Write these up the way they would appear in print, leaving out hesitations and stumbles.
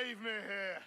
Leave me here.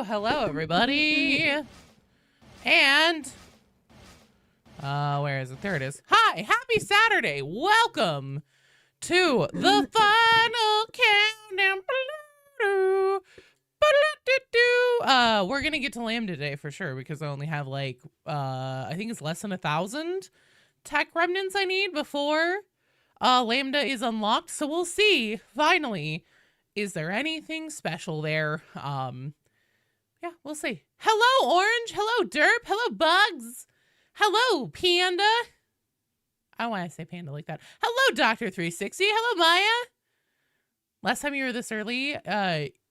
Hello, everybody. And, where is it? There it is. Hi, happy Saturday. Welcome to the final countdown. We're going to get to Lambda today for sure because I only have like, I think it's less than 1,000 tech remnants I need before Lambda is unlocked. So we'll see, finally. Is there anything special there? Yeah, we'll see. Hello, Orange. Hello, Derp. Hello, Bugs. Hello, Panda. I don't want to say Panda like that. Hello, Dr. 360. Hello, Maya. Last time you were this early,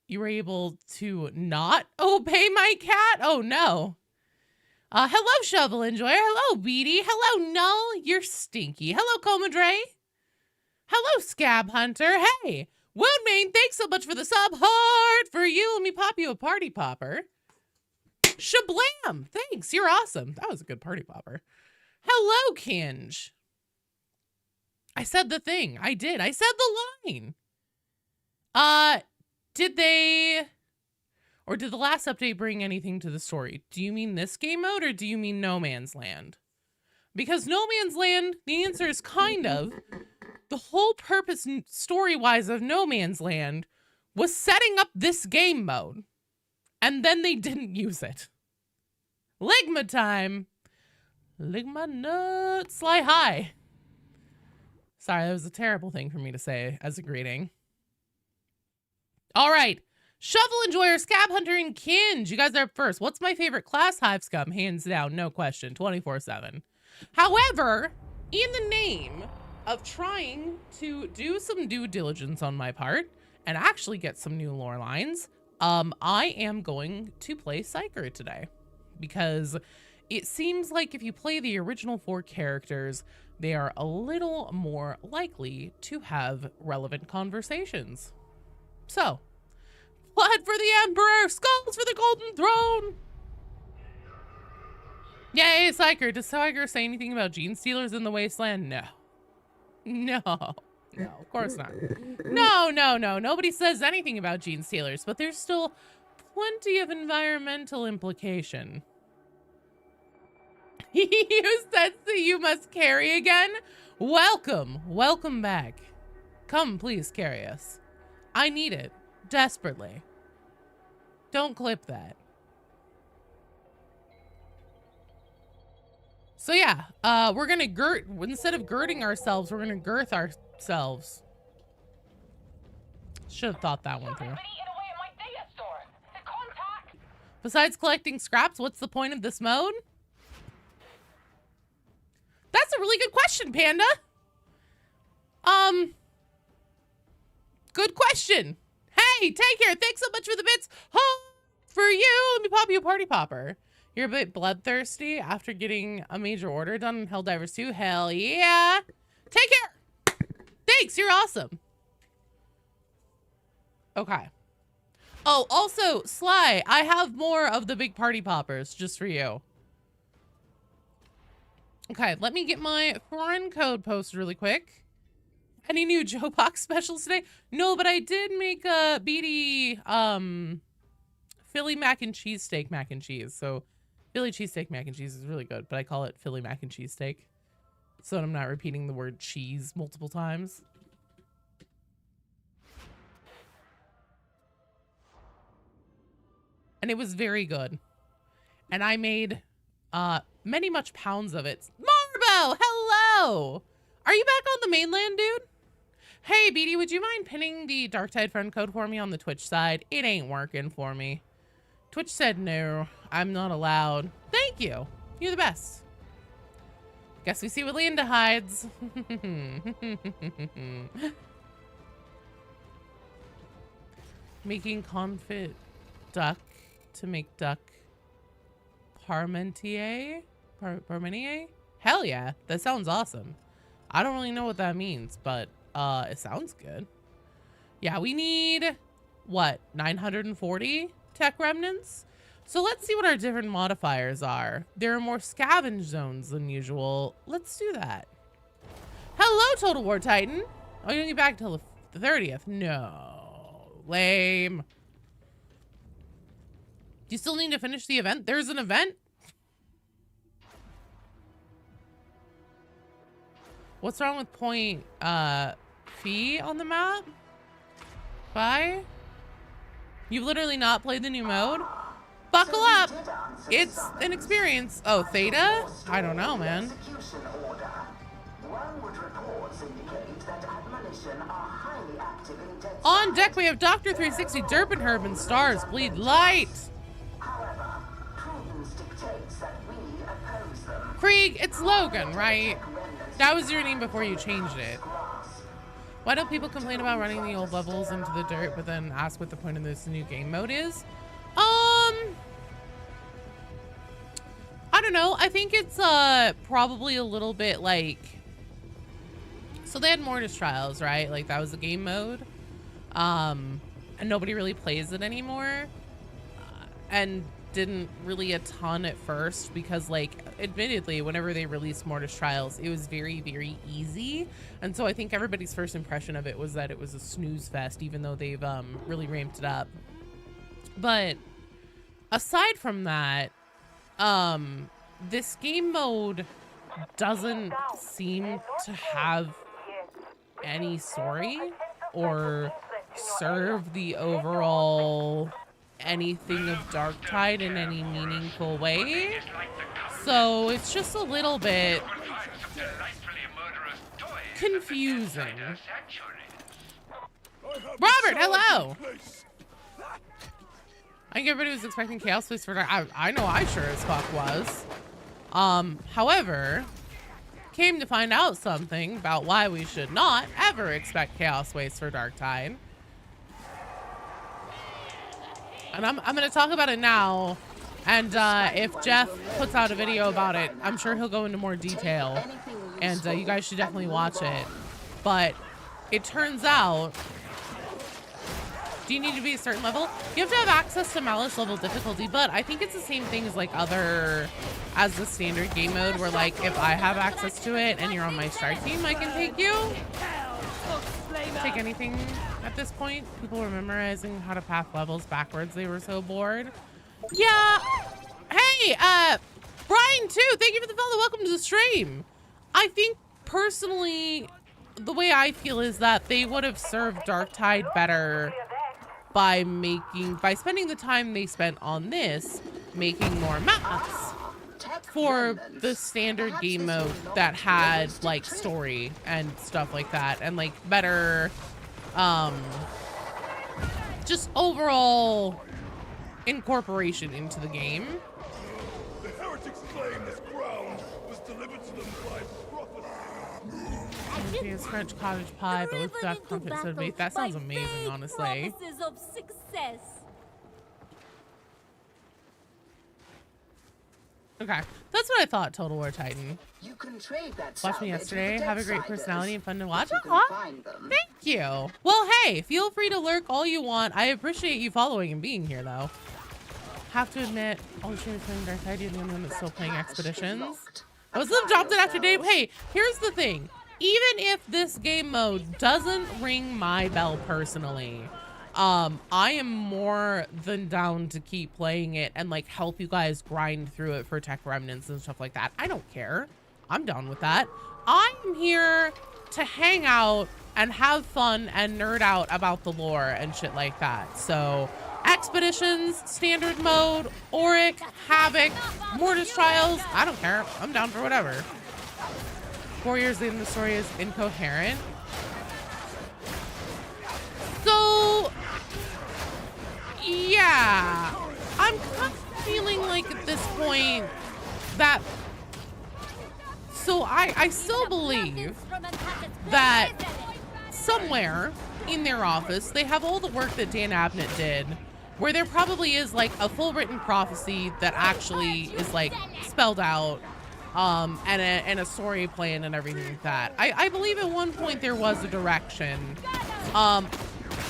you were able to not obey my cat? Oh, no. Hello, Shovel Enjoyer. Hello, Beatty. Hello, Null. You're stinky. Hello, Comadre. Hello, Scab Hunter. Hey. Woodmain, thanks so much for the sub. Heart for you. Let me pop you a party popper. Shablam. Thanks. You're awesome. That was a good party popper. Hello, Kinge. I said the thing. I did. I said the line. Did they, or did the last update bring anything to the story? Do you mean this game mode or do you mean No Man's Land? Because No Man's Land, the answer is kind of. The whole purpose story-wise of No Man's Land was setting up this game mode. And then they didn't use it. Ligma time. Ligma nuts fly high. Sorry, that was a terrible thing for me to say as a greeting. All right. Shovel Enjoyer, Scab Hunter, and Kinge. You guys are up first. What's my favorite class? Hive Scum. Hands down. No question. 24/7. However, in the name of trying to do some due diligence on my part and actually get some new lore lines, I am going to play Psyker today, because it seems like if you play the original 4 characters, they are a little more likely to have relevant conversations. So, blood for the Emperor, skulls for the Golden Throne! Yay, Psyker. Does Psyker say anything about gene stealers in the wasteland? No. No. No, of course not. No. Nobody says anything about gene stealers, but there's still plenty of environmental implication. You said that you must carry again? Welcome back. Come, please carry us. I need it, desperately. Don't clip that. So yeah, we're gonna instead of girding ourselves, we're gonna girth ourselves. Should have thought that one through. Besides collecting scraps, what's the point of this mode? That's a really good question, Panda. Good question. Hey, take care. Thanks so much for the bits. Oh, for you. Let me pop you a party popper. You're a bit bloodthirsty after getting a major order done in Helldivers 2. Hell yeah. Take care. Thanks. You're awesome. Okay. Oh, also, Sly, I have more of the big party poppers just for you. Okay, let me get my foreign code posted really quick. Any new Joe Box specials today? No, but I did make a beady Philly mac and cheese steak mac and cheese. So Philly cheesesteak mac and cheese is really good, but I call it Philly mac and cheese steak, so I'm not repeating the word cheese multiple times. And it was very good. And I made many much pounds of it. Marbo, hello! Are you back on the mainland, dude? Hey, Beatty, would you mind pinning the Darktide friend code for me on the Twitch side? It ain't working for me. Twitch said no, I'm not allowed. Thank you. You're the best. Guess we see what Linda hides. Making confit duck to make duck parmentier? Parmentier? Hell yeah, that sounds awesome. I don't really know what that means, but it sounds good. Yeah, we need, what, 940 tech remnants? So let's see what our different modifiers are. There are more scavenge zones than usual. Let's do that. Hello, Total War Titan. Oh, you don't get back till the 30th? No. Lame. Do you still need to finish the event? There's an event? What's wrong with point fee on the map? Bye? You've literally not played the new mode? Buckle up! It's an experience. Oh, Theta? I don't know, man. On deck, we have Dr. 360, Derpenherb, and Stars Bleed Light. Krieg, it's Logan, right? That was your name before you changed it. Why don't people complain about running the old levels into the dirt, but then ask what the point of this new game mode is? I don't know. I think it's probably a little bit like, so they had Mortis Trials, right? Like that was the game mode. And nobody really plays it anymore. And didn't really a ton at first because, like, admittedly, whenever they released Mortis Trials, it was very, very easy. And so I think everybody's first impression of it was that it was a snooze fest, even though they've really ramped it up. But aside from that, this game mode doesn't seem to have any story or serve the overall anything of Darktide in any meaningful way. So it's just a little bit confusing. Robert, hello! I think everybody was expecting Chaos Waste for Dark. I know I sure as fuck was. However, came to find out something about why we should not ever expect Chaos Waste for Darktide. And I'm going to talk about it now. And if Jeff puts out a video about it, I'm sure he'll go into more detail. And you guys should definitely watch it. But it turns out, do you need to be a certain level? You have to have access to Malice level difficulty, but I think it's the same thing as like as the standard game mode, where like if I have access to it and you're on my strike team, I can take you. Take anything at this point. People were memorizing how to path levels backwards. They were so bored. Yeah. Hey, Brian too. Thank you for the follow. Welcome to the stream. I think personally, the way I feel is that they would have served Darktide better by spending the time they spent on this, making more maps for the standard game mode that had like story and stuff like that, and like better, just overall incorporation into the game. The heretics claim this ground was delivered to them by prophecy. It's French cottage pie, but with duck crumpet soda beef. That sounds amazing, honestly. Of success. Okay, that's what I thought. Total War Titan. You can trade that. Watched me yesterday. Have a great personality and fun to watch. Find them. Thank you. Well, hey, feel free to lurk all you want. I appreciate you following and being here, though. Have to admit, all the streamers playing Darktide, you're the only one that's still playing Expeditions. I was dropped it after day. Hey, here's the thing. Even if this game mode doesn't ring my bell personally, I am more than down to keep playing it and like help you guys grind through it for tech remnants and stuff like that. I don't care. I'm down with that. I'm here to hang out and have fun and nerd out about the lore and shit like that. So Expeditions, standard mode, Auric, Havoc, Mortis Trials, I don't care. I'm down for whatever. 4 years in, the story is incoherent. So, yeah, I'm kind of feeling like at this point that, so I still believe that somewhere in their office, they have all the work that Dan Abnett did, where there probably is like a full written prophecy that actually is like spelled out, and a story plan and everything like that. I believe at one point there was a direction.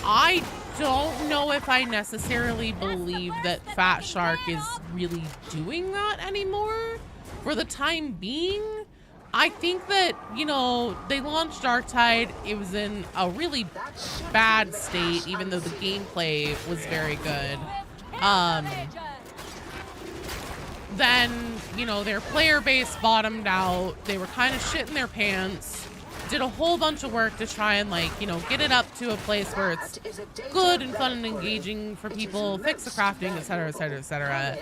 I don't know if I necessarily believe that Fat Shark is really doing that anymore for the time being. I think that, you know, they launched Darktide. It was in a really bad state, even though the gameplay was very good. Then, you know, their player base bottomed out. They were kind of shitting their pants. Did a whole bunch of work to try and, like, you know, get it up to a place where it's good and fun and engaging for people, fix the crafting, etc., etc., etc.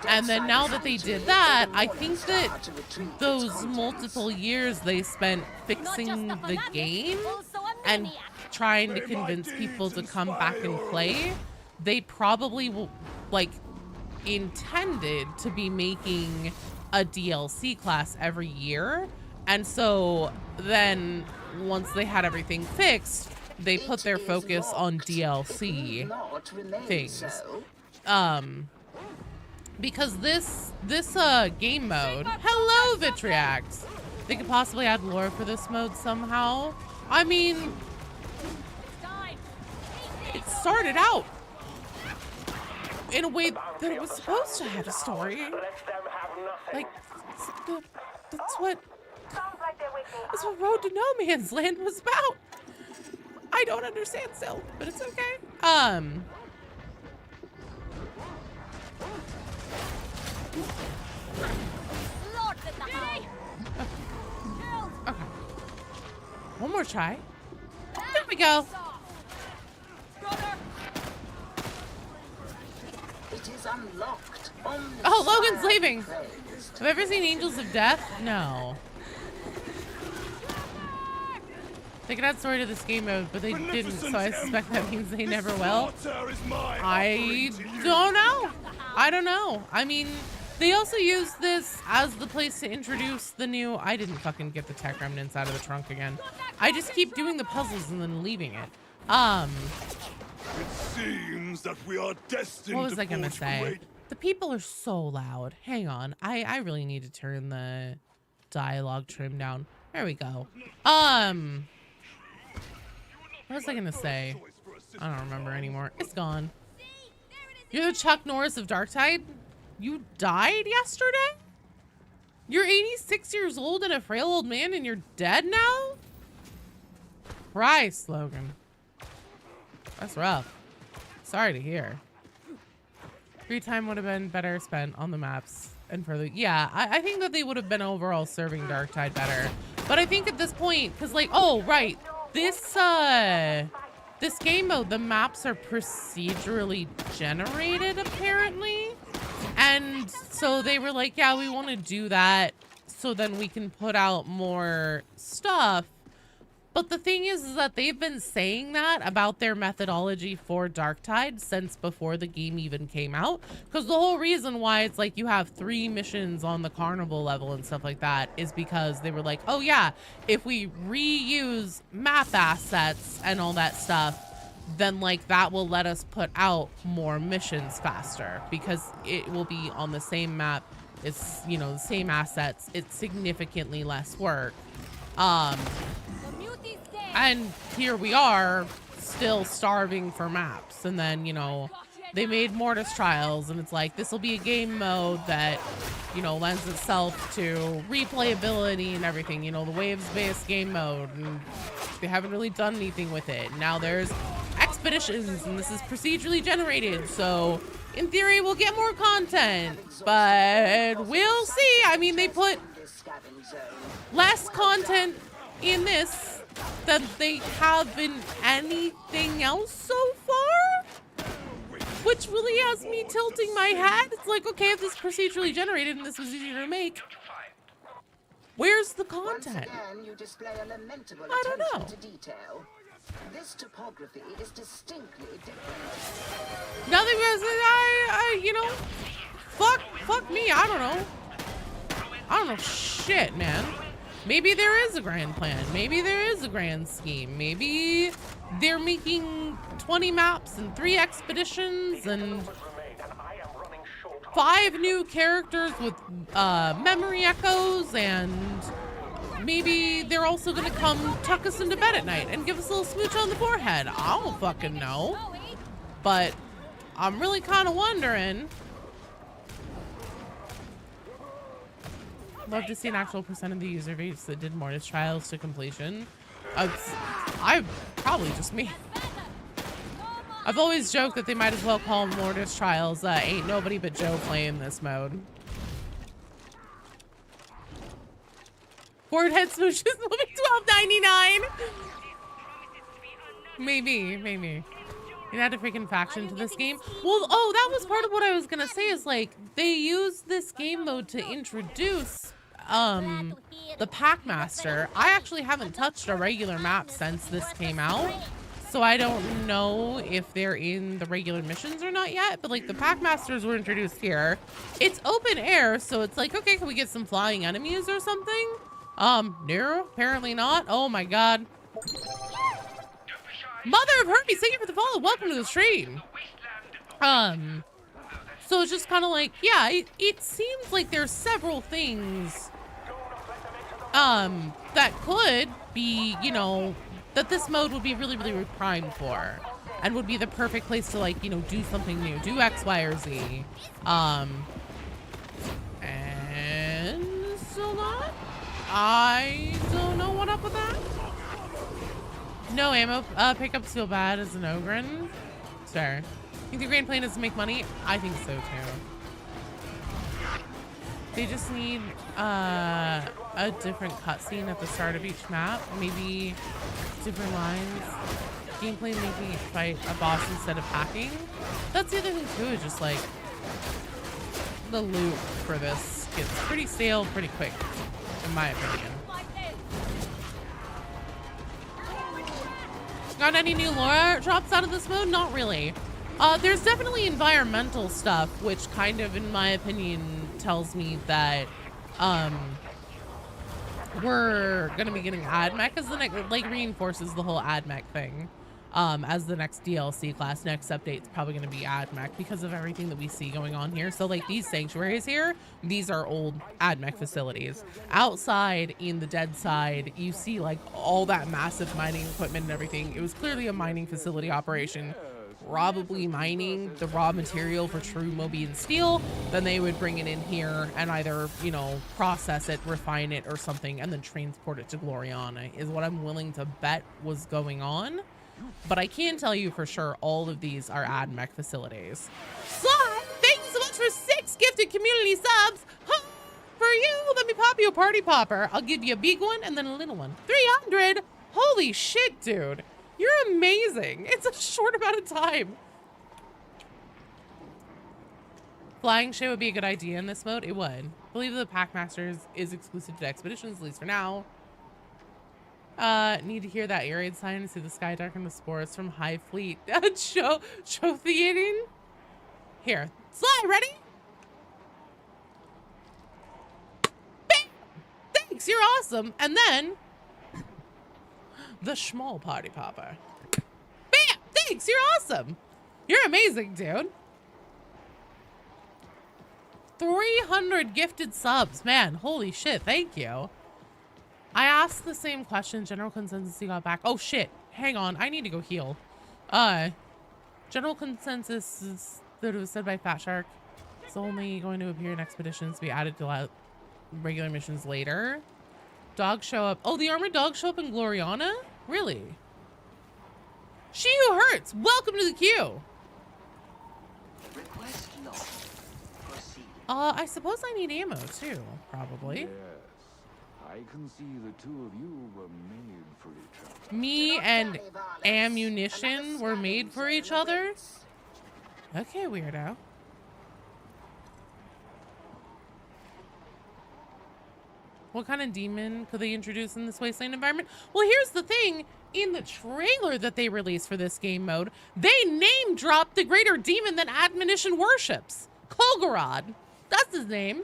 And then now that they did that, I think that those multiple years they spent fixing the game and trying to convince people to come back and play, they probably will, like, intended to be making a DLC class every year. And so then once they had everything fixed, they put their focus on DLC things. Because this game mode, hello Vitriax, they could possibly add lore for this mode somehow. I mean, it started out in a way that it was supposed to have a story. Like, that's what Road to No Man's Land was about. I don't understand still, but it's okay. Okay. One more try. There we go. It is unlocked. Oh, Logan's leaving. Have I ever seen Angels of Death? No. They could add story to this game mode, but they didn't, so I suspect that means they never will. I don't know. I don't know. I mean, they also use this as the place to introduce the new... I didn't fucking get the tech remnants out of the trunk again. I just keep doing the puzzles and then leaving it. It seems means that we are destined What was to I gonna forge say? great. The people are so loud. Hang on. I really need to turn the dialogue trim down. There we go. What was I gonna say? I don't remember anymore. It's gone. You're the Chuck Norris of Darktide? You died yesterday? You're 86 years old and a frail old man and you're dead now? Christ, Logan. That's rough. Sorry to hear. Free time would have been better spent on the maps and further. Yeah, I think that they would have been overall serving Darktide better. But I think at this point, because like, oh, right. This game mode, the maps are procedurally generated apparently. And so they were like, yeah, we want to do that so then we can put out more stuff. But the thing is that they've been saying that about their methodology for Darktide since before the game even came out. Because the whole reason why it's like you have 3 missions on the carnival level and stuff like that is because they were like, oh yeah, if we reuse map assets and all that stuff, then like that will let us put out more missions faster because it will be on the same map. It's, you know, the same assets. It's significantly less work. And here we are still starving for maps. And then, you know, they made Mortis Trials and it's like, this will be a game mode that, you know, lends itself to replayability and everything, you know, the waves-based game mode. And they haven't really done anything with it. Now there's expeditions and this is procedurally generated. So in theory, we'll get more content, but we'll see. I mean, they put less content in this than they have in anything else so far, which really has me tilting my head. It's like, okay, if this is procedurally generated and this was easier to make, where's the content? Again, you display a lamentable I don't know. attention to detail. This topography is distinctly different. Nothing because you know, fuck me. I don't know shit, man. Maybe there is a grand plan. Maybe there is a grand scheme. Maybe they're making 20 maps and 3 expeditions and 5 new characters with memory echoes, and maybe they're also gonna come tuck us into bed at night and give us a little smooch on the forehead. I don't fucking know. But I'm really kind of wondering. Love to see an actual percent of the user base that did Mortis Trials to completion. I probably just me. I've always joked that they might as well call Mortis Trials ain't nobody but Joe playing this mode. Board head smooches will be $12.99. Maybe. You add a freaking faction to this game. Well, oh, that was part of what I was gonna say is like they used this game mode to introduce the Packmaster. I actually haven't touched a regular map since this came out, so I don't know if they're in the regular missions or not yet, but like the Packmasters were introduced here. It's open air, so it's like, okay, can we get some flying enemies or something? No, apparently not. Oh my god. Mother of Hermes, thank you for the follow. Welcome to the stream. So it's just kind of like, yeah, it seems like there's several things that could be, you know, that this mode would be really, really primed for and would be the perfect place to, like, you know, do something new, do X, Y, or Z. And still not. I don't know what up with that. No ammo pickups feel bad as an Ogren. Sure. Think the grand plan is to make money? I think so too. They just need a different cutscene at the start of each map. Maybe different lines. Gameplay making each fight a boss instead of hacking. That's the other thing too, is just like the loot for this gets pretty stale pretty quick, in my opinion. Got any new lore drops out of this mode? Not really. There's definitely environmental stuff, which kind of, in my opinion, tells me that we're gonna be getting AdMech, as the like reinforces the whole AdMech thing. as the next DLC class. Next update's probably going to be AdMech because of everything that we see going on here. So like these sanctuaries here, these are old AdMech facilities. Outside in the dead side, you see like all that massive mining equipment and everything. It was clearly a mining facility operation, probably mining the raw material for true Mobian steel. Then they would bring it in here and either, you know, process it, refine it or something, and then transport it to Gloriana is what I'm willing to bet was going on. But I can tell you for sure all of these are AdMech facilities. Sly, thank you so much for 6 gifted community subs. Huh, for you, let me pop you a party popper. I'll give you a big one and then a little one. 300. Holy shit, dude. You're amazing. It's a short amount of time. Flying shit would be a good idea in this mode. It would. I believe the Packmasters is exclusive to expeditions, at least for now. Need to hear that air raid sign to see the sky darken the spores from High Fleet. Trophying. Here. Sly, ready? Bam! Thanks, you're awesome. And then the Schmall party popper. Bam! Thanks, you're awesome. You're amazing, dude. 300 gifted subs. Man, holy shit, thank you. I asked the same question. General consensus you got back. Oh shit. Hang on. I need to go heal. General consensus is that it was said by Fat Shark. It's only going to appear in expeditions to be added to regular missions later. Dogs show up. Oh, the armored dogs show up in Gloriana? Really? She Who Hurts. Welcome to the queue. Request log. Proceed. I suppose I need ammo too, probably. Yes, I can see the two of you were made for each other. Me and ammunition were made for each other? Okay, weirdo. What kind of demon could they introduce in this wasteland environment? Well, here's the thing. In the trailer that they released for this game mode, they name dropped the greater demon that Admonition worships. Kolgorod. That's his name.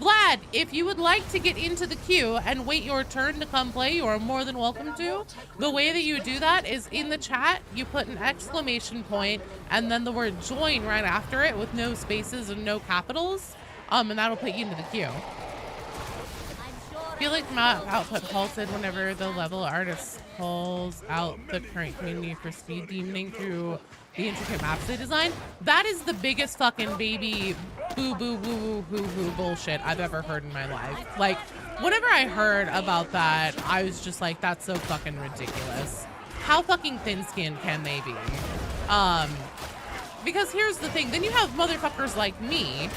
Vlad, if you would like to get into the queue and wait your turn to come play, you are more than welcome to. The way that you do that is in the chat, you put an exclamation point and then the word join right after it with no spaces and no capitals. And that'll put you into the queue. I feel like map output halted whenever the level artist pulls out the current community for speed demoning through the intricate maps they design. That is the biggest fucking baby boo boo woo woo hoo hoo bullshit I've ever heard in my life. Like, whenever I heard about that, I was just like, that's so fucking ridiculous. How fucking thin-skinned can they be? Because here's the thing, then you have motherfuckers like me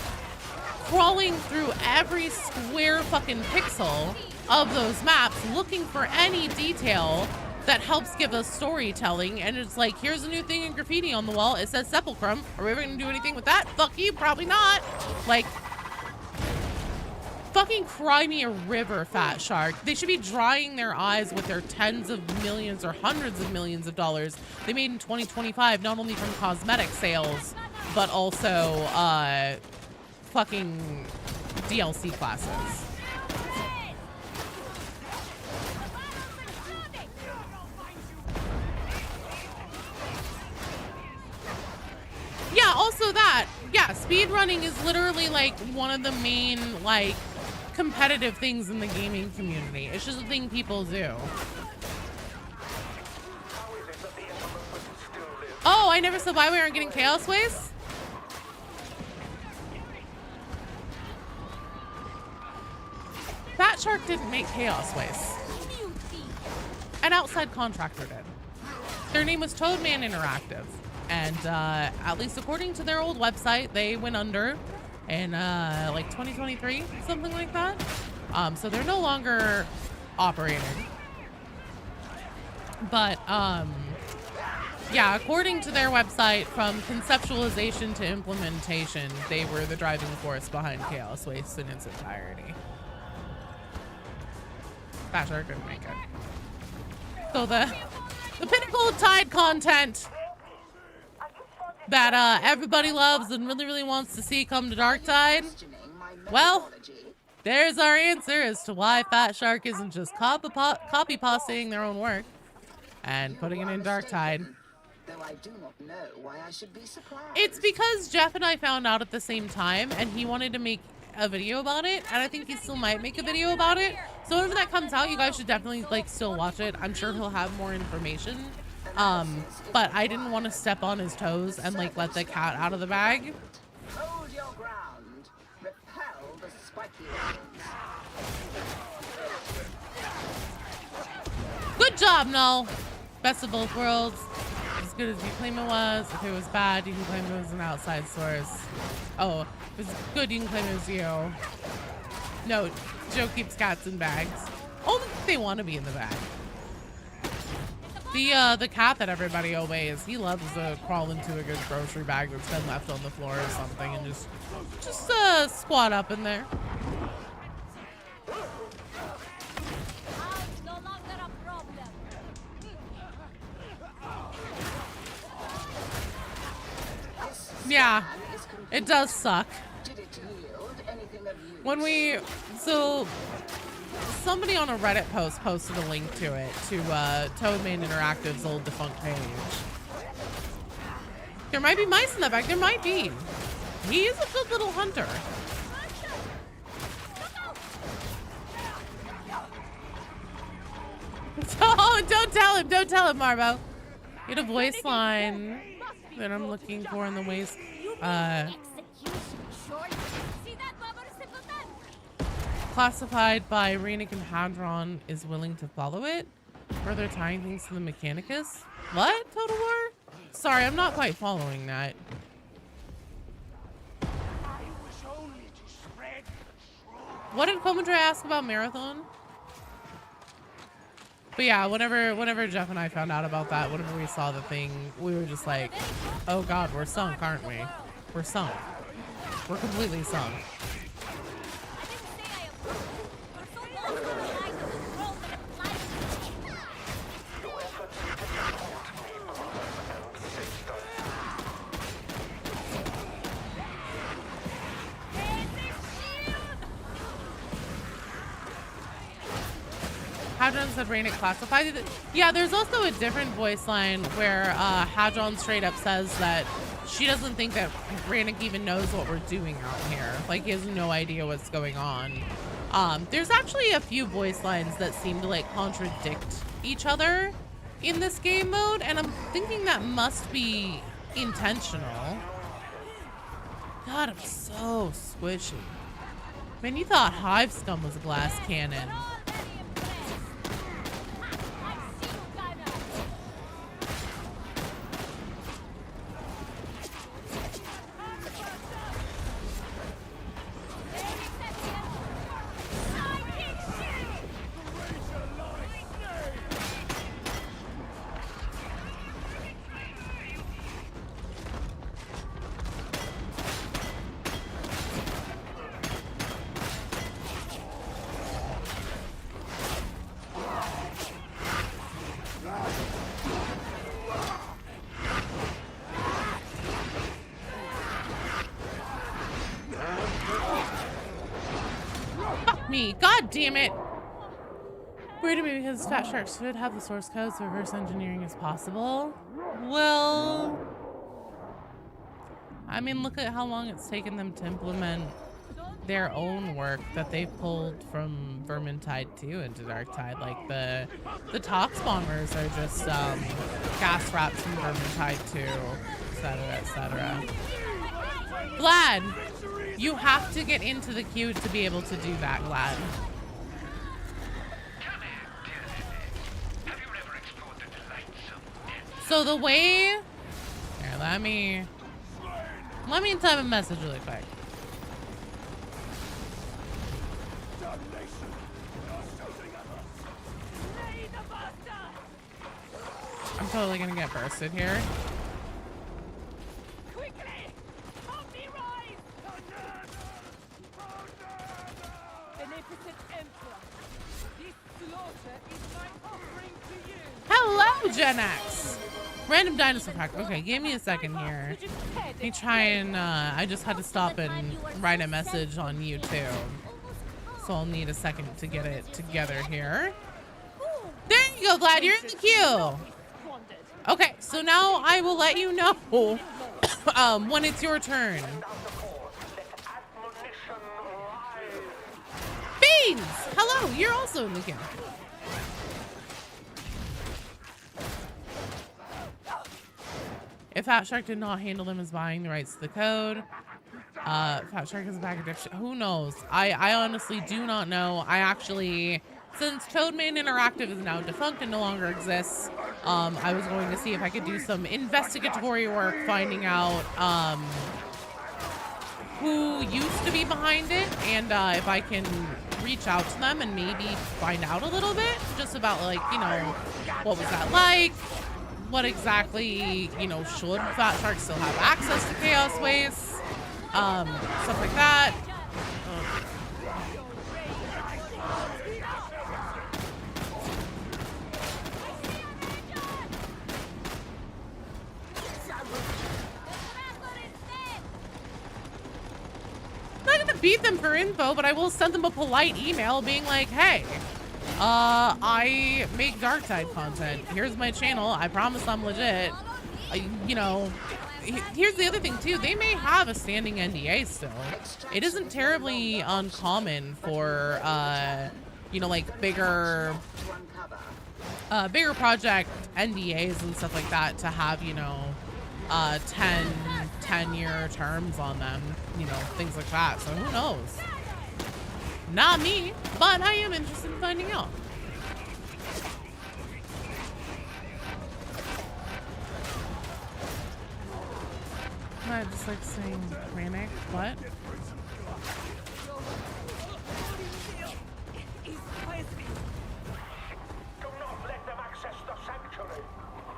crawling through every square fucking pixel of those maps looking for any detail that helps give us storytelling, and it's like, here's a new thing in graffiti on the wall. It says Sepulchrum. Are we ever gonna do anything with that? Fuck you, probably not. Like, fucking cry me a river, Fat Shark. They should be drying their eyes with their tens of millions or hundreds of millions of dollars they made in 2025, not only from cosmetic sales, but also, fucking DLC classes. Yeah, also that. Yeah, speedrunning is literally like one of the main like competitive things in the gaming community. It's just a thing people do. Oh, I never saw why we aren't getting Chaos Waste? Fat Shark didn't make Chaos Waste. An outside contractor did. Their name was Toadman Interactive. And at least according to their old website, they went under in like 2023, something like that. So they're no longer operating. But yeah, according to their website, from conceptualization to implementation, they were the driving force behind Chaos Waste in its entirety. Fat Shark didn't make it. So the pinnacle of Tide content that everybody loves and really, really wants to see come to Dark Tide. Well, there's our answer as to why Fat Shark isn't just copy pasting their own work. and putting it You in are Dark Tide. mistaken, though I do not know why I should be surprised. It's because Jeff and I found out at the same time, and he wanted to make a video about it, and I think he still might make a video about it. So whenever that comes out, you guys should definitely like still watch it. I'm sure he'll have more information. But I didn't want to step on his toes and like let the cat out of the bag. Hold your ground. Repel the spiky ones. Good job, Null. Best of both worlds. As good as you claim it was. If it was bad, you can claim it was an outside source. Oh, if it's good, you can claim it was you. No, Joe keeps cats in bags. Only if they want to be in the bag. The cat that everybody obeys, he loves to crawl into a good grocery bag that's been left on the floor or something and just squat up in there. No longer a problem. Yeah, it does suck. Did it yield anything of use? So somebody on a Reddit post posted a link to it, to Toadman Interactive's old defunct page. There might be mice in that bag. There might be. He is a good little hunter. Oh, don't tell him, Marbo. Get a voice line that I'm looking for in the waist. Classified by Renick and Hadron is willing to follow it. Further tying things to the Mechanicus. What? Total War? Sorry, I'm not quite following that. What did Comandre ask about Marathon? But yeah, whenever Jeff and I found out about that, whenever we saw the thing, we were just like, oh god, we're sunk, aren't we? We're sunk. We're completely sunk. Hadron said Renick classified it. Yeah, there's also a different voice line where Hadron straight up says that she doesn't think that Renick even knows what we're doing out here. Like, he has no idea what's going on. There's actually a few voice lines that seem to like contradict each other in this game mode, and I'm thinking that must be intentional. God, I'm so squishy. Man, you thought Hive Scum was a glass cannon. God damn it! Wait a minute, because Fat Sharks should have the source code, so reverse engineering is possible. Well, I mean, look at how long it's taken them to implement their own work that they pulled from Vermintide 2 into Darktide. Like the Tox bombers are just gas wraps from Vermintide 2, etc., etc. Vlad, you have to get into the queue to be able to do that, Vlad. So the way... Here, let me type a message really quick. I'm totally gonna get bursted here. Hello, Gen X! Random dinosaur pack. Okay, give me a second here. Let me try and, I just had to stop and write a message on YouTube. So I'll need a second to get it together here. There you go, Vlad, you're in the queue! Okay, so now I will let you know when it's your turn. Beans! Hello, you're also in the game. If Fat Shark did not handle them as buying the rights to the code, Fat Shark is a bag of dipshit. Who knows? I honestly do not know. I actually, since Toadman Interactive is now defunct and no longer exists, I was going to see if I could do some investigatory work finding out who used to be behind it, and if I can reach out to them and maybe find out a little bit just about, like, you know, what was that like? What exactly, you know, should Fat Shark still have access to Chaos Waste? Stuff like that. I'm not gonna beat them for info, but I will send them a polite email being like, hey, I make dark side content. Here's my channel. I promise I'm legit. You know, here's the other thing too. They may have a standing NDA still. It isn't terribly uncommon for, you know, like bigger project NDAs and stuff like that to have, you know, 10-year terms on them, you know, things like that. So who knows? Not me, but I am interested in finding out. I just like saying Manic. What?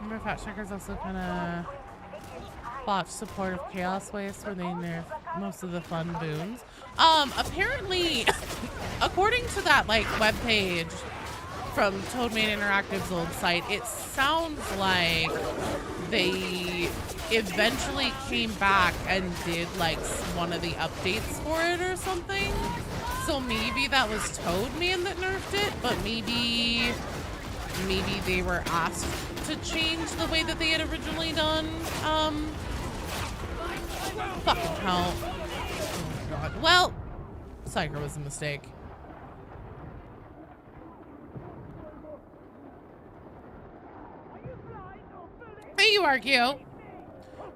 Remember Fat Sharkers also kind of botched support of Chaos Waste where they nerf most of the fun boons. Apparently, according to that like webpage from Toadman Interactive's old site, it sounds like they eventually came back and did like one of the updates for it or something. So maybe that was Toadman that nerfed it, but maybe they were asked to change the way that they had originally done. Fucking hell. Oh my god. Well, Psyker was a mistake. Hey, you are cute.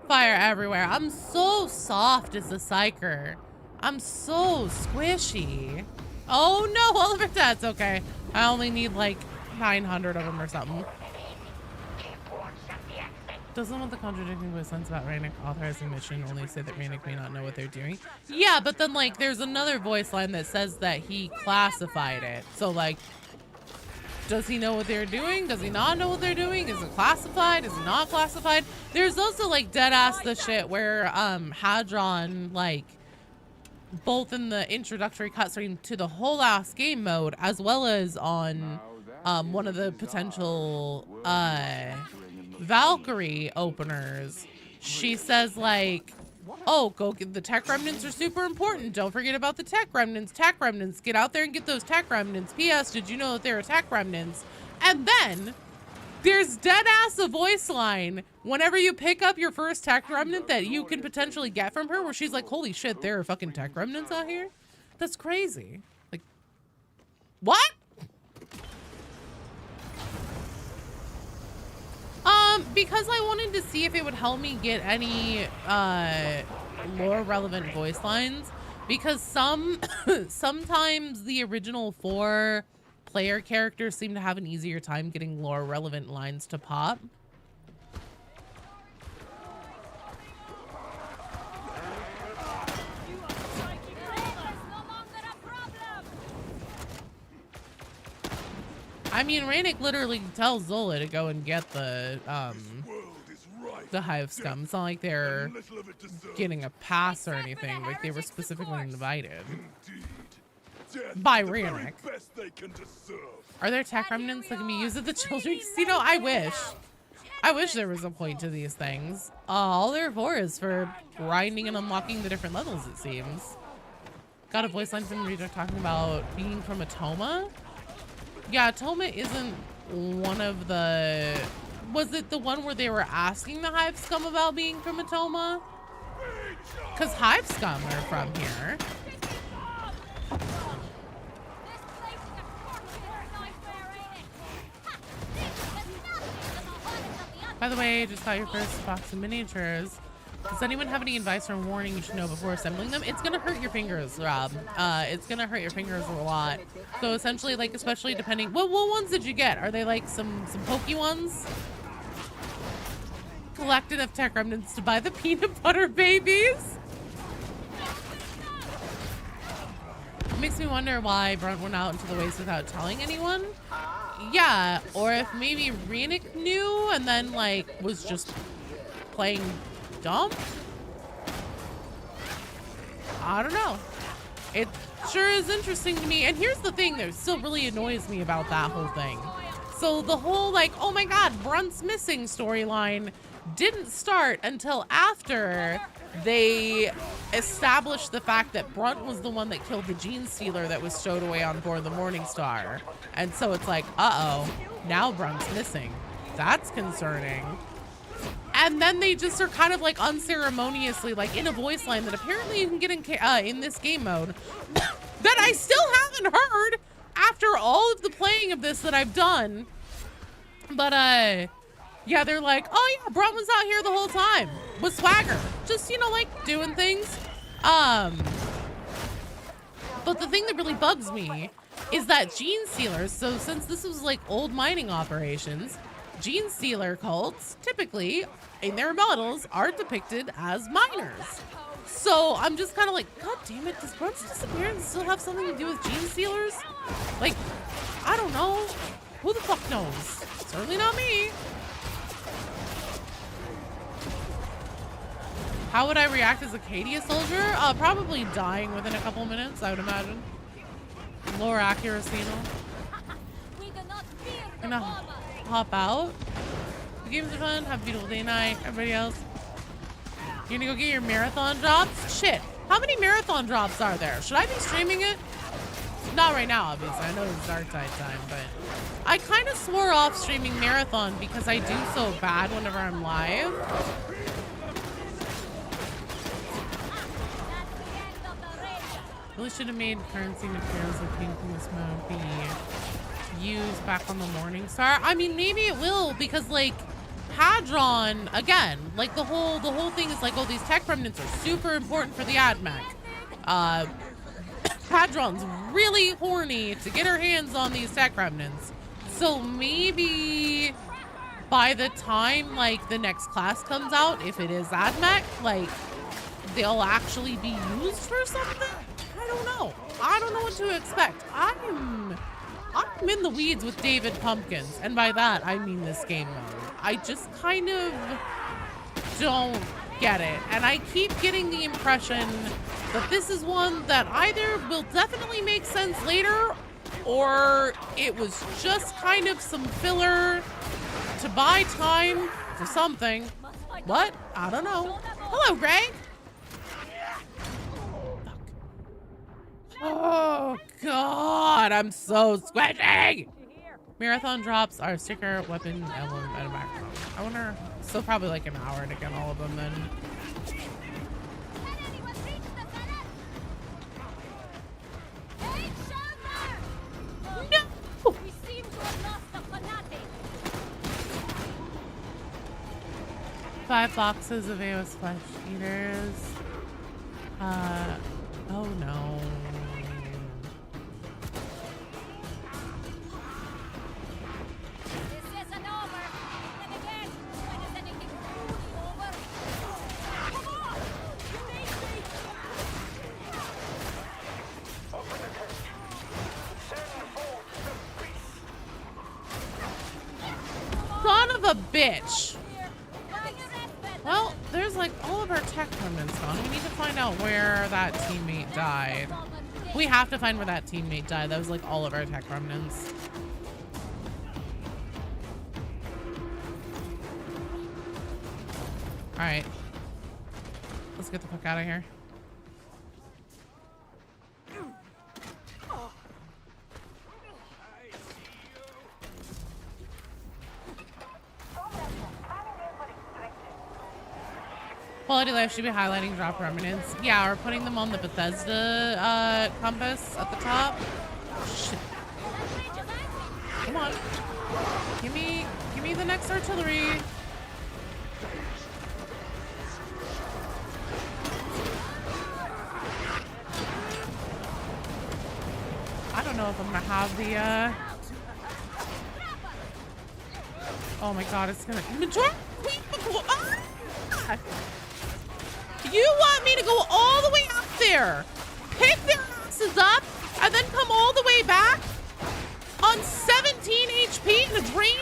Fire everywhere. I'm so soft as a Psyker. I'm so squishy. Oh no, Oliver, that's okay. I only need like 900 of them or something. Doesn't want the contradicting voice about Rannick authorizing mission only say that Rannick may not know what they're doing? Yeah, but then like there's another voice line that says that he classified it. So like, does he know what they're doing? Does he not know what they're doing? Is it classified? Is it not classified? There's also like dead ass the shit where Hadron, like both in the introductory cutscene to the whole ass game mode as well as on one of the potential Valkyrie openers, she says like, oh, go get the tech remnants are super important. Don't forget about the tech remnants. Tech remnants. Get out there and get those tech remnants. P.S. Did you know that there are tech remnants? And then there's dead ass a voice line whenever you pick up your first tech remnant that you can potentially get from her where she's like, holy shit, there are fucking tech remnants out here? That's crazy. Like, what? Because I wanted to see if it would help me get any lore relevant voice lines, because sometimes the original 4 player characters seem to have an easier time getting lore relevant lines to pop. I mean, Rannick literally tells Zola to go and get the Hive Scum. It's not like they're getting a pass or anything. Like, they were specifically invited by Rannick. Are there tech remnants that can be used at the children's casino? I wish. I wish there was a point to these things. All they're for is for grinding and unlocking the different levels, it seems. Got a voice line from Rita talking about being from Atoma. Yeah, Atoma isn't one of the was it the one where they were asking the Hive Scum about being from Atoma? Because Hive Scum are from here. By the way, just got your first box of miniatures. Does anyone have any advice or warning you should know before assembling them? It's gonna hurt your fingers, Rob. It's gonna hurt your fingers a lot. So essentially, like, especially depending, what ones did you get? Are they like some pokey ones? Collect enough tech remnants to buy the peanut butter babies? It makes me wonder why Brunt went out into the waste without telling anyone. Yeah, or if maybe Renick knew and then like was just playing dumb? I don't know. It sure is interesting to me. And here's the thing that still really annoys me about that whole thing. So the whole like, oh my god, Brunt's missing storyline didn't start until after they established the fact that Brunt was the one that killed the gene stealer that was stowed away on board the Morningstar. And so it's like, uh-oh, now Brunt's missing. That's concerning. And then they just are kind of like unceremoniously, like in a voice line that apparently you can get in this game mode that I still haven't heard after all of the playing of this that I've done. But yeah, they're like, oh yeah, Brunt was out here the whole time with Swagger, just, you know, like doing things. But the thing that really bugs me is that gene stealers, so since this was like old mining operations, gene stealer cults typically in their models are depicted as miners. So I'm just kind of like, god damn it, does Brunt's disappearance still have something to do with gene stealers? Like, I don't know. Who the fuck knows? Certainly not me. How would I react as a Cadia soldier? Probably dying within a couple minutes, I would imagine. Lower accuracy, you know. Gonna hop out. The games are fun. Have a beautiful day, night. Everybody else. You're gonna go get your marathon drops? Shit. How many marathon drops are there? Should I be streaming it? Not right now, obviously. I know it's dark tide time, but I kind of swore off streaming marathon because I do so bad whenever I'm live. Really should have made currency materials that came from this mode be used back on the Morningstar. I mean, maybe it will, because like Hadron, again, like the whole thing is like, oh, these tech remnants are super important for the AdMech. Hadron's really horny to get her hands on these tech remnants. So maybe by the time like the next class comes out, if it is AdMech, like they'll actually be used for something? I don't know. I don't know what to expect. I'm in the weeds with David Pumpkins, and by that I mean this game mode. I just kind of don't get it, and I keep getting the impression that this is one that either will definitely make sense later, or it was just kind of some filler to buy time for something. What? I don't know. Hello, Greg. Oh god, I'm so squishy! Marathon drops are sticker, weapon, emblem, and a background. I wonder, still probably like an hour to get all of them then. No! 5 boxes of AOS Flesh Eaters. Oh no. Son of a bitch. Well, there's like all of our tech remnants gone. We need to find out where that teammate died. We have to find where that teammate died. That was like all of our tech remnants. All right. Let's get the fuck out of here. Quality life should be highlighting drop remnants. Yeah, or putting them on the Bethesda compass at the top. Shit. Come on. Give me the next artillery. I don't know if I'm gonna have the oh my god, it's gonna You want me to go all the way up there, pick their asses up, and then come all the way back on 17 HP in a dream?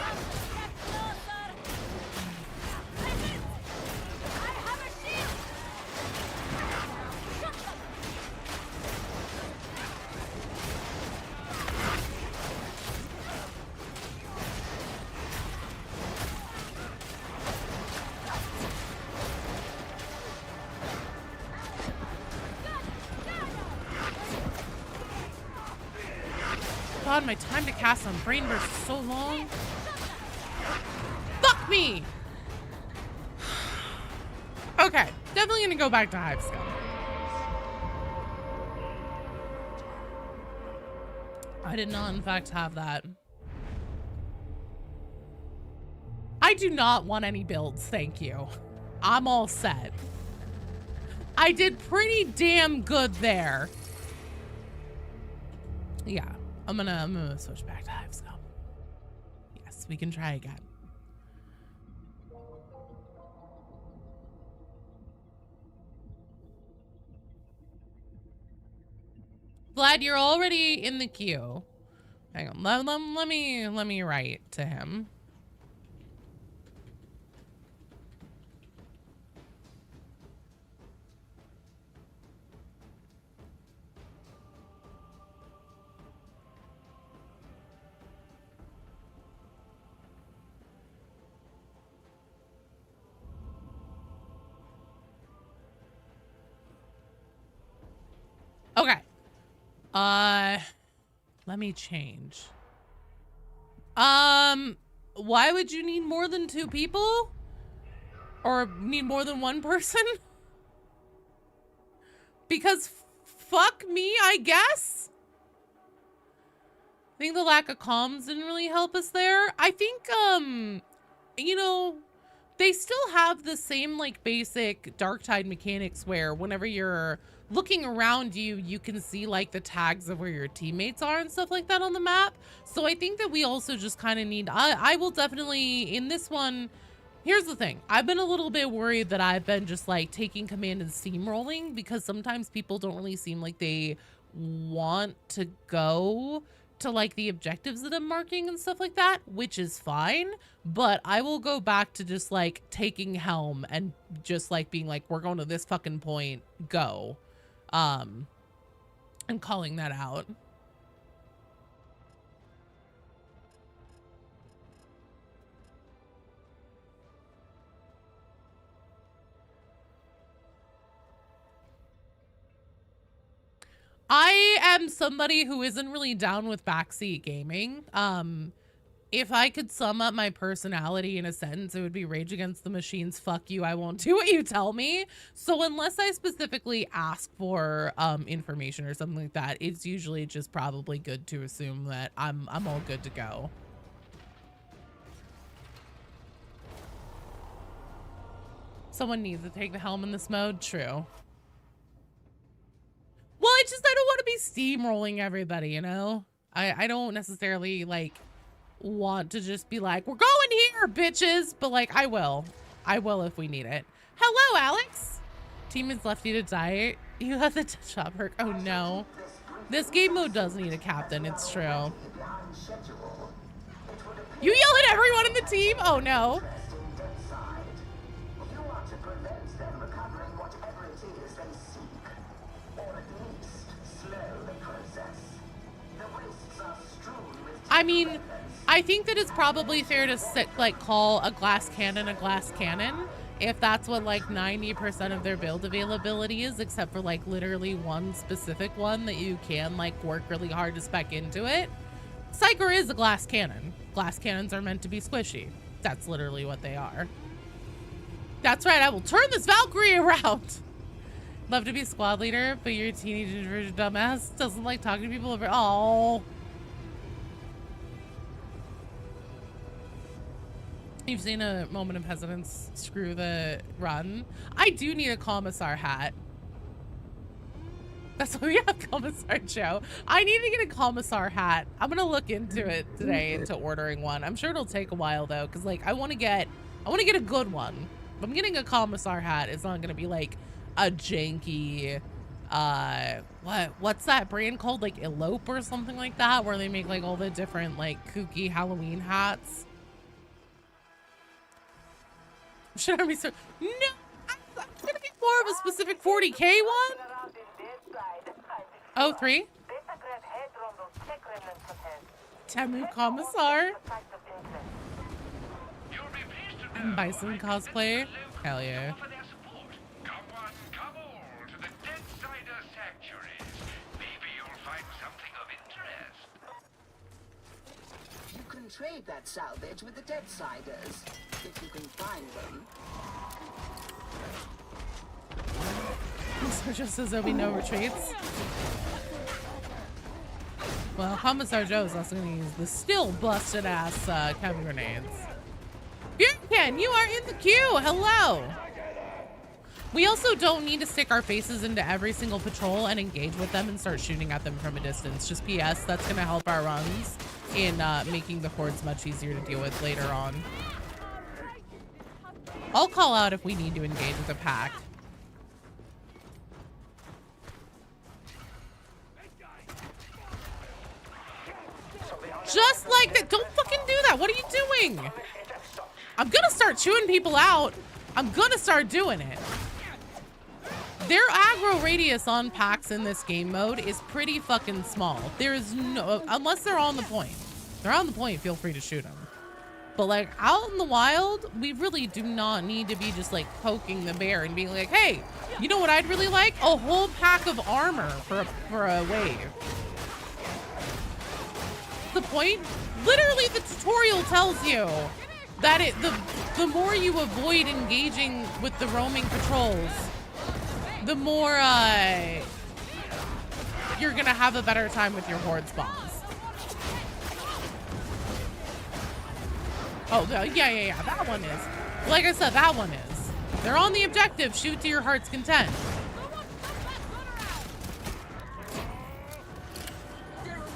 God, my time to cast on Brain Burst is so long. Fuck me! Okay, definitely gonna go back to Hive Scum. I did not, in fact, have that. I do not want any builds, thank you. I'm all set. I did pretty damn good there. Yeah. I'm gonna switch back to Hive Scum. Yes, we can try again. Vlad, you're already in the queue. Hang on, let me write to him. Okay. Let me change. Why would you need more than 2 people? Or need more than 1 person? Because fuck me, I guess? I think the lack of comms didn't really help us there. I think, you know, they still have the same, like, basic Darktide mechanics where whenever you're looking around you, you can see, like, the tags of where your teammates are and stuff like that on the map. So I think that we also just kind of need... I will definitely, in this one... Here's the thing. I've been a little bit worried that I've been just, like, taking command and steamrolling because sometimes people don't really seem like they want to go to, like, the objectives that I'm marking and stuff like that, which is fine. But I will go back to just, like, taking helm and just, like, being like, we're going to this fucking point, go. And calling that out. I am somebody who isn't really down with backseat gaming. If I could sum up my personality in a sentence, it would be Rage Against the Machines, fuck you, I won't do what you tell me. So unless I specifically ask for information or something like that, it's usually just probably good to assume that I'm all good to go. Someone needs to take the helm in this mode, true. Well, I don't want to be steamrolling everybody, you know? I don't necessarily, like, want to just be like, we're going here, bitches! But, like, I will. I will if we need it. Hello, Alex! Team is left you to die. You have the shop perk. Oh, no. This game mode does need a captain, it's true. You yell at everyone in the team? Oh, no. I mean, I think that it's probably fair to call a glass cannon if that's what like 90% of their build availability is, except for like literally one specific one that you can like work really hard to spec into it. Psyker is a glass cannon. Glass cannons are meant to be squishy. That's literally what they are. That's right, I will turn this Valkyrie around. Love to be squad leader, but your teenage introverted dumbass doesn't like talking to people over. Oh. You've seen a moment of hesitance screw the run. I do need a commissar hat. That's why we have Commissar Joe. I need to get a commissar hat. I'm gonna look into it today, into ordering one. I'm sure it'll take a while though, because like I want to get a good one. If I'm getting a commissar hat, it's not gonna be like a janky what's that brand called, like Elope or something like that, where they make like all the different like kooky Halloween hats. Should I be so no, I'm gonna get more of a specific 40K one. Oh, 3? Temu Commissar. And Bison cosplay. Hell yeah. Come on, come all to the Deadsider Sanctuaries. Maybe you'll find something of interest. You can trade that salvage with the Deadsiders, if you can find them. So just says there'll be no retreats. Well, Commissar Joe's also gonna use the still busted ass chemical grenades. Bjorken, you are in the queue. Hello. We also don't need to stick our faces into every single patrol and engage with them and start shooting at them from a distance. Just PS, that's gonna help our runs in making the hordes much easier to deal with later on. I'll call out if we need to engage with a pack. Just like that. Don't fucking do that. What are you doing? I'm gonna start chewing people out. I'm gonna start doing it. Their aggro radius on packs in this game mode is pretty fucking small. There is no, unless they're on the point. If they're on the point, feel free to shoot them. But like out in the wild, we really do not need to be just like poking the bear and being like, hey, you know what I'd really like? A whole pack of armor for a wave. The point, literally the tutorial tells you that the more you avoid engaging with the roaming patrols, the more you're gonna have a better time with your horde spawns. Oh, yeah, that one is. Like I said, that one is. They're on the objective, shoot to your heart's content.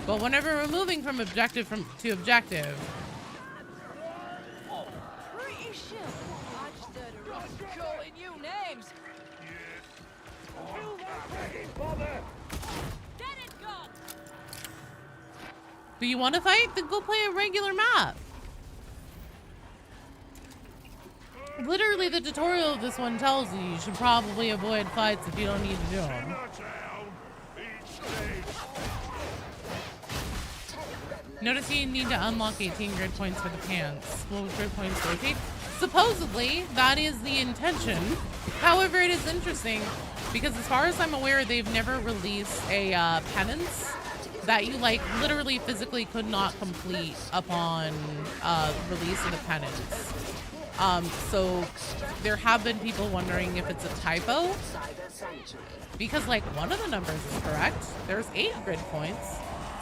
But whenever we're moving from objective to objective, Pretty sure I started off calling you names. Get it gone. do you want to fight? Then go play a regular map. Literally, the tutorial of this one tells you should probably avoid fights if you don't need to do them. Notice you need to unlock 18 grid points for the pants. Will grid points rotate? Supposedly, that is the intention. However, it is interesting because as far as I'm aware, they've never released a penance that you like literally physically could not complete upon release of the penance. So there have been people wondering if it's a typo because like one of the numbers is correct. There's 8 grid points.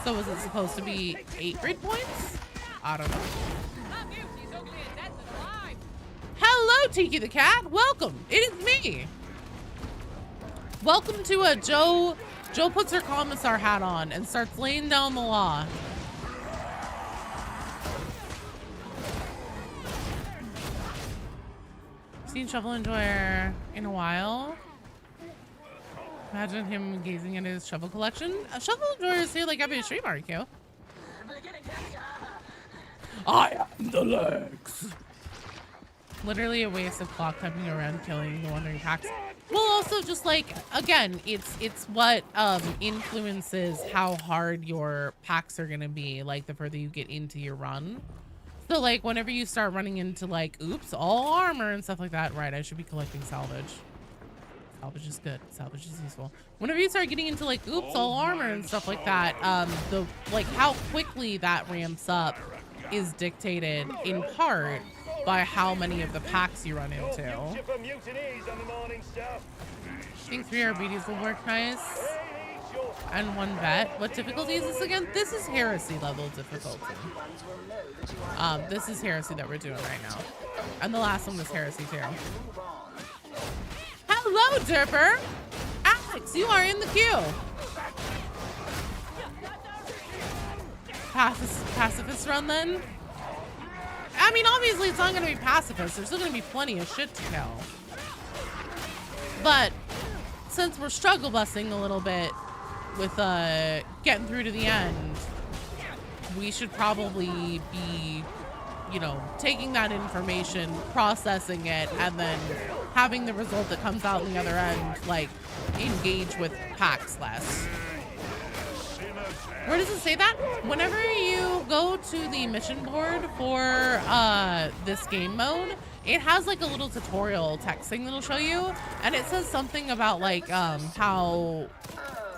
So is it supposed to be 8 grid points? I don't know. Hello, Tiki the Cat. Welcome. It is me. Welcome to a Joe puts her commissar hat on and starts laying down the law. Seen Shovel Enjoyer in a while. Imagine him gazing at his shovel collection. Shovel Enjoyers here like every stream, aren't you? I am the legs. Literally a waste of clock typing around killing the wandering packs. Well, also just like, again, it's what influences how hard your packs are gonna be, like the further you get into your run. So like whenever you start running into like, oops, all armor and stuff like that, right, I should be collecting salvage. Salvage is good. Salvage is useful. Whenever you start getting into like, oops, all armor and stuff like that, how quickly that ramps up is dictated in part by how many of the packs you run into. I think 3 RBDs will work nice. And 1 vet. What difficulty is this again? This is heresy level difficulty. This is heresy that we're doing right now. And the last one was heresy too. Hello, Derper! Alex, you are in the queue! Pacifist run then? I mean, obviously it's not going to be pacifist. There's still going to be plenty of shit to kill. But since we're struggle busting a little bit with getting through to the end, we should probably be, you know, taking that information, processing it, and then having the result that comes out on the other end, like, engage with packs less. Where does it say that? Whenever you go to the mission board for this game mode, it has like a little tutorial text thing that'll show you, and it says something about like how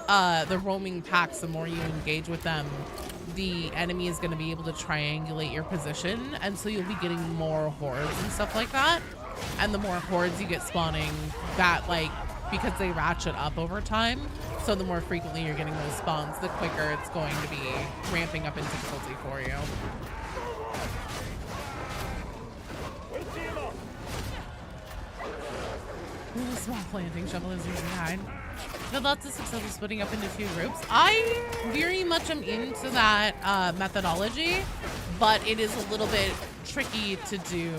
the roaming packs, the more you engage with them, the enemy is going to be able to triangulate your position, and so you'll be getting more hordes and stuff like that. And the more hordes you get spawning, that like, because they ratchet up over time, so the more frequently you're getting those spawns, the quicker it's going to be ramping up in difficulty for you. Ooh, small planting shovel is using behind. Had lots of success with splitting up into 2 groups. I very much am into that methodology, but it is a little bit tricky to do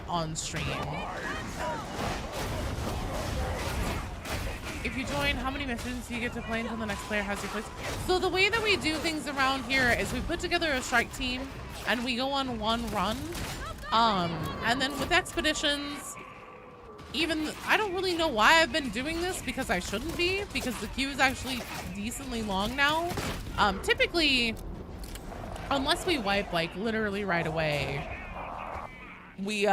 on stream. If you join, how many missions do you get to play until the next player has your place? So the way that we do things around here is we put together a strike team and we go on 1 run. And then with expeditions, even, I don't really know why I've been doing this, because I shouldn't be, because the queue is actually decently long now. Typically, unless we wipe like literally right away, we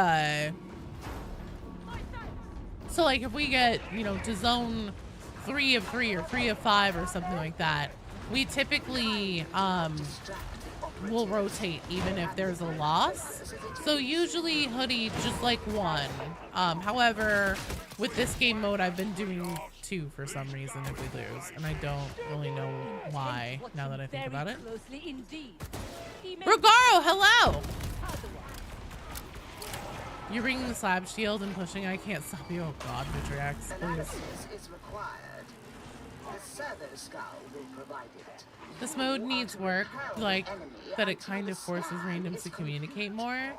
so like if we get, you know, to zone 3 of 3 or 3 of 5 or something like that, we typically will rotate even if there's a loss. So usually hoodie just like 1. However, with this game mode, I've been doing 2 for some reason if we lose, and I don't really know why now that I think about it. Rogaro, hello! You're bringing the slab shield and pushing. I can't stop you. Oh god, Vitriax, please. Is required. The servo skull will provide it. This mode needs work, like that it kind of forces randoms to communicate more.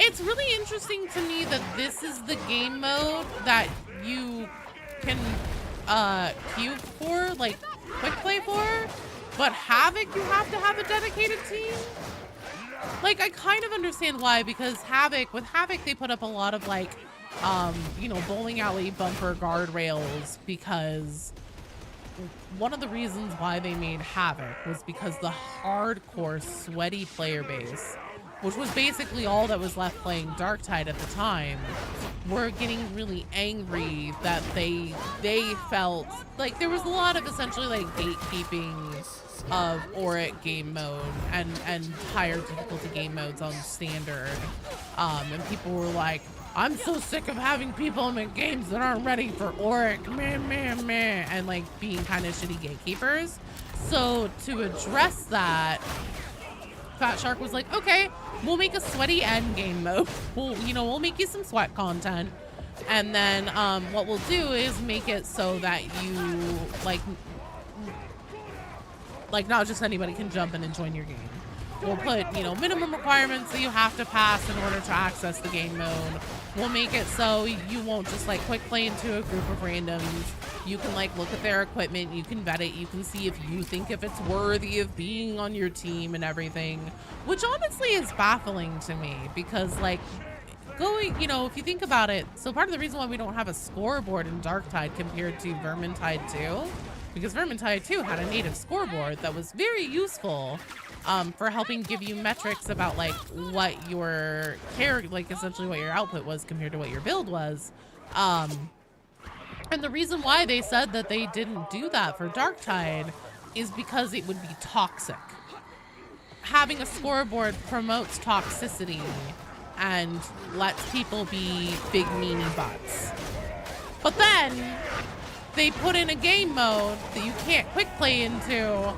It's really interesting to me that this is the game mode that you can queue for, like quick play for, but Havoc you have to have a dedicated team. Like, I kind of understand why, because with Havoc they put up a lot of like you know, bowling alley bumper guardrails, because one of the reasons why they made Havoc was because the hardcore sweaty player base, which was basically all that was left playing Darktide at the time, were getting really angry that they felt like there was a lot of essentially like gatekeeping of Auric game mode and higher difficulty game modes on standard, and people were like, I'm so sick of having people in games that aren't ready for Auric, meh, and like being kind of shitty gatekeepers. So to address that, Fat Shark was like, okay, we'll make a sweaty end game mode. We'll make you some sweat content, and then what we'll do is make it so that you like not just anybody can jump in and join your game. We'll put, you know, minimum requirements that you have to pass in order to access the game mode. We'll make it so you won't just like quick play into a group of randoms. You can like look at their equipment, you can vet it, you can see if you think if it's worthy of being on your team and everything, which honestly is baffling to me, because like going, you know, if you think about it, so part of the reason why we don't have a scoreboard in Darktide compared to Vermintide 2, because Vermintide 2 had a native scoreboard that was very useful for helping give you metrics about like what your like essentially what your output was compared to what your build was. And the reason why they said that they didn't do that for Darktide is because it would be toxic. Having a scoreboard promotes toxicity and lets people be big meanie butts. But then they put in a game mode that you can't quick play into,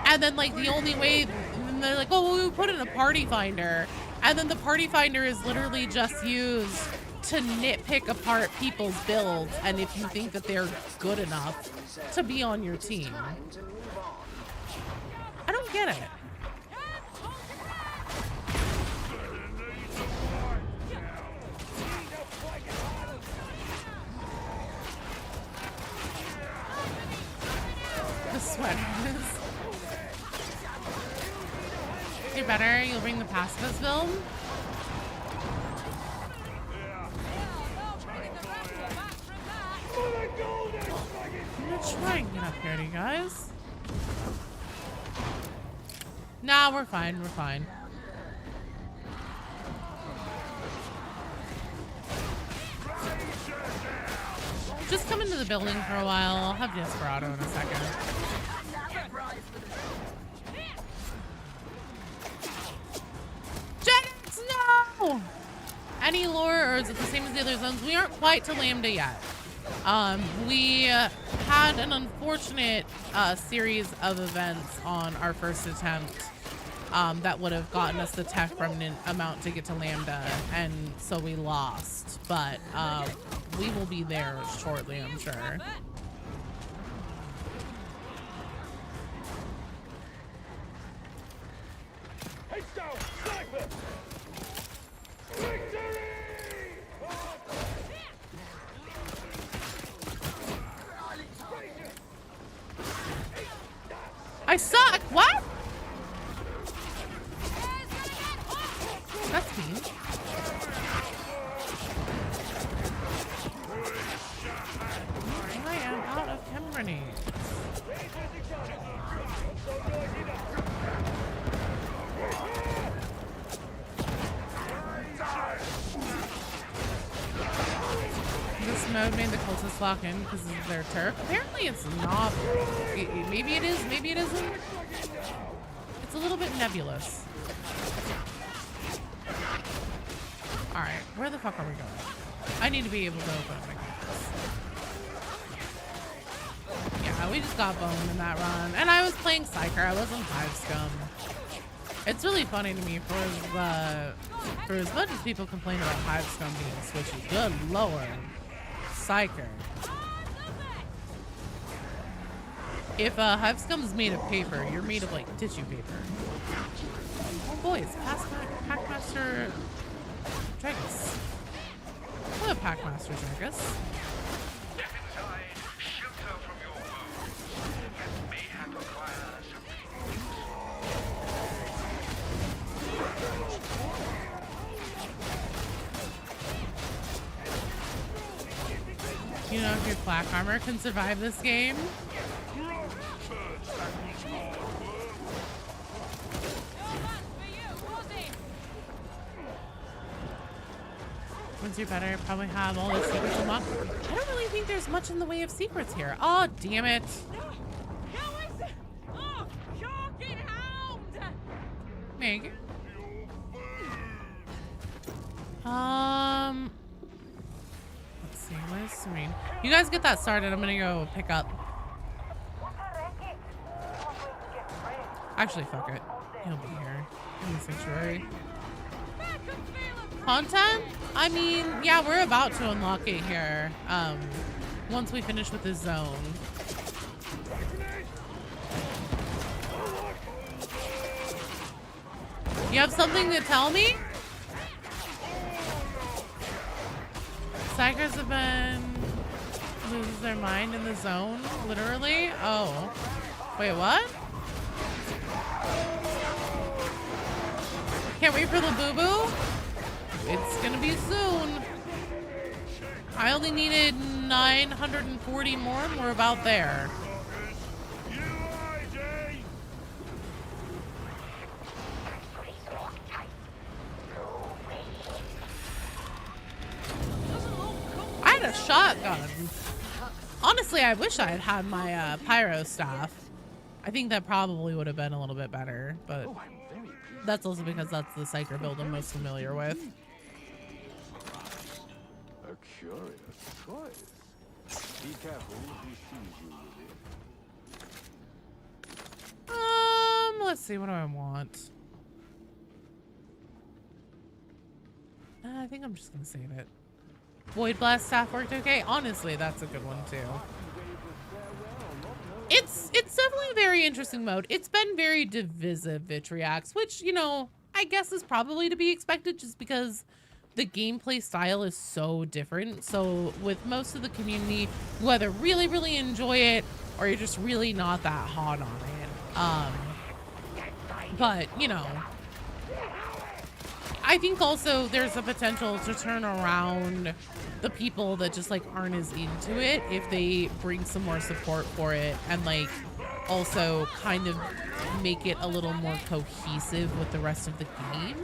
and then like the only way, and they're like, oh, well, we put in a party finder, and then the party finder is literally just used to nitpick apart people's builds, and if you think that they're good enough to be on your team. I don't get it. The sweaters. You're better. You'll bring the pacifist build. I'm gonna try and get up here, you guys. Nah, we're fine. We're fine. Just come into the building for a while. I'll have Desperado in a second. Jax, no! Any lore, or is it the same as the other zones? We aren't quite to Lambda yet. We had an unfortunate series of events on our first attempt that would have gotten us the tech remnant amount to get to Lambda, and so we lost. But we will be there shortly, I'm sure. Hey, down, sniper! Victory! I suck! What? That's mean. I am out of chem grenades. This mode made the cultists lock in because of their turf. Apparently it's not. Maybe it is, maybe it isn't. It's a little bit nebulous. Alright, where the fuck are we going? I need to be able to open up my compass. Yeah, we just got boned in that run. And I was playing Psyker, I wasn't Hive Scum. It's really funny to me for as much as people complain about Hive Scum being switchy. Good lord. Psyker. If Hive Scum's made of paper, you're made of like tissue paper. Oh boys, Packmaster Dragus. Hello, Packmaster Dragus. Step inside, shelter from your wounds, and mayhap acquire something. You know, if your flak armor can survive this game. Once you're better, probably have all the secrets unlocked. I don't really think there's much in the way of secrets here. Oh, damn it. Meg. Let's see, where's Serene? You guys get that started. I'm gonna go pick up. Actually, fuck it. He'll be here in the sanctuary. Content? I mean, yeah, we're about to unlock it here. Once we finish with this zone. You have something to tell me? Psychers have been lose their mind in the zone, literally. Oh, wait, what? Can't wait for the boo-boo. It's gonna be soon. I only needed 940 more and we're about there. I had a shotgun. Honestly, I wish I had had my pyro staff. I think that probably would have been a little bit better, but that's also because that's the Psyker build I'm most familiar with. Curious choice. Be careful who sees you with it. Let's see, what do I want? I think I'm just gonna save it. Void Blast staff worked okay. Honestly, that's a good one too. It's definitely a very interesting mode. It's been very divisive, Vitriax, which, you know, I guess is probably to be expected just because the gameplay style is so different. So with most of the community, you either really, really enjoy it or you're just really not that hot on it. But, you know, I think also there's a potential to turn around the people that just like aren't as into it if they bring some more support for it and like also kind of make it a little more cohesive with the rest of the game.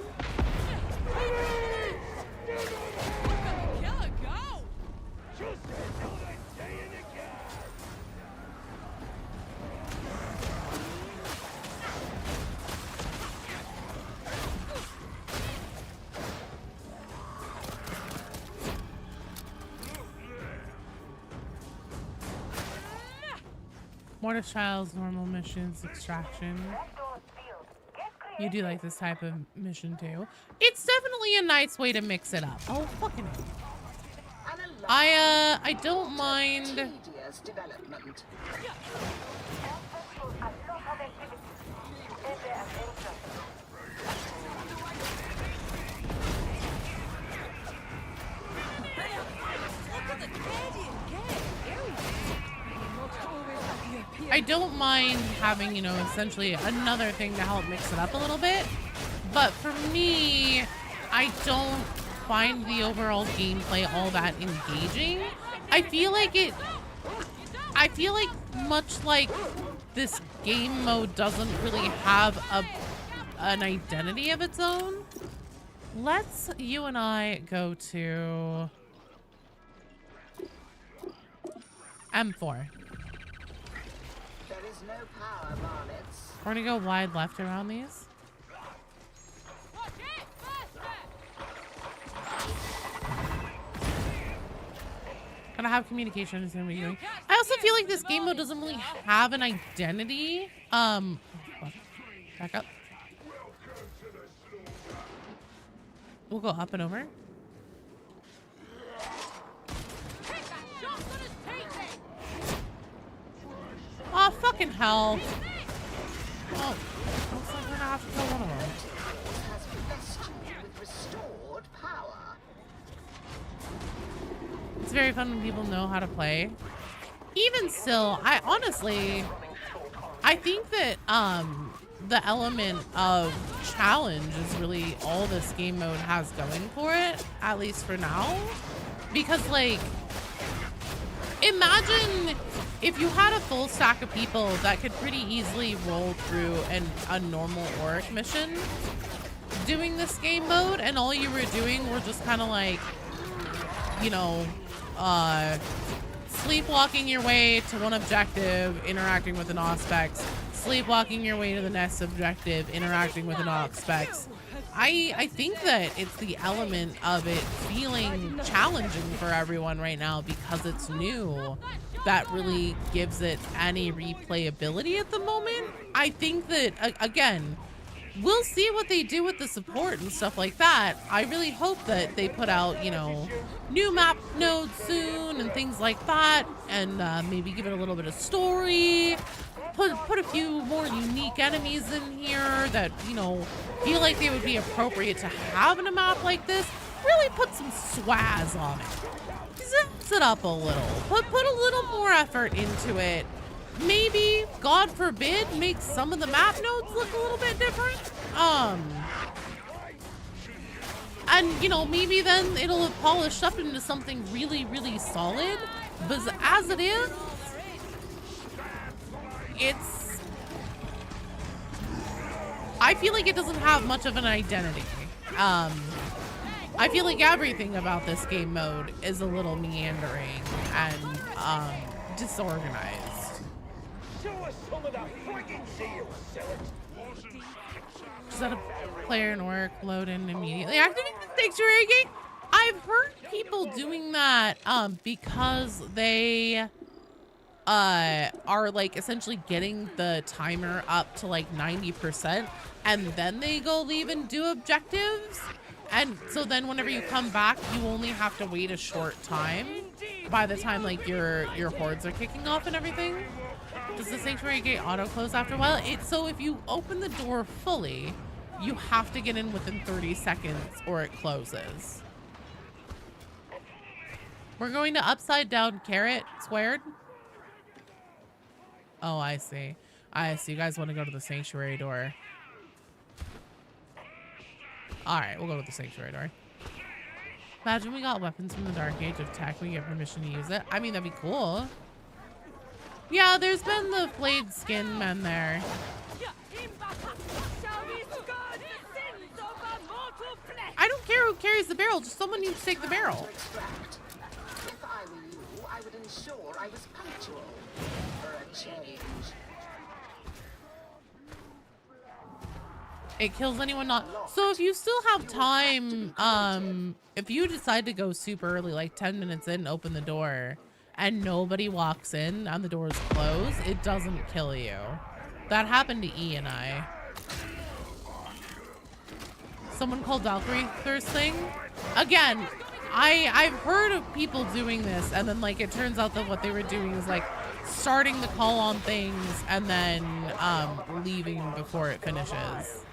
Mortar trials, normal missions, extraction. You do like this type of mission too. It's definitely a nice way to mix it up. Oh, fucking hell. I don't mind. Tedious development. I don't mind having, you know, essentially another thing to help mix it up a little bit. But for me, I don't find the overall gameplay all that engaging. I feel like much like this game mode doesn't really have an identity of its own. Let's, you and I, go to M4. There is no power, varlets. We're gonna go wide left around these. Gonna have communication is gonna be doing. I also feel like this game mode doesn't really have an identity. Back up. We'll go up and over. Oh, fucking hell. Oh, looks like we're gonna have to kill one of them. Has blessed you with restored power. It's very fun when people know how to play. Even still, I honestly, I think that the element of challenge is really all this game mode has going for it, at least for now. Because like, imagine if you had a full stack of people that could pretty easily roll through a normal Auric mission doing this game mode, and all you were doing were just kind of like, you know, sleepwalking your way to one objective, interacting with an Auspex, sleepwalking your way to the next objective, interacting with an Auspex. I think that it's the element of it feeling challenging for everyone right now because it's new that really gives it any replayability at the moment. I think that, again, we'll see what they do with the support and stuff like that. I really hope that they put out, you know, new map nodes soon and things like that, and maybe give it a little bit of story. Put a few more unique enemies in here that, you know, feel like they would be appropriate to have in a map like this. Really put some swaz on it. Zip it up a little. Put a little more effort into it. Maybe, God forbid, make some of the map nodes look a little bit different. And, you know, maybe then it'll have polished up into something really, really solid. But as it is, I feel like it doesn't have much of an identity. I feel like everything about this game mode is a little meandering and disorganized. Show us some of that friggin' zeal, Sillet. Set a player in work, load in immediately. Activate the sanctuary gate. I've heard people doing that because they are like essentially getting the timer up to like 90% and then they go leave and do objectives. And so then whenever you come back, you only have to wait a short time by the time like your hordes are kicking off and everything. Does the sanctuary gate auto close after a while? So if you open the door fully, you have to get in within 30 seconds or it closes. We're going to upside down carrot squared. Oh, I see. I see. You guys want to go to the sanctuary door. Alright, we'll go to the sanctuary door. Imagine we got weapons from the Dark Age of Tech. We get permission to use it. I mean, that'd be cool. Yeah, there's been the flayed skin men there. I don't care who carries the barrel. Just someone needs to take the barrel. If I were you, I would ensure I was punctual. For a change. It kills anyone not. So if you still have time, if you decide to go super early, like 10 minutes in, open the door, and nobody walks in and the door's closed, it doesn't kill you. That happened to E and I. Someone called Valkyrie thirsting. Again, I've heard of people doing this, and then like it turns out that what they were doing is like starting the call on things and then leaving before it finishes.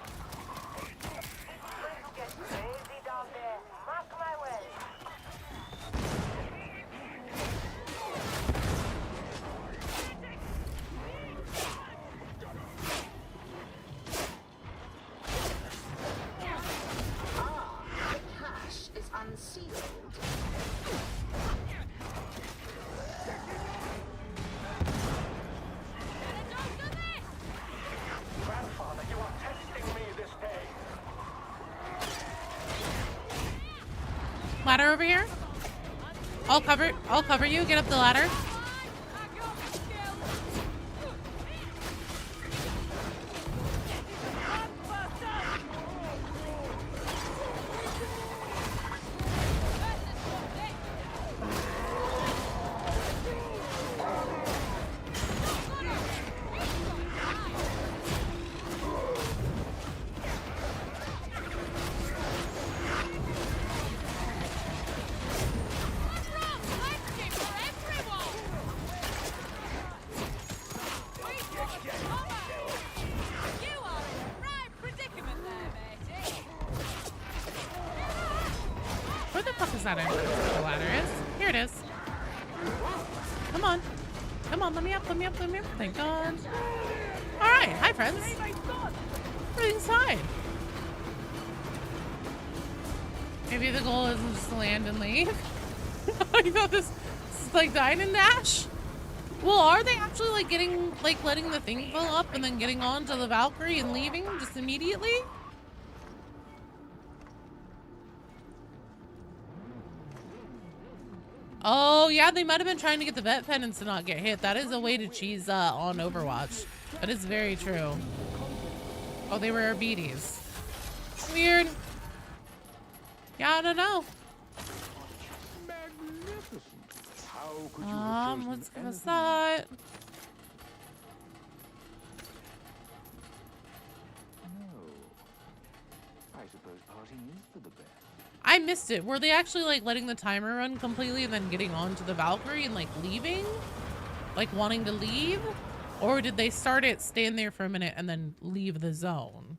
Ladder over here. I'll cover you. Get up the ladder. Where the fuck is that the ladder is? Here it is. Come on. Come on, let me up. Thank God. Alright, hi friends. Everything's fine. Maybe the goal isn't just to land and leave. You thought this is like dine and dash? Well, are they actually like getting, like letting the thing fill up and then getting on to the Valkyrie and leaving just immediately? Oh, yeah, they might have been trying to get the vet pendants to not get hit. That is a way to cheese on Overwatch. That is very true. Oh, they were our beaties. Weird. Yeah, I don't know. Magnificent. How could you have chosen Let's give us anything? that. No. I suppose parting is for the best. I missed it. Were they actually like letting the timer run completely and then getting on to the Valkyrie and like leaving? Like wanting to leave? Or did they start it, stand there for a minute, and then leave the zone?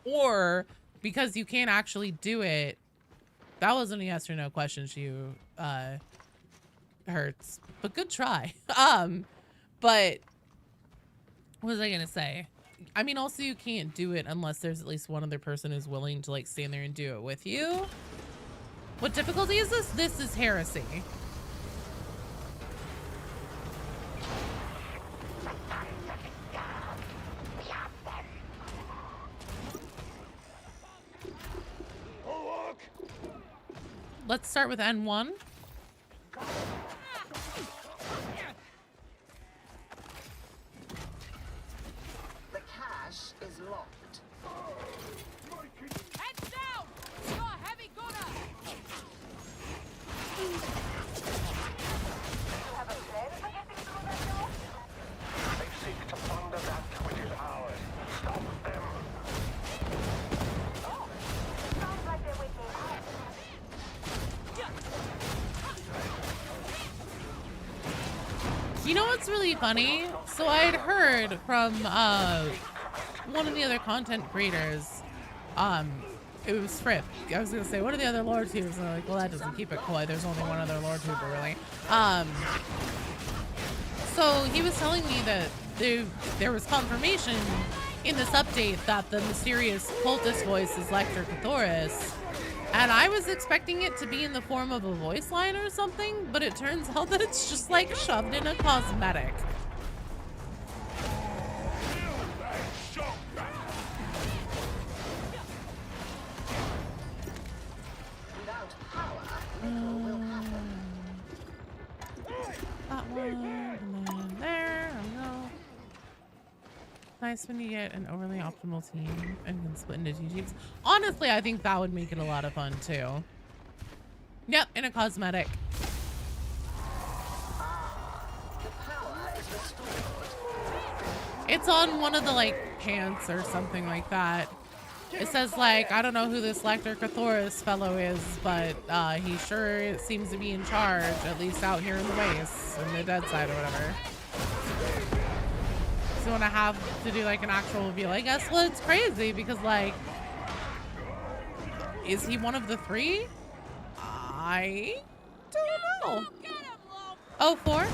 Or because you can't actually do it, that wasn't a yes or no question you hurts. But good try. But what was I gonna say? I mean, also you can't do it unless there's at least one other person who's willing to like stand there and do it with you. What difficulty is this? This is heresy. Let's start with N1. The cache is locked. Heads down! Got You know what's really funny? So I had heard from one of the other content creators, it was Fripp. I was gonna say, what are the other lore tubers? And they're like, well, that doesn't keep it cool. There's only one other lore tuber, really. So he was telling me that there was confirmation in this update that the mysterious cultist voice is Lecter Cathoris. And I was expecting it to be in the form of a voice line or something, but it turns out that it's just like shoved in a cosmetic. Without power, little will happen. That one, and then there we go. Nice when you get an overly optimal team and can split into 2 teams. Honestly, I think that would make it a lot of fun too. Yep, in a cosmetic. The power is restored. It's on one of the like pants or something like that. It says like, I don't know who this Lecter Cathoris fellow is, but he sure seems to be in charge, at least out here in the base, in the dead side or whatever. So when I have to do like an actual reveal, I guess, well, it's crazy because like, is he one of the 3? I don't know. Oh, 4?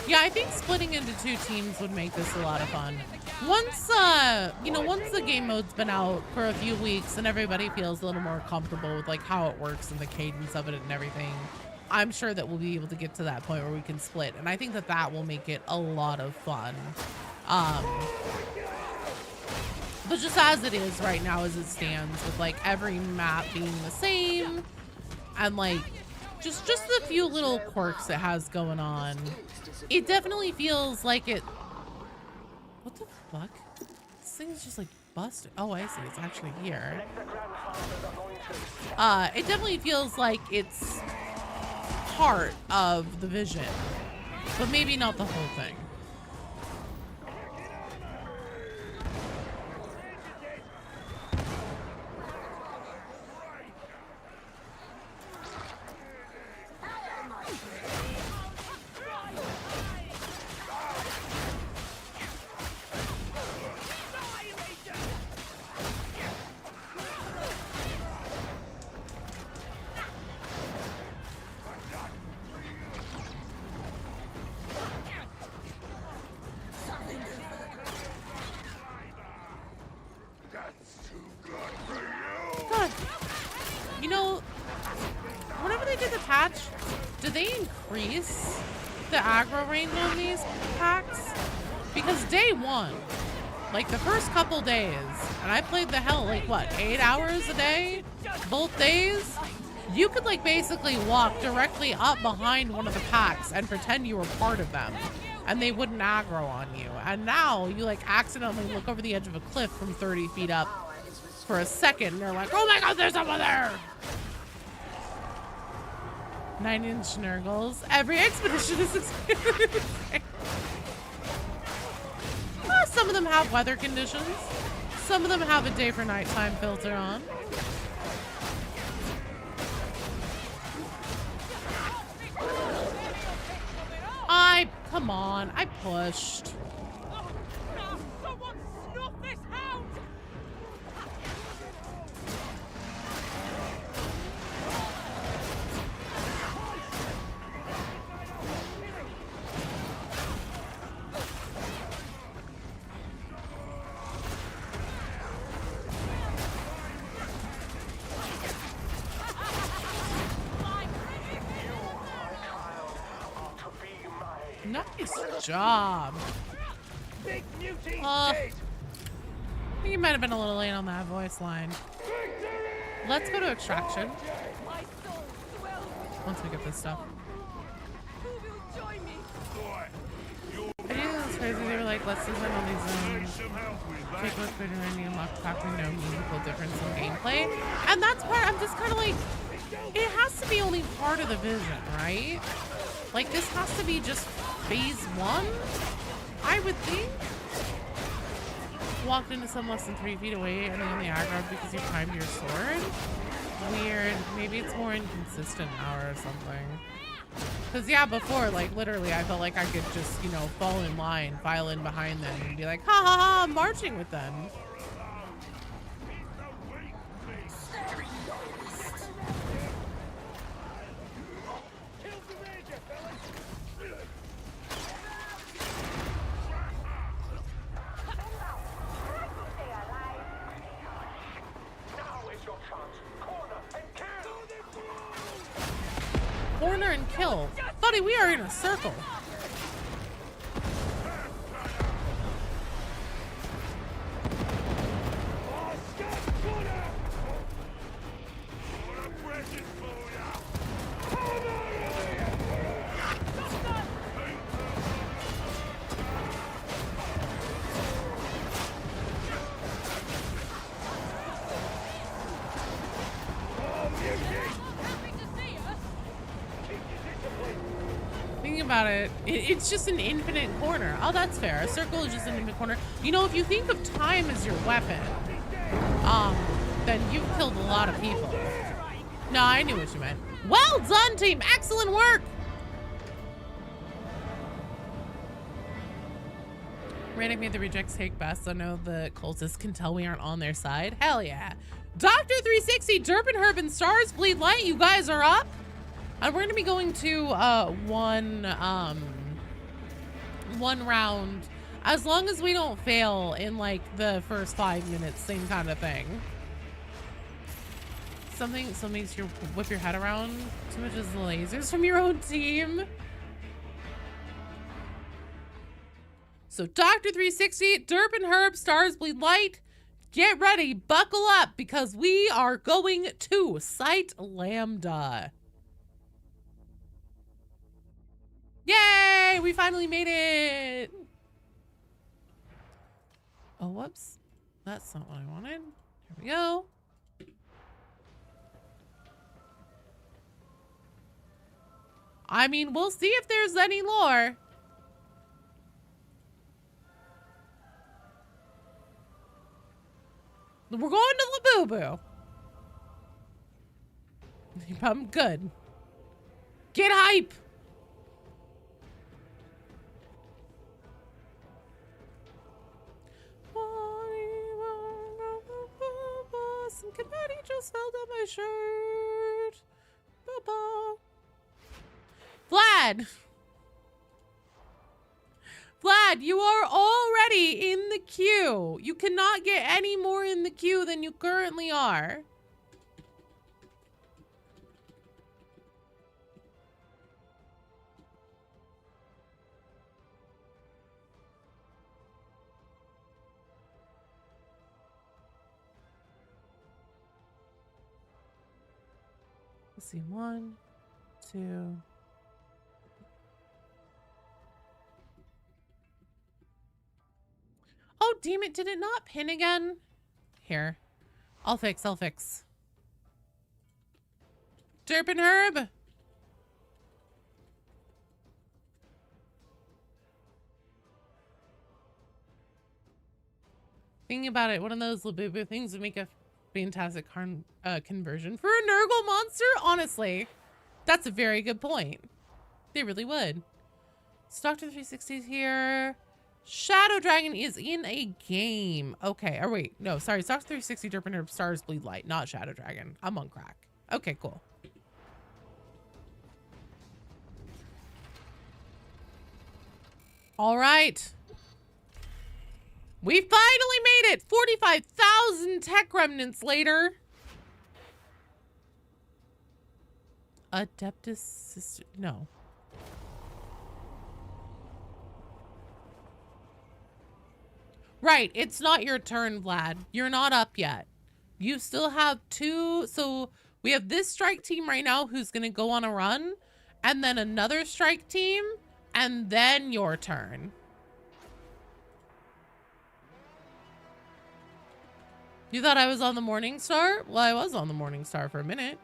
Yeah, I think splitting into 2 teams would make this a lot of fun. Once, you know, once the game mode's been out for a few weeks and everybody feels a little more comfortable with like how it works and the cadence of it and everything, I'm sure that we'll be able to get to that point where we can split. And I think that that will make it a lot of fun. But just as it is right now, as it stands, with like every map being the same and like just the few little quirks it has going on, it definitely feels like it. What the fuck? This thing's just like busted. Oh, I see. It's actually here. It definitely feels like it's part of the vision, but maybe not the whole thing. God, you know, whenever they did the patch, did they increase the aggro range on these packs? Because day 1, like the first couple days, and I played the hell, like what, 8 hours a day? Both days? You could like basically walk directly up behind one of the packs and pretend you were part of them, and they wouldn't aggro on you. And now you like accidentally look over the edge of a cliff from 30 feet up for a second, and they're like, oh my god, there's someone there! 9-inch Nurgles. Every expedition is experiencing. Some of them have weather conditions. Some of them have a day for nighttime filter on. Come on, I pushed. Someone snuff this hound! Nice job. I think you might have been a little late on that voice line. Let's go to extraction. My soul swells with Once we get this stuff. who will join me? I knew that was crazy. They were like, let's design all these zones. Take a look at any unlocked factory, no meaningful difference in gameplay. And that's part, I'm just kind of like, it has to be only part of the vision, right? Like, this has to be just phase 1, I would think. Walked into some less than 3 feet away and they only aggroed because you timed your sword. Weird. Maybe it's more inconsistent now or something. Because, yeah, before, like, literally, I felt like I could just, you know, fall in line, file in behind them, and be like, ha ha ha, I'm marching with them. Corner and kill. Buddy, we are in a circle. Thinking about it, it's just an infinite corner. Oh, that's fair. A circle is just an infinite corner. You know, if you think of time as your weapon, then you've killed a lot of people. No, I knew what you meant. Well done, team. Excellent work. Rannick made the rejects take best, so no, the cultists can tell we aren't on their side. Hell yeah. Dr. 360, Derp and Herb and Stars Bleed Light, you guys are up. And we're gonna be going to one round, as long as we don't fail in like the first 5 minutes, same kind of thing. Something makes you whip your head around too much as the lasers from your own team. So Dr. 360, Derp and Herb, Stars Bleed Light, get ready, buckle up, because we are going to Site Lambda. Yay! We finally made it! Oh, whoops. That's not what I wanted. Here we go. I mean, we'll see if there's any lore. We're going to Labubu. I'm good. Get hype! Some confetti just fell down my shirt. Bye-bye. Vlad! Vlad, you are already in the queue. You cannot get any more in the queue than you currently are. Let's see, 1, 2. Oh, damn it. Did it not pin again? Here. I'll fix. Derp and Herb. Thinking about it, one of those Labubu things would make a fantastic conversion for a Nurgle monster. Honestly, that's a very good point. They really would. So Dr. 360's here. Shadow Dragon is in a game. Okay. Or wait, no, sorry. Dr. 360, Derp and Herb, Stars Bleed Light, not Shadow Dragon. I'm on crack. Okay, cool. All right. We finally made it! 45,000 tech remnants later. Adeptus sister, no. Right, it's not your turn, Vlad. You're not up yet. You still have 2, so we have this strike team right now who's gonna go on a run, and then another strike team, and then your turn. You thought I was on the Morning Star? Well, I was on the Morning Star for a minute.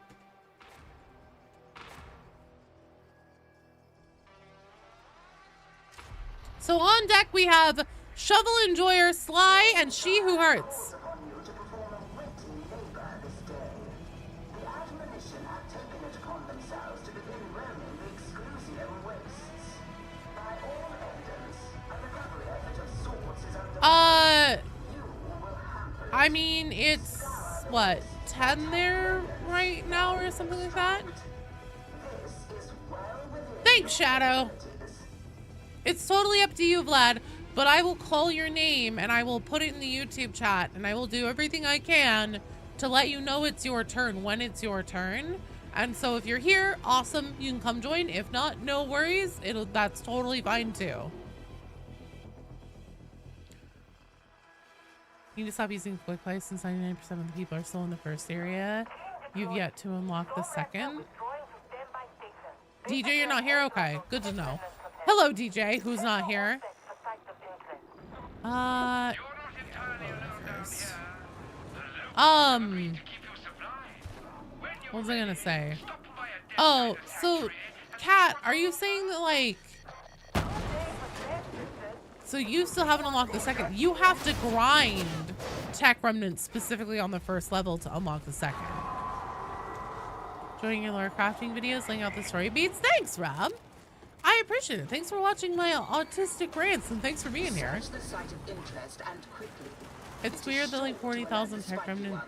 So on deck we have Shovel Enjoyer, Sly, and She Who Hurts. I mean, it's what, 10 there right now or something like that? Thanks, Shadow. It's totally up to you, Vlad, but I will call your name and I will put it in the YouTube chat and I will do everything I can to let you know it's your turn when it's your turn. And so if you're here, awesome, you can come join. If not, no worries. That's totally fine too. You need to stop using quick play since 99% of the people are still in the first area. You've yet to unlock the second. DJ, you're not here? Okay, good to know. Hello, DJ, who's not here. What was I gonna say? Oh, so, Kat, are you saying that, like, so you still haven't unlocked the second? You have to grind tech remnants specifically on the first level to unlock the second. Joining your lore crafting videos, laying out the story beats. Thanks, Rob. I appreciate it. Thanks for watching my autistic rants and thanks for being here. It's weird that like 40,000 tech remnants,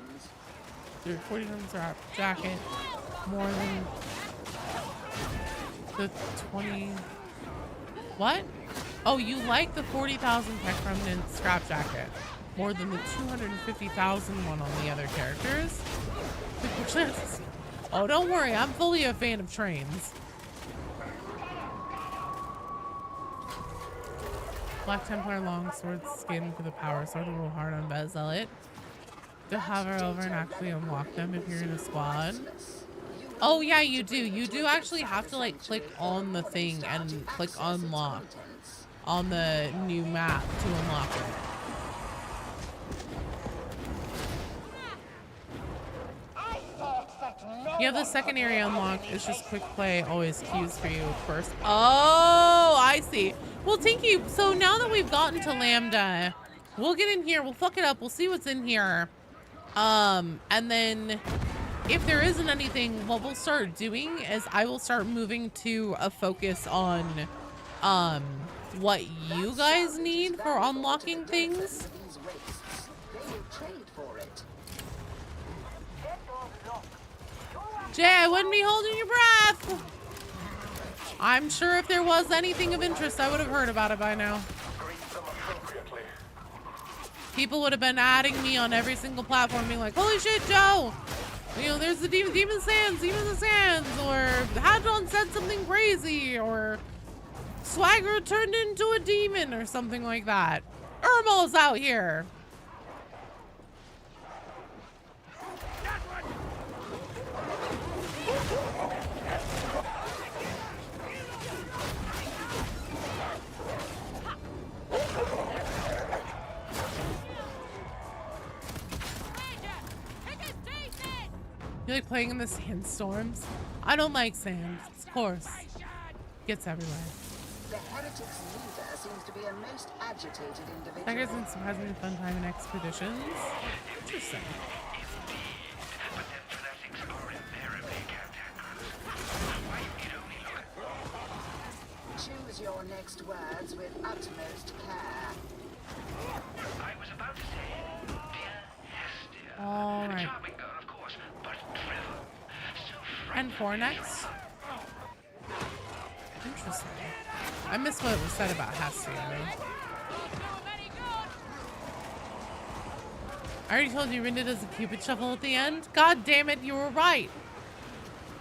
40,000 jacket, more than the 20. What? Oh, you like the 40,000 tech remnant scrap jacket more than the 250,000 one on the other characters? Oh, don't worry. I'm fully a fan of trains. Black Templar longsword skin for the power sword. A little hard on Bezelit. To hover over and actually unlock them if you're in a squad. Oh yeah, you do. You do actually have to like click on the thing and click unlock on the new map to unlock it. You have the second area unlocked. It's just quick play, always queues for you first. Oh, I see. Well, thank you. So now that we've gotten to Lambda, we'll get in here. We'll fuck it up. We'll see what's in here. And then if there isn't anything, what we'll start doing is I will start moving to a focus on what you guys need for unlocking things. Jay, I wouldn't be holding your breath. I'm sure if there was anything of interest, I would have heard about it by now. People would have been adding me on every single platform being like, holy shit, Joe. You know, there's the Demon Sands, or Hadron said something crazy, or Swagger turned into a demon, or something like that. Irma's out here. You like playing in the sandstorms? I don't like sand, of course. Gets everywhere. The heretics leader seems to be a most agitated individual. That guy's been surprisingly fun time in expeditions. Interesting. Choose your next words with utmost care. I was about to say, dear Hestia. All right. Charming girl, of course, but driven. So And 4 next. Interesting. I missed what was said about Hestia. I already told you Rinda does a Cupid shuffle at the end. God damn it, you were right.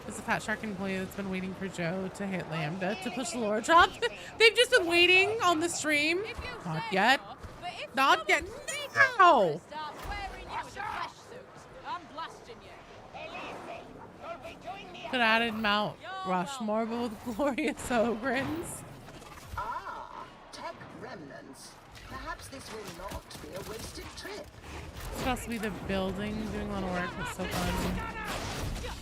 There's a Fat Shark employee that's been waiting for Joe to hit Lambda to push the lore drop. They've just been waiting on the stream. Not yet. Not yet. No! Could have added Mount Rushmore, but with glorious ogrins. Ah, tech remnants. Perhaps this will not be a wasted trip. It's supposed to be the building, doing a lot of work. It's so fun.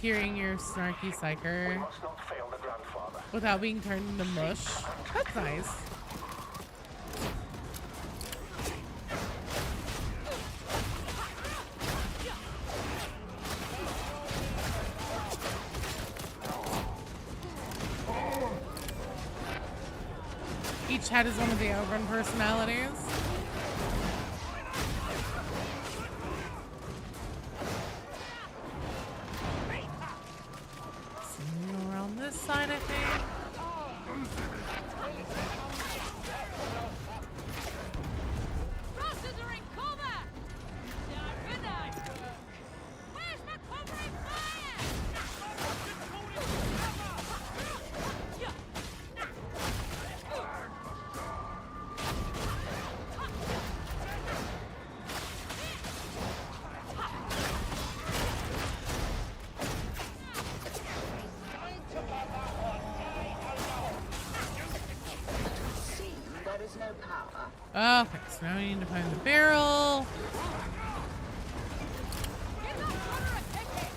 Hearing your snarky psycher without being turned into mush. That's nice. Each head is one of the Ogren personalities. side, I think. Russians are in cover! Where's my covering fire? See, there is no power. Okay, so now we need to find the barrel. Give that runner a ticket!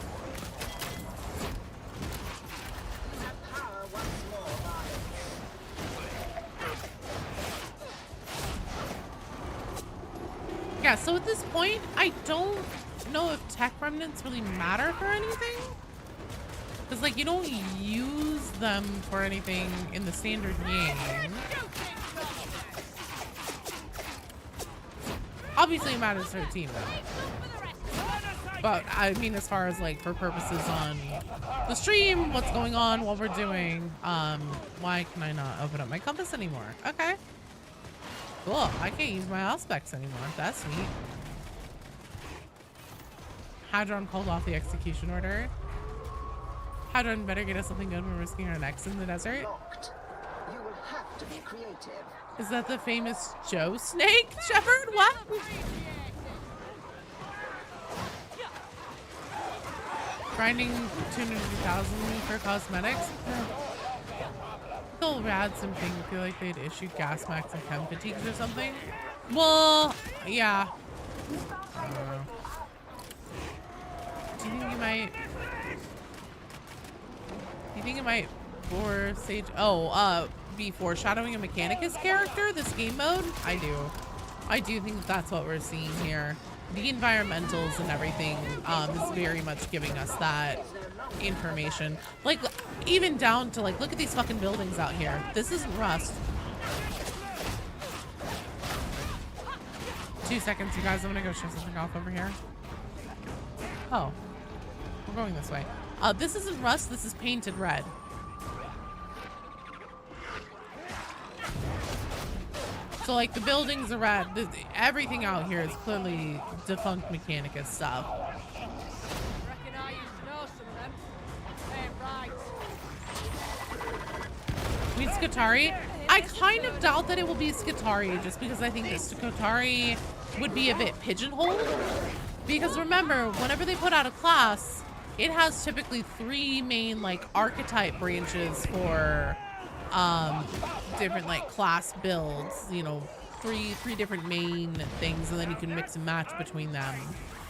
Have power once more, violence. Yeah, so at this point, I don't know if tech remnants really matter for anything. Because, like, you don't use them for anything in the standard game. Obviously, it matters to the team, though. But, I mean, as far as, like, for purposes on the stream, what's going on, what we're doing, why can I not open up my compass anymore? Okay. Cool. I can't use my aspects anymore. That's neat. Hadron called off the execution order. Hadron better get us something good. We're risking our necks in the desert. Locked. You will have to be creative. Is that the famous Joe Snake? Shepard? What? Grinding 250,000 for cosmetics? They'll add something. I feel like they'd issue gas max and chem fatigues or something. Well, yeah. I don't know. Do you think you might? Do you think it might for Sage? Oh, be foreshadowing a Mechanicus character this game mode? I do. I do think that's what we're seeing here. The environmentals and everything is very much giving us that information. Like, even down to, like, look at these fucking buildings out here. This isn't Rust. 2 seconds, you guys. I'm gonna go show something off over here. Oh. We're going this way. This isn't Rust. This is painted red. So, like, the buildings are red. Everything out here is clearly defunct Mechanicus stuff. Reckon I used to know some of them. Right. Meet Skitari. I kind of doubt that it will be Skitari just because I think that Skitari would be a bit pigeonholed. Because remember, whenever they put out a class, it has typically 3 main, like, archetype branches for different, like, class builds. You know, three different main things, and then you can mix and match between them.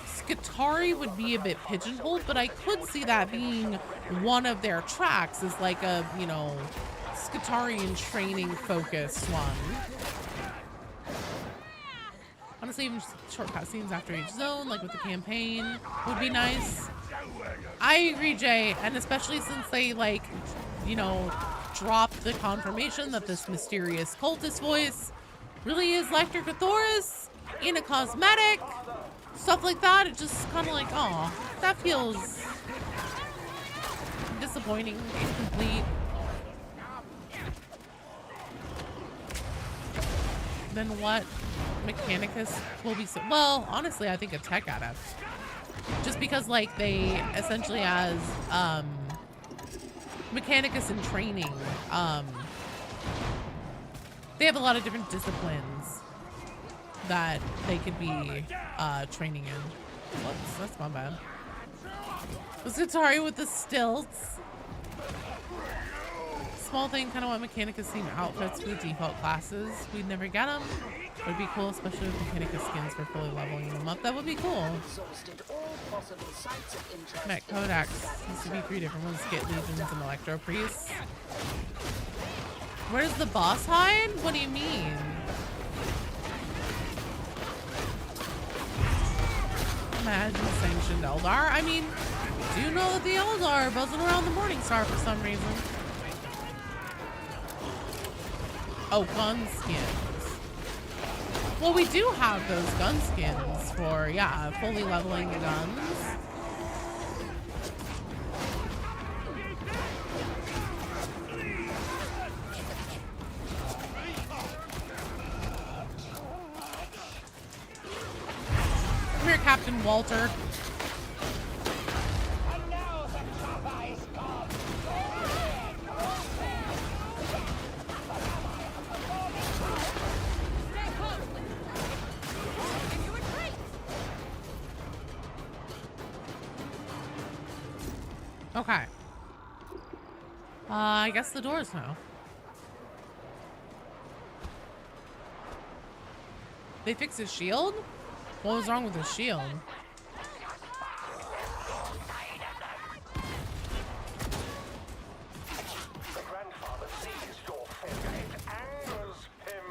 Skitari would be a bit pigeonholed, but I could see that being one of their tracks as, like, a, you know, Skitarian training focused one. Honestly, even short cutscenes after each zone, like with the campaign, would be nice. I agree, Jay, and especially since they, like, you know, dropped the confirmation that this mysterious cultist voice really is Lecter Cathoris in a cosmetic, stuff like that. It just kind of like, oh, that feels disappointing, incomplete. Then what Mechanicus will be so, well, honestly, I think a tech adept. Just because, like, they essentially as Mechanicus in training, they have a lot of different disciplines that they could be training in. Whoops, that's my bad. Was Atari with the stilts? Small thing, kind of want Mechanicus theme outfits for the default classes. We'd never get them. Would be cool, especially with Mechanicus skins for fully leveling them up. That would be cool. Met Codex. Used to be 3 different ones. Skit Legions and Electro Priests. Where's the boss hide? What do you mean? Imagine sanctioned Eldar. I mean, do you know that the Eldar are buzzing around the Morningstar for some reason? Oh, gun skins. Well, we do have those gun skins for, yeah, fully leveling the guns. Walter. Stay close. Give you a treat. Okay. I guess the doors now. They fixed his shield? What was wrong with his shield? The grandfather sees your failure. It angers him.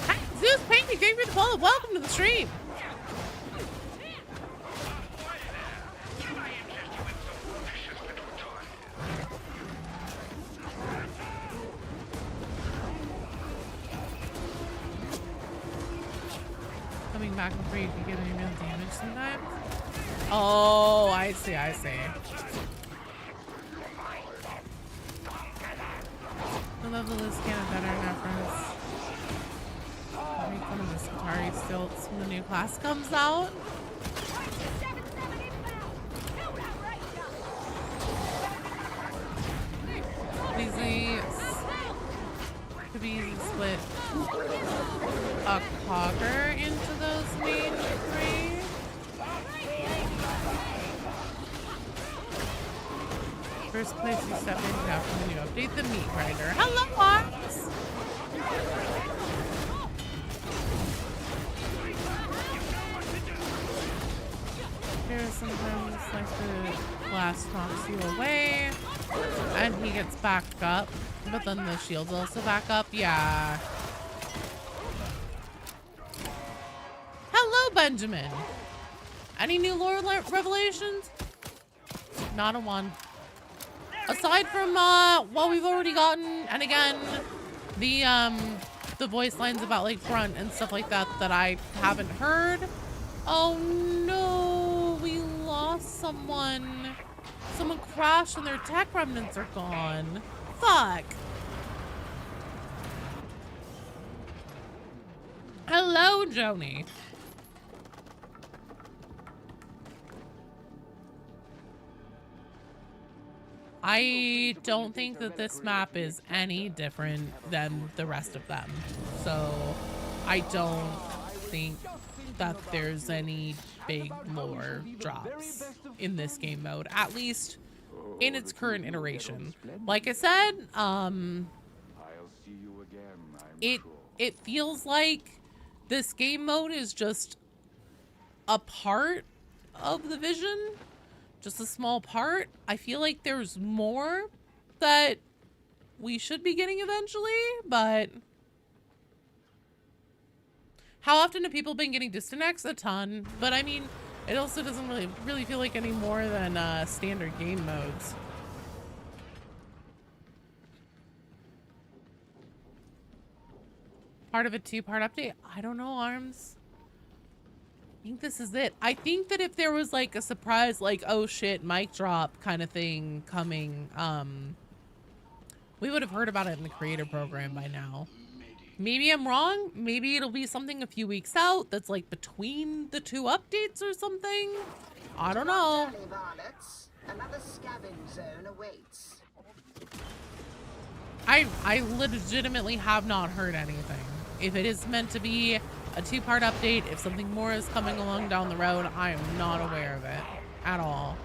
Hi, Zeus Painting, thank you for the follow. Welcome to the stream. Coming back before you can get any real damage sometimes. Oh, I see, I see. I love the Liz Cannon better reference. Make fun of this Atari stilts when the new class comes out. Easy. Could be easy to split a cogger into those main three. First place you step into after the new update, the meat grinder. Hello, Arms! Here sometimes like the glass knocks you away and he gets back up, but then the shield's also back up. Yeah. Hello, Benjamin. Any new lore revelations? Not a one. Aside from what we've already gotten, and again, the voice lines about like front and stuff like that that I haven't heard. Oh no, we lost someone. Someone crashed and their tech remnants are gone. Fuck. Hello, Joni. I don't think that this map is any different than the rest of them. So I don't think that there's any big lore drops in this game mode, at least in its current iteration. Like I said, I'll see you again, I'm sure. it feels like this game mode is just a part of the vision, just a small part. I feel like there's more that we should be getting eventually, but how often have people been getting disconnects? A ton, but I mean, it also doesn't really feel like any more than standard game modes. Part of a 2-part update? I don't know, Arms. I think this is it. I think that if there was like a surprise, like, oh shit, mic drop kind of thing coming, we would have heard about it in the creator program by now. Maybe I'm wrong. Maybe it'll be something a few weeks out that's like between the 2 updates or something. I don't know. Another scavenge zone awaits. I legitimately have not heard anything. If it is meant to be a 2-part update, if something more is coming along down the road, I am not aware of it at all.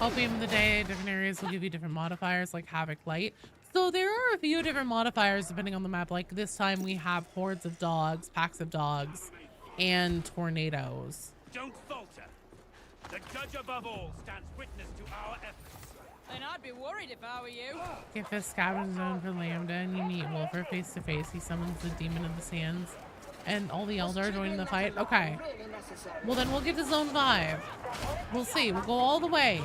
Opium of the day, different areas will give you different modifiers like Havoc Light. So there are a few different modifiers depending on the map. Like this time we have hordes of dogs, packs of dogs, and tornadoes. Don't falter. The judge above all stands witness to our efforts. And I'd be worried if I were you. If a scavenge zone for Lambda and you meet Wolfer face to face, he summons the Demon of the Sands. And all the Eldar join in the fight? Okay. Well then we'll get to zone 5. We'll see. We'll go all the way.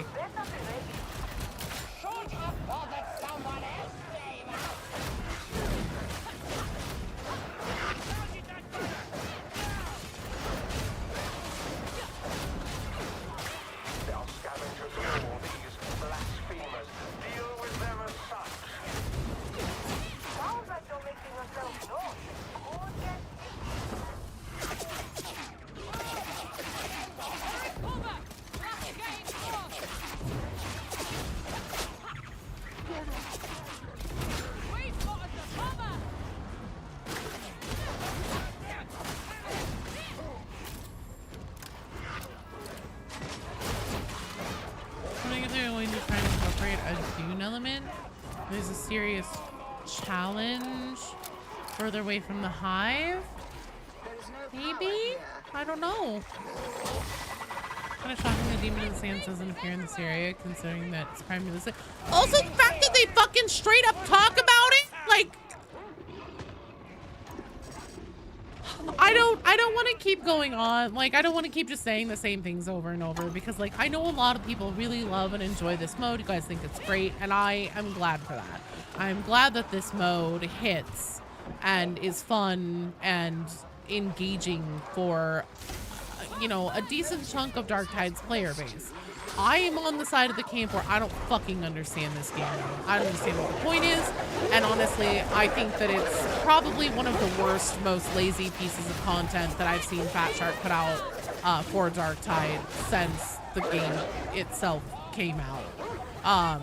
There's a serious challenge further away from the hive. There's no power Maybe? here. I don't know. Kind of shocking the Demon of the Sands doesn't appear in this area, considering that it's primarily. Also, the fact that they fucking straight up talk about it, like, I don't want to keep going on. Like, I don't want to keep just saying the same things over and over because, like, I know a lot of people really love and enjoy this mode. You guys think it's great, and I am glad for that. I'm glad that this mode hits and is fun and engaging for, you know, a decent chunk of Darktide's player base. I am on the side of the camp where I don't fucking understand this game. I don't understand what the point is, and honestly, I think that it's probably one of the worst, most lazy pieces of content that I've seen Fat Shark put out for Darktide since the game itself came out.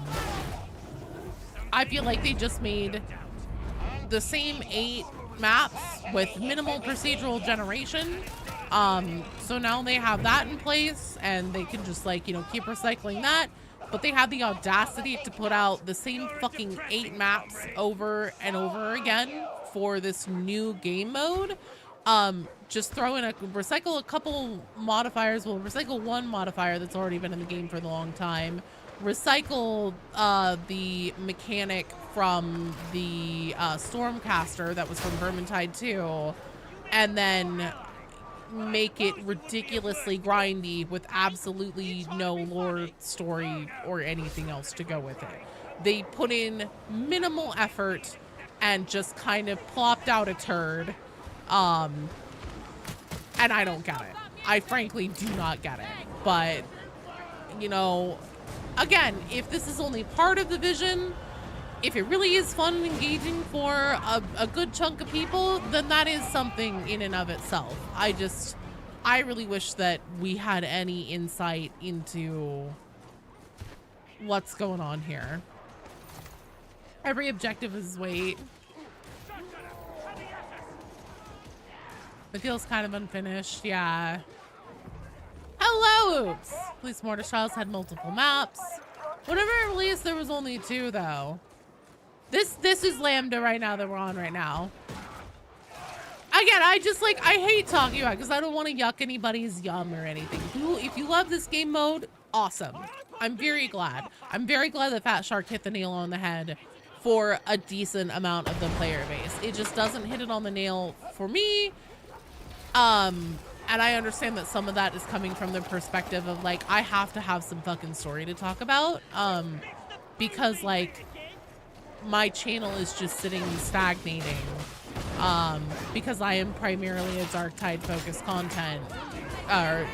I feel like they just made the same 8 maps with minimal procedural generation. So now they have that in place and they can just, like, you know, keep recycling that, but they have the audacity to put out the same fucking 8 maps over and over again for this new game mode. Just throw in recycle a couple modifiers. Well, recycle one modifier that's already been in the game for a long time. Recycle the mechanic from the Stormcaster that was from Vermintide 2, and then make it ridiculously grindy with absolutely no lore, story, or anything else to go with it. They put in minimal effort and just kind of plopped out a turd. And I don't get it. I frankly do not get it. But, you know, again, if this is only part of the vision, if it really is fun and engaging for a good chunk of people, then that is something in and of itself. I really wish that we had any insight into what's going on here. Every objective is weight. It feels kind of unfinished, yeah. Hello, Oops! Police Mortar Trials had multiple maps. Whenever it released, there was only 2, though. This is Lambda right now that we're on right now. Again, I hate talking about it because I don't want to yuck anybody's yum or anything. If you love this game mode, awesome. I'm very glad. I'm very glad that Fat Shark hit the nail on the head for a decent amount of the player base. It just doesn't hit it on the nail for me. And I understand that some of that is coming from the perspective of, like, I have to have some fucking story to talk about. Because, like, my channel is just sitting stagnating. Because I am primarily a Darktide focused content, or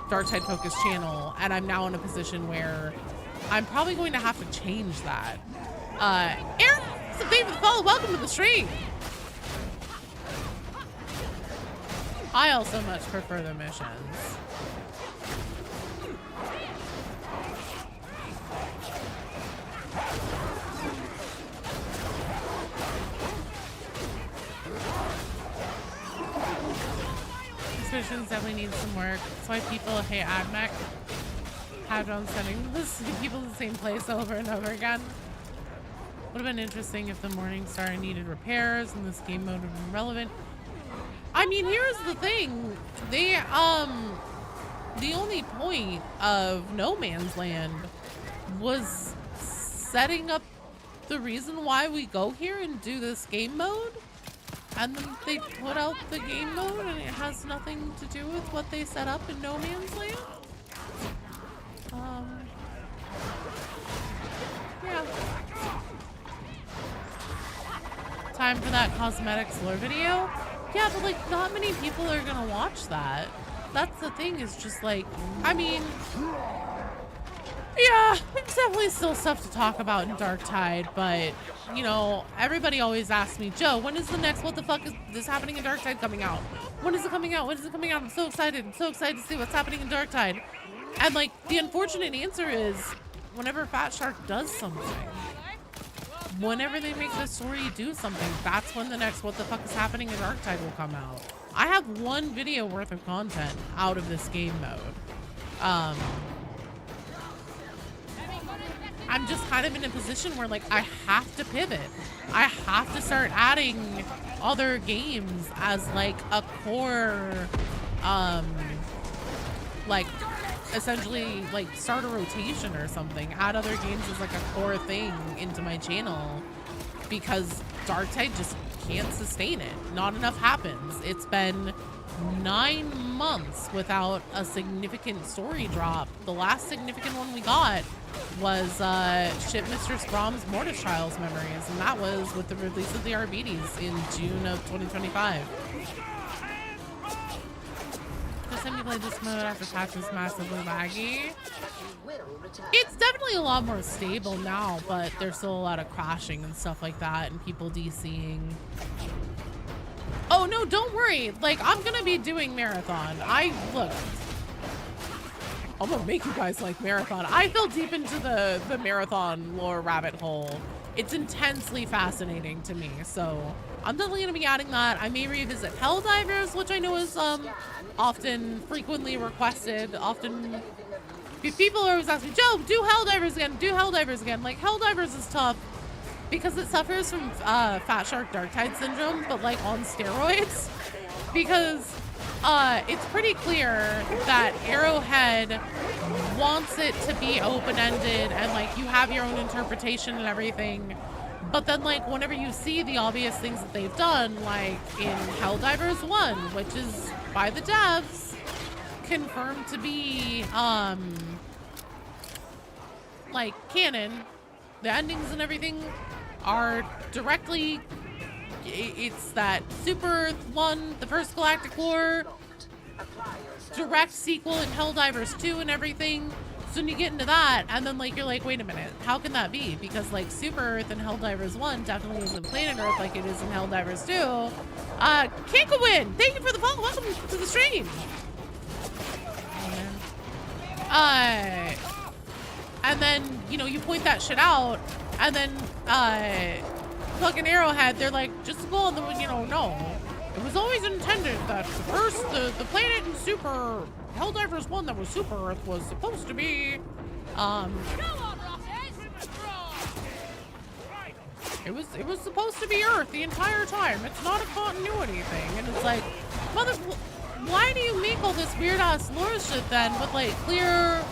Darktide focused channel, and I'm now in a position where I'm probably going to have to change that. Aaron, it's a favor to follow. Welcome to the stream. I also much prefer the missions. Missions definitely need some work. That's why people hate AdMech. Had on sending people to the same place over and over again. Would have been interesting if the Morning Star needed repairs and this game mode would have been relevant. I mean, here's the thing. They, the only point of No Man's Land was setting up the reason why we go here and do this game mode. And then they put out the game mode and it has nothing to do with what they set up in No Man's Land. Yeah. Time for that cosmetics lore video? Yeah, but, like, not many people are gonna watch that. That's the thing, is just, like, I mean, yeah, there's definitely still stuff to talk about in Darktide, but, you know, everybody always asks me, Joe, when is the next What the Fuck is this happening in Darktide coming out? When is it coming out? When is it coming out? I'm so excited. I'm so excited to see what's happening in Darktide. And, like, the unfortunate answer is whenever Fat Shark does something, whenever they make the story do something, that's when the next What the Fuck is happening in Darktide will come out. I have 1 video worth of content out of this game mode. I'm just kind of in a position where like I have to pivot. I have to start adding other games as like a core, like essentially like start a rotation or something. Add other games as like a core thing into my channel because Darktide just can't sustain it. Not enough happens. It's been 9 months without a significant story drop. The last significant one we got was Ship Mistress Brahm's Mortis Trials Memories, and that was with the release of the RBDs in June of 2025. First time you played this mode after patch was massively laggy. It's definitely a lot more stable now, but there's still a lot of crashing and stuff like that and people DCing. Oh no, don't worry. Like, I'm gonna be doing Marathon. Look, I'm gonna make you guys like Marathon. I fell deep into the Marathon lore rabbit hole. It's intensely fascinating to me, so I'm definitely gonna be adding that. I may revisit Helldivers, which I know is often frequently requested. People are always asking me, Joe, do Helldivers again, do Helldivers again. Like, Helldivers is tough because it suffers from Fat Shark Darktide syndrome, but like on steroids. Because it's pretty clear that Arrowhead wants it to be open-ended and like you have your own interpretation and everything. But then like whenever you see the obvious things that they've done, like in Helldivers 1, which is by the devs, confirmed to be like canon, the endings and everything are directly, it's that Super Earth 1, the first Galactic War, direct sequel in Helldivers 2 and everything. So when you get into that, and then like you're like, wait a minute, how can that be? Because like Super Earth in Helldivers 1 definitely isn't Planet Earth like it is in Helldivers 2. Kinkawin, thank you for the follow. Welcome to the stream. Oh, and then, you know, you point that shit out, and then fucking Arrowhead, they're like, just go on the, you know, no. It was always intended that the planet in Super Helldivers 1 that was Super Earth was supposed to be, it was supposed to be Earth the entire time. It's not a continuity thing. And it's like, why do you make all this weird ass lore shit then with like clear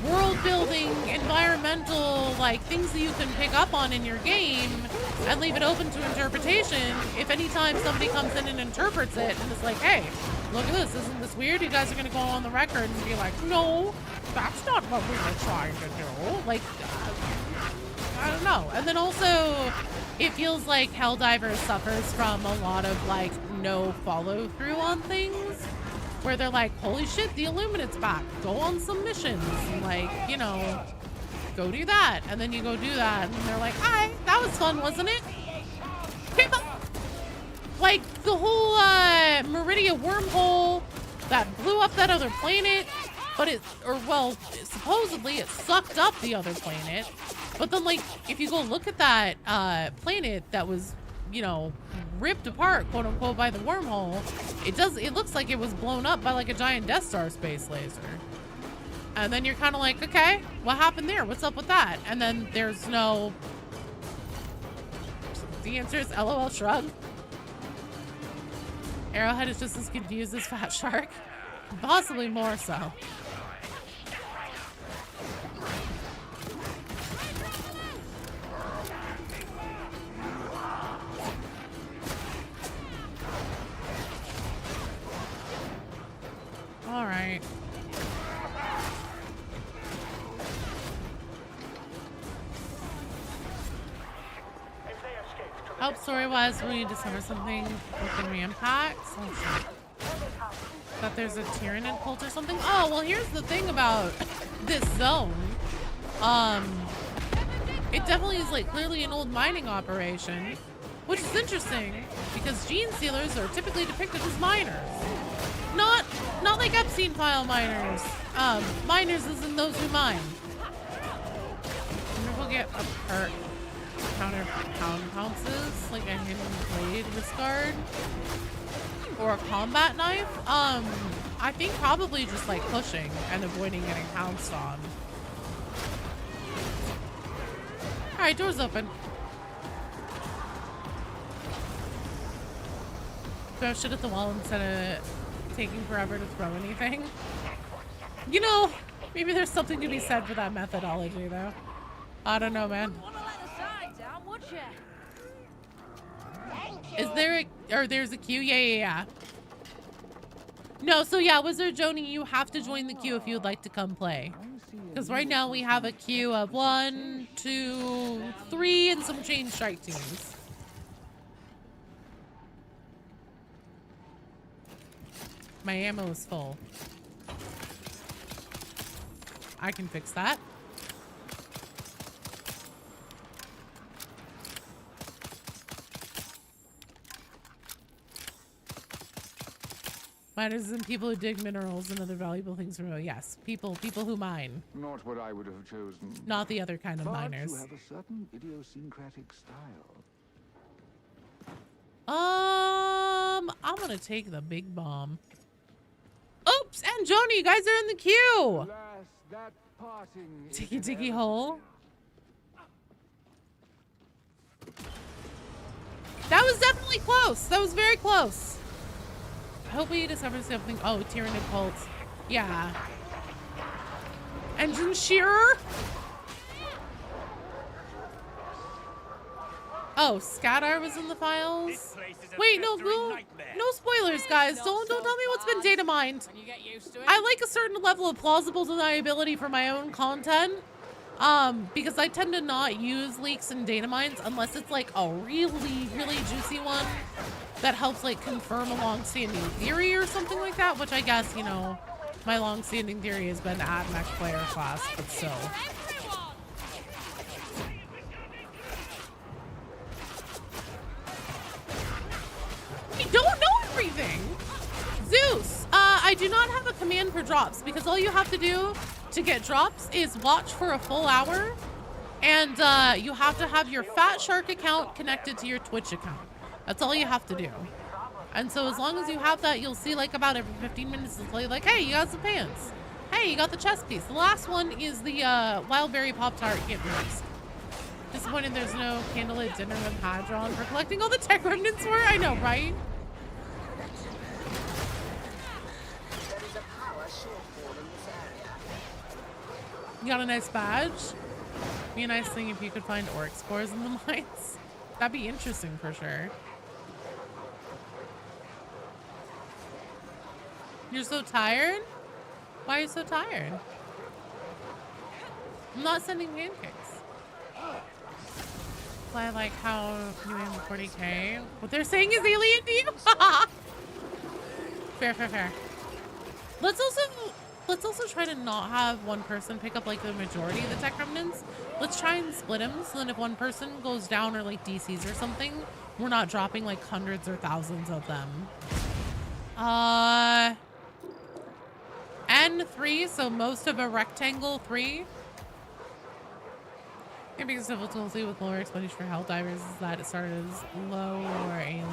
world building, environmental, like things that you can pick up on in your game and leave it open to interpretation if anytime somebody comes in and interprets it and it's like, hey, look at this, isn't this weird? You guys are gonna go on the record and be like, no, that's not what we were trying to do. Like, I don't know. And then also, it feels like Helldivers suffers from a lot of like no follow through on things. Where they're like, holy shit, the Illuminate's back. Go on some missions. And like, you know, go do that. And then you go do that. And they're like, hi, that was fun, wasn't it? Like, the whole Meridia wormhole that blew up that other planet. But supposedly it sucked up the other planet. But then, like, if you go look at that planet that was, you know, ripped apart, quote unquote, by the wormhole, it looks like it was blown up by like a giant Death Star space laser. And then you're kind of like, okay, what happened there? What's up with that? And then there's no, the answer is LOL shrug. Arrowhead is just as confused as Fat Shark, possibly more so. All right. Help story-wise, we need to discover something within re-impacts. Oh, shit. That there's a Tyranid cult or something. Oh, well, here's the thing about this zone. It definitely is like clearly an old mining operation, which is interesting because gene sealers are typically depicted as miners. Not like Epstein file miners. Miners as in those who mine. Maybe we'll get a perk counter pound pounces, like a hidden blade discard. Or a combat knife. I think probably just like pushing and avoiding getting pounced on. Alright, door's open. Throw shit at the wall instead of taking forever to throw anything. You know, maybe there's something to be said for that methodology, though. I don't know, man. Wanna let the sign down, would ya? Is there there's a queue? Yeah. No, so yeah, Wizard Joni, you have to join the queue if you'd like to come play. Because right now we have a queue of 1, 2, 3, and some chain strike teams. My ammo is full. I can fix that. Miners and people who dig minerals and other valuable things from yes, people who mine. Not what I would have chosen. Not the other kind of But miners. you have a certain idiosyncratic style. I'm gonna take the big bomb. Oops, and Joni, you guys are in the queue. Alas, that parting is Diggy hole. That was definitely close. That was very close. I hope we discovered something. Oh, Tyranid Pulse. Yeah. Engine Shearer. Oh, Scatter was in the files. Wait, no, no spoilers, guys. Don't tell me what's been data mined. You get used to it. I like a certain level of plausible deniability for my own content. Because I tend to not use leaks and data mines unless it's like a really, really juicy one that helps like confirm a long-standing theory or something like that, which I guess, you know, my long-standing theory has been at mech player class, but still. We don't know everything! Zeus, I do not have a command for drops because all you have to do to get drops is watch for a full hour, and you have to have your Fat Shark account connected to your Twitch account. That's all you have to do. And so as long as you have that, you'll see like about every 15 minutes it'll tell you like, hey, you got some pants. Hey, you got the chest piece. The last one is the Wildberry Pop-Tart Get Released. Disappointed there's no candlelit dinner with Hadron for collecting all the tech remnants for. I know, right? There is a power shortfall in this area. You got a nice badge? Be a nice thing if you could find orc spores in the mines. That'd be interesting for sure. You're so tired? Why are you so tired? I'm not sending pancakes. I like how you aim 40k. What they're saying is alien to you? Fair. Let's also try to not have one person pick up like the majority of the tech remnants. Let's try and split them so that if one person goes down or like DCs or something, we're not dropping like hundreds or thousands of them. N3, so most of a rectangle 3. Your biggest difficulty with lower expenditure for hell divers is that it started as low or alien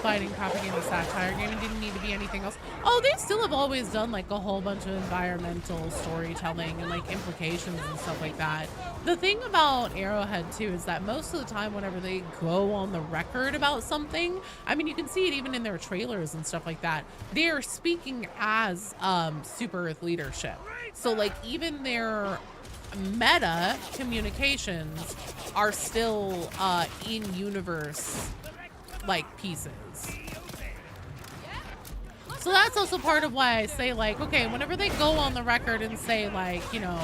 fighting propaganda satire game and didn't need to be anything else. Oh, they still have always done like a whole bunch of environmental storytelling and like implications and stuff like that. The thing about Arrowhead too is that most of the time whenever they go on the record about something, I mean, you can see it even in their trailers and stuff like that, they're speaking as Super Earth leadership. So like even their meta communications are still in universe like pieces. So that's also part of why I say like, okay, whenever they go on the record and say like, you know,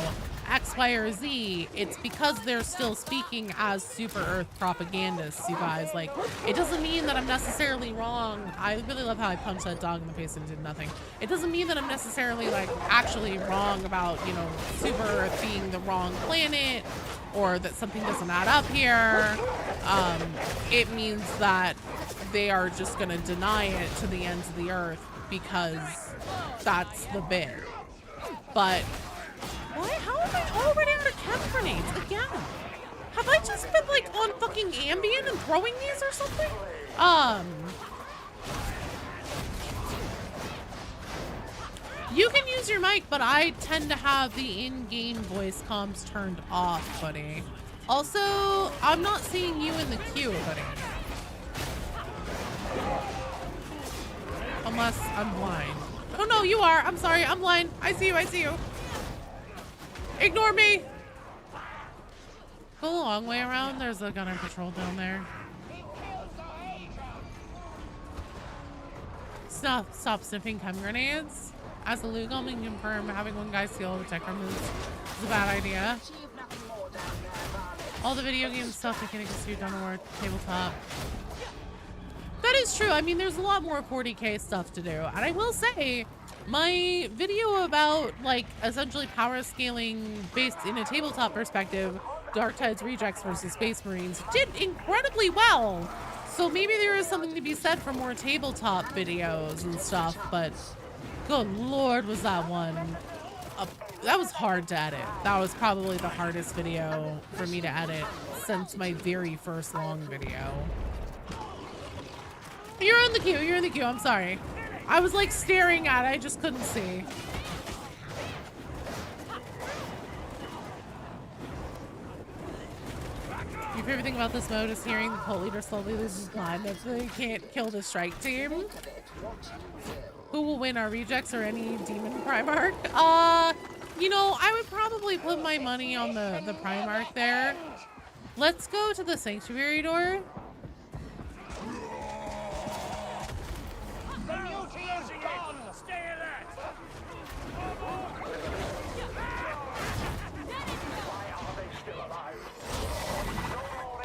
X, Y, or Z, it's because they're still speaking as Super Earth propagandists, you guys. Like, it doesn't mean that I'm necessarily wrong. I really love how I punched that dog in the face and did nothing. It doesn't mean that I'm necessarily, like, actually wrong about, you know, Super Earth being the wrong planet or that something doesn't add up here. It means that they are just going to deny it to the ends of the Earth because that's the bit. But why? How am I already out of chem grenades again? Have I just been like on fucking Ambien and throwing these or something? You can use your mic, but I tend to have the in-game voice comms turned off, buddy. Also, I'm not seeing you in the queue, buddy. Unless I'm blind. Oh no, you are. I'm sorry. I'm blind. I see you. I see you. Ignore me. Go a long way around. There's a gunner patrol down there. Stop sniffing chem grenades. As a legal, I can confirm having one guy steal the tech room is a bad idea. All the video game stuff mechanics you done or tabletop. That is true. I mean, there's a lot more 40k stuff to do. And I will say, my video about, like, essentially power scaling based in a tabletop perspective, Dark Tides Rejects versus Space Marines, did incredibly well. So maybe there is something to be said for more tabletop videos and stuff, but good lord, was that one. That was hard to edit. That was probably the hardest video for me to edit since my very first long video. You're in the queue. You're in the queue. I'm sorry. I was like staring at it. I just couldn't see. Your favorite thing about this mode is hearing the cult leader slowly lose his mind if they can't kill the strike team. Who will win, our rejects or any demon Primarch? You know, I would probably put my money on the Primarch there. Let's go to the sanctuary door. The mutineers gone! Stay alert! Why are they still alive? No more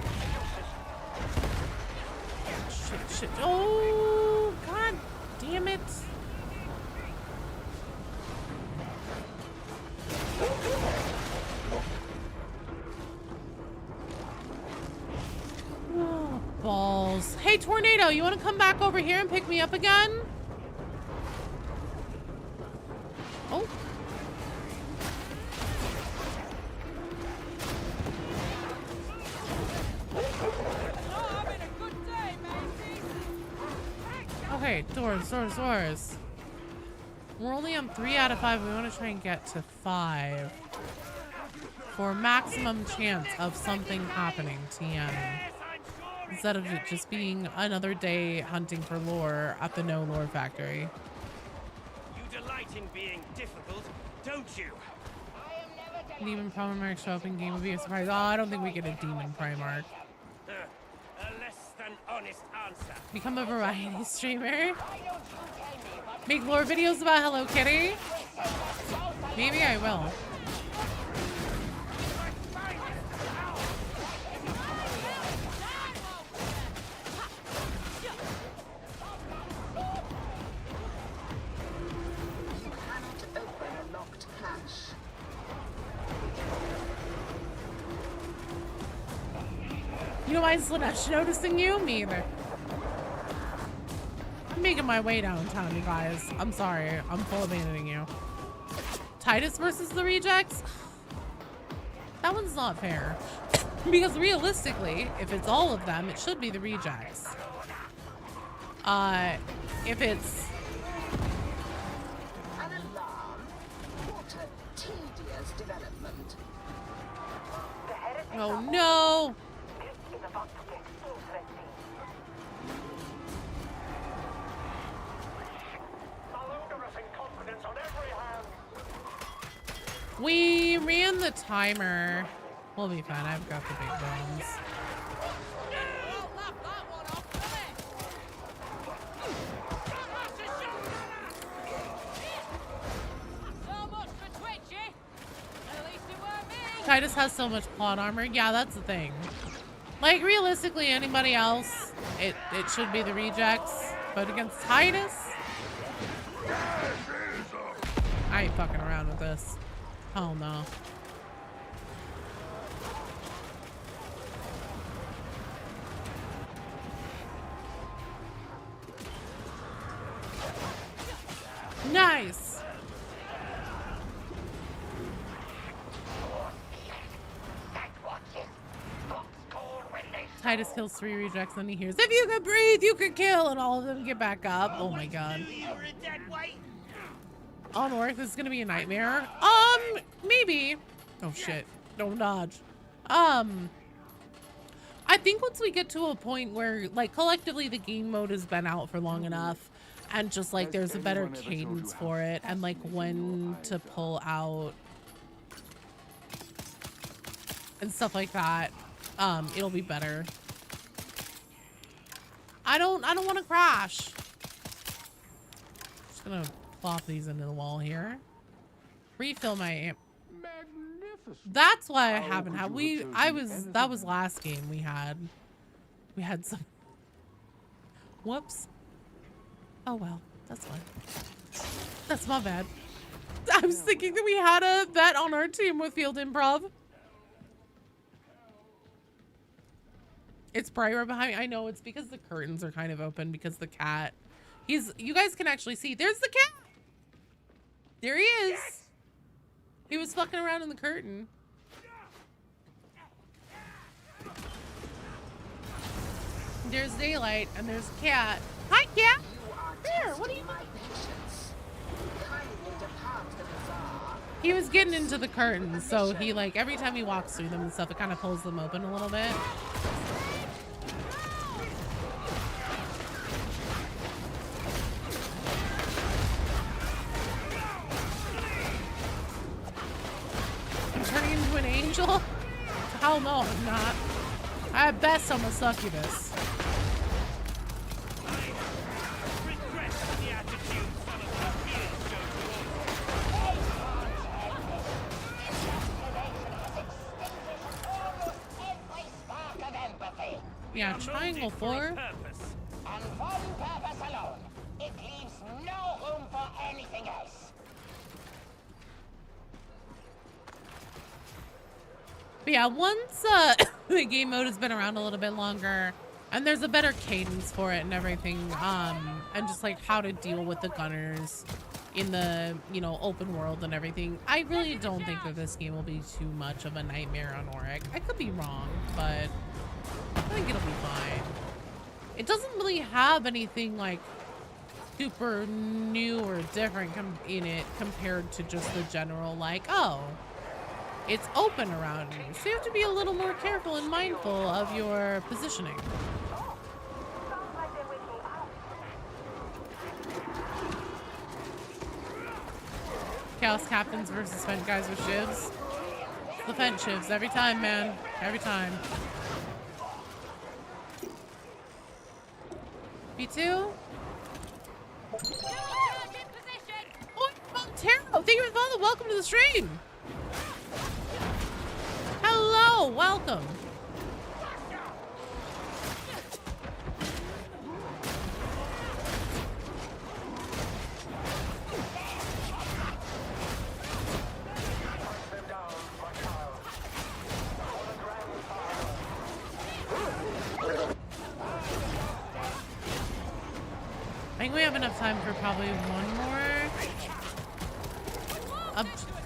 excuses. Shit. Oh, god damn it. Oh, balls. Hey, Tornado, you want to come back over here and pick me up again? Oh. Okay, doors. We're only on 3 out of 5. We want to try and get to 5 for maximum chance of something happening, TM. Instead of it just being another day hunting for lore at the No Lore Factory. You delight in being difficult, don't you? Demon Primarch show up in game would be a surprise. Oh, I don't think we get a Demon Primarch. A less than honest answer. Become a variety streamer. Make lore videos about Hello Kitty. Maybe I will. You know why is Slanesh noticing you? Me either. I'm making my way downtown, you guys. I'm sorry. I'm full abandoning you. Titus versus the rejects? That one's not fair. Because realistically, if it's all of them, it should be the rejects. If it's... An alarm? What a tedious development. Oh no! We ran the timer. We'll be fine. I've got the big bones. Titus has so much plot armor. Yeah, that's the thing. Like, realistically, anybody else, it should be the rejects. But against Titus, I ain't fucking around with this. Oh no. Nice. Titus kills 3 rejects, then he hears, "If you could breathe, you could kill," and all of them get back up. Oh my god. On North is gonna be a nightmare. Maybe. Oh shit. Don't dodge. I think once we get to a point where, like, collectively the game mode has been out for long enough, and just, like, there's a better cadence for it, and, like, when to pull out and stuff like that, it'll be better. I don't want to crash. Just gonna plop these into the wall here. Refill my amp. That's why I haven't had. That was last game we had. We had some. Whoops. Oh well, that's fine. That's my bad. I was thinking that we had a vet on our team with field improv. It's probably right behind me. I know it's because the curtains are kind of open because the cat. You guys can actually see. There's the cat. There he is. He was fucking around in the curtain. There's daylight and there's a cat. Hi, cat. There. What are you? He was getting into the curtains, so he like every time he walks through them and stuff, it kind of pulls them open a little bit. Turning into an angel? Hell no, I'm not. At best, I'm a succubus. Yeah, triangle 4. And for one purpose alone. It leaves no room for anything else. But yeah, once the game mode has been around a little bit longer and there's a better cadence for it and everything, and just like how to deal with the gunners in the, you know, open world and everything, I really don't think that this game will be too much of a nightmare on Auric. I could be wrong, but I think it'll be fine. It doesn't really have anything like super new or different in it compared to just the general like, oh, it's open around you, so you have to be a little more careful and mindful of your positioning. Chaos Captains versus Fent guys with shivs. It's the Fent shivs every time, man. Every time. B2? Oh, Montero! Thank you for the follow. Welcome to the stream! Hello! Welcome! I think we have enough time for probably one more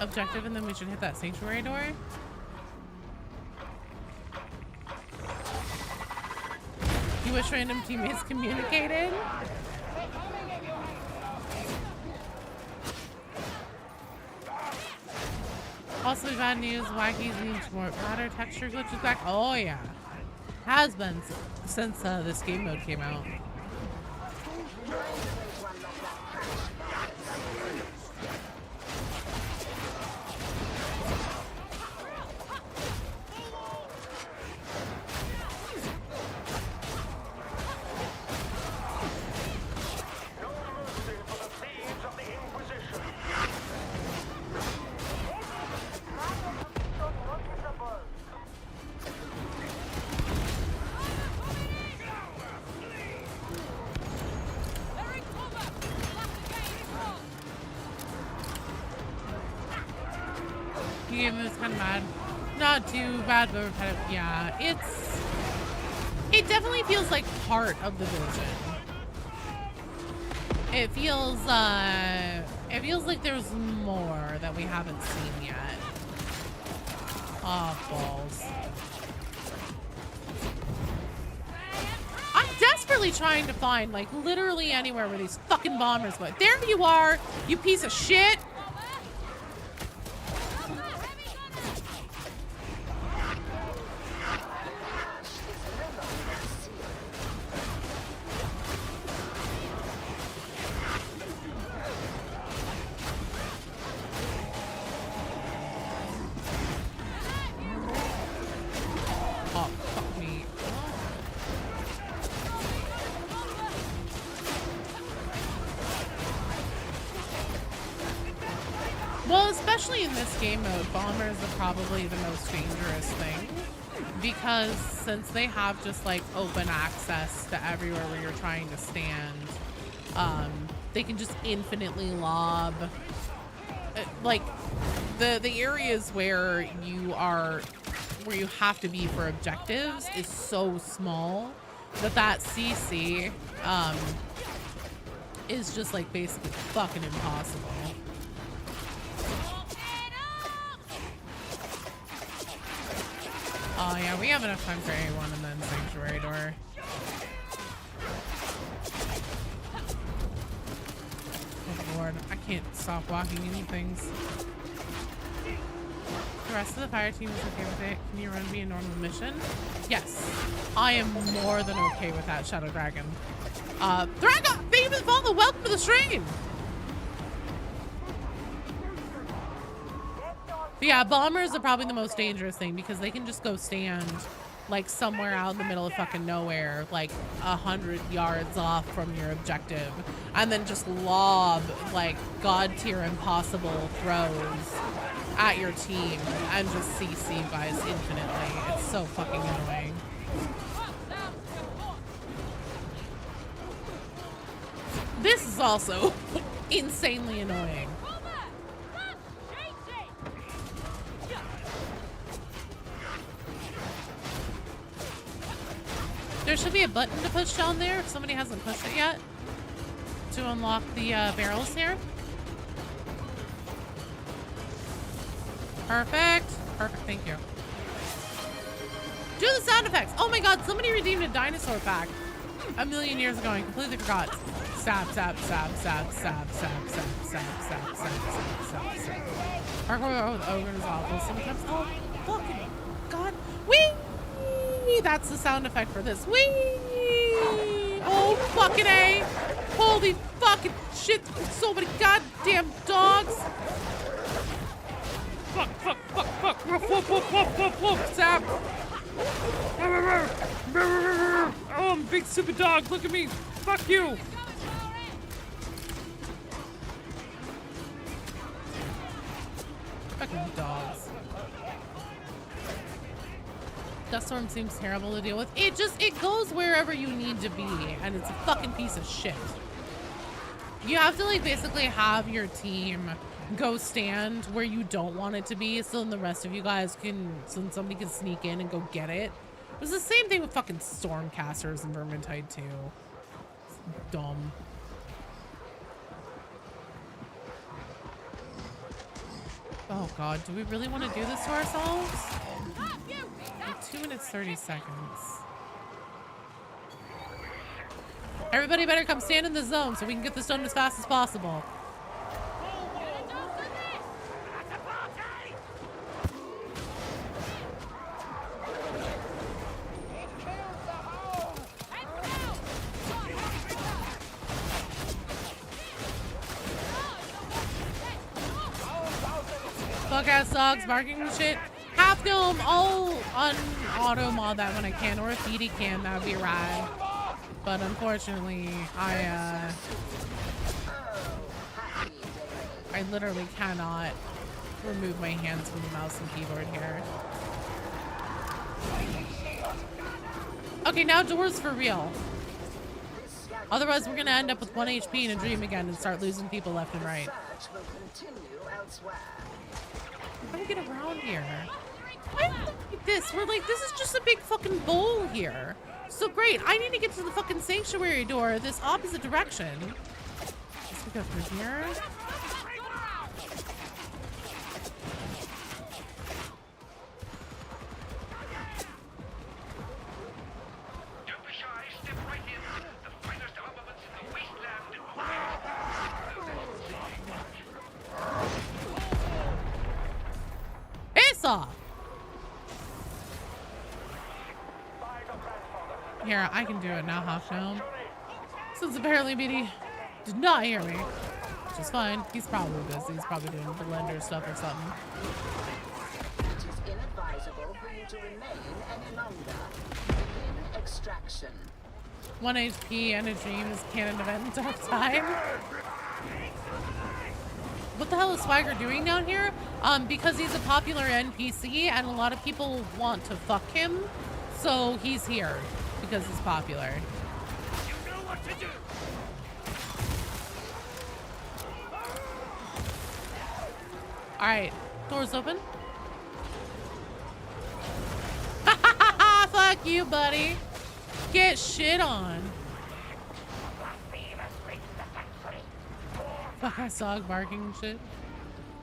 objective, and then we should hit that sanctuary door. You wish random teammates communicated? Also, bad news, Wackies needs more ladder texture glitches back. Oh yeah, has been since this game mode came out. Game was kind of bad. Not too bad, but repetitive. Yeah, it definitely feels like part of the vision. It feels like there's more that we haven't seen yet. Oh, balls. I'm desperately trying to find, like, literally anywhere where these fucking bombers go. There you are, you piece of shit. Well, especially in this game mode, bombers are probably the most dangerous thing. Because since they have just like open access to everywhere where you're trying to stand, they can just infinitely lob. Like the areas where you have to be for objectives is so small that CC is just like basically fucking impossible. Oh yeah, we have enough time for A1 and then Sanctuary Door. Oh lord, I can't stop walking into things. The rest of the fire team is okay with it. Can you run me a normal mission? Yes, I am more than okay with that, Shadow Dragon. Dragon, thank you for the follow. Welcome to the stream. But yeah, bombers are probably the most dangerous thing because they can just go stand like somewhere out in the middle of fucking nowhere, like 100 yards off from your objective, and then just lob like god tier impossible throws at your team and just CC you guys infinitely. It's so fucking annoying. This is also insanely annoying. There should be a button to push down there if somebody hasn't pushed it yet to unlock the barrels here. Perfect. Perfect, thank you. Do the sound effects. Oh my god, somebody redeemed a dinosaur pack a million years ago. I completely forgot. Stab, stab, stab, stab, stab, stab, stab, stab, stab, stab, stab, stab. Parkour with ogre is awful sometimes. Oh, fucking god. Whee! That's the sound effect for this. Whee! Oh, fucking A! Holy fucking shit! So many goddamn dogs! Fuck, fuck, fuck, fuck! Woof, woof, woof, woof, woof, woof! Stab! Oh, I'm a big stupid dog. Look at me. Fuck you! Fucking dogs. Dust storm seems terrible to deal with. It goes wherever you need to be, and it's a fucking piece of shit. You have to like basically have your team go stand where you don't want it to be, so then the rest of you guys can, so somebody can sneak in and go get it. It was the same thing with fucking Stormcasters and Vermintide too. It's dumb. Oh god, do we really want to do this to ourselves? 2 minutes 30 seconds. Everybody better come stand in the zone so we can get this done as fast as possible. Fuck ass dogs barking and shit. Half gnome, I'll auto mod that when I can, or if Edie can, that would be rad. But unfortunately, I literally cannot remove my hands from the mouse and keyboard here. Okay, now doors for real. Otherwise, we're gonna end up with 1 HP in a dream again and start losing people left and right. How do we get around here? I don't like this. We're like, this is just a big fucking bowl here. So great. I need to get to the fucking sanctuary door this opposite direction. Let's go through here. Don't be shy. Step right in. The finest armaments in the wasteland. Asa! Here, I can do it now, Half Gnome. Since apparently BD did not hear me. Which is fine. He's probably busy. He's probably doing blender stuff or something. It is inadvisable for you to remain any longer. Begin extraction. 1 HP and a dream is canon event in dark time. what the hell is Swagger doing down here? Because he's a popular NPC and a lot of people want to fuck him. So he's here because he's popular. You know what to do! Alright, doors open. Fuck you, buddy. Get shit on. Fuck, I saw barking and shit.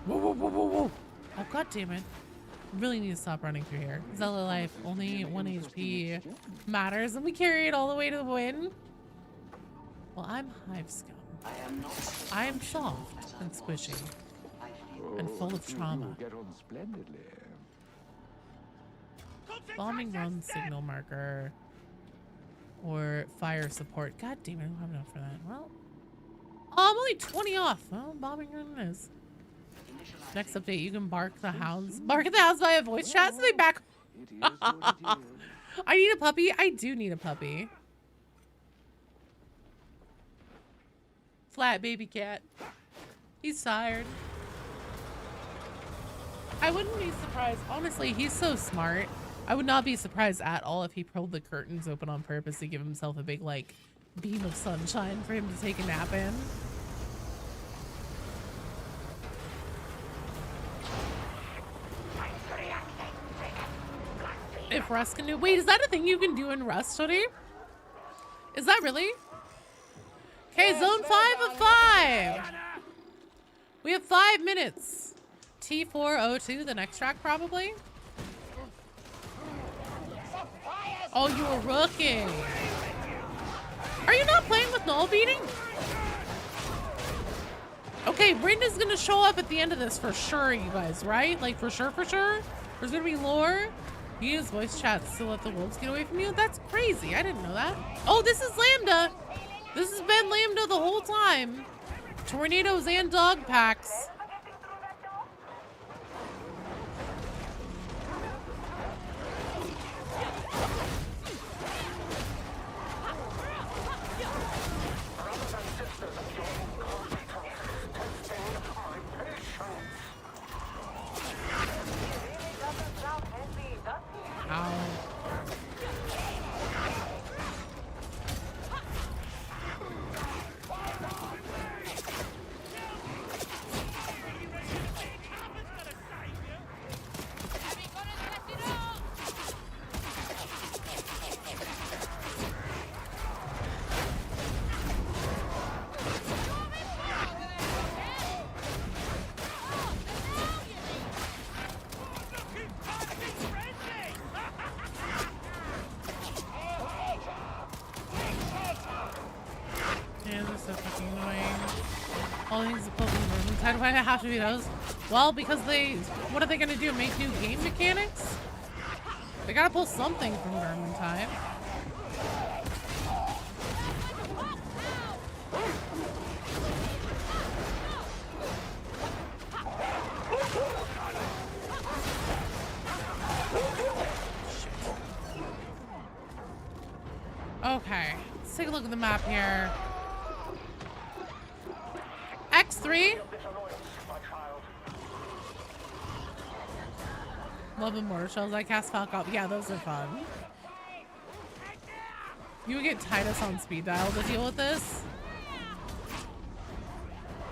Whoa, whoa, whoa, whoa, whoa. Oh, god damn it. Really need to stop running through here. Zelda life, only 1 HP matters, and we carry it all the way to the win. Well, I'm hive scum. I am soft and squishy and full of trauma. Get on splendidly. Bombing run signal marker or fire support. God damn it, I don't have enough for that. Well, oh, I'm only 20 off. Well, bombing run is. Next update, you can bark the hounds. Bark at the hounds via voice chat so they back. It is what it is. I need a puppy. I do need a puppy. Flat baby cat. He's tired. I wouldn't be surprised. Honestly, he's so smart. I would not be surprised at all if he pulled the curtains open on purpose to give himself a big, like, beam of sunshine for him to take a nap in. If Rust can do— wait, is that a thing you can do in Rust, Hoodie? Is that really? Okay, zone 5 of 5. We have 5 minutes. T402, the next track probably. Oh, you were rookie. Are you not playing with null beating? Okay, Brenda's gonna show up at the end of this for sure, you guys, right? Like for sure, for sure. There's gonna be lore. You use voice chats to let the wolves get away from you? That's crazy. I didn't know that. Oh, this is Lambda. This has been Lambda the whole time. Tornadoes and dog packs. Ow. Yeah, they're so fucking annoying. All these Pokemon. Why do I have to be those? Well, because they— what are they gonna do? Make new game mechanics? They gotta pull something from Vermintide. Okay, let's take a look at the map here. X3. Love and mortar shells. I cast Falcon. Yeah, those are fun. You would get Titus on speed dial to deal with this.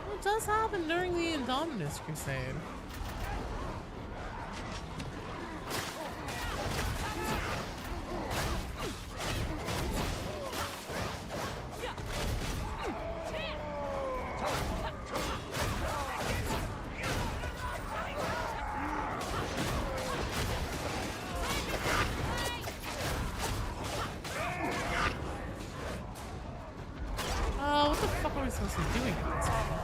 Well, it does happen during the Indominus Crusade. Oh, what the fuck are we supposed to be doing at this point?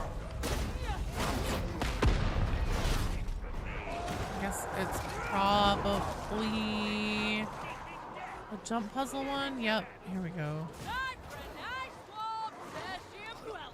I guess it's probably a jump puzzle one. Yep, here we go. Time for a nice warm potassium well.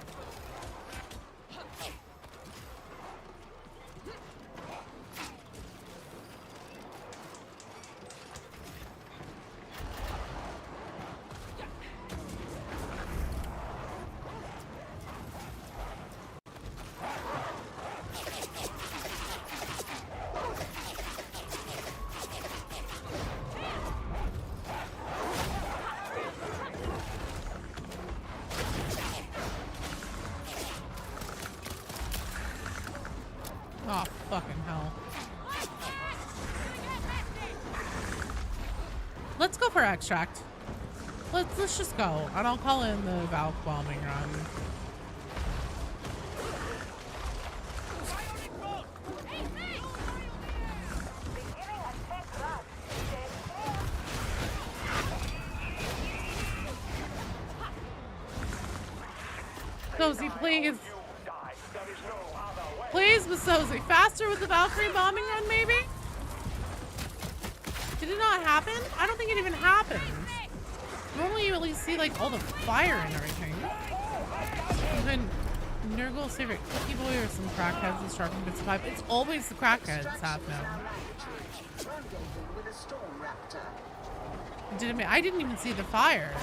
Oh, fucking hell. Let's go for extract. Let's just go, and I'll call in the Valk bombing run. Sozy, please. Please, Miss Sozy. Faster with the Valkyrie bombing run, maybe? Did it not happen? I don't think it even happened. Normally you at least see like all the fire and everything. Even Nurgle's favorite cookie boy or some crackheads and Shark and Bits of Pipe. It's always the crackheads have now. I didn't even see the fire.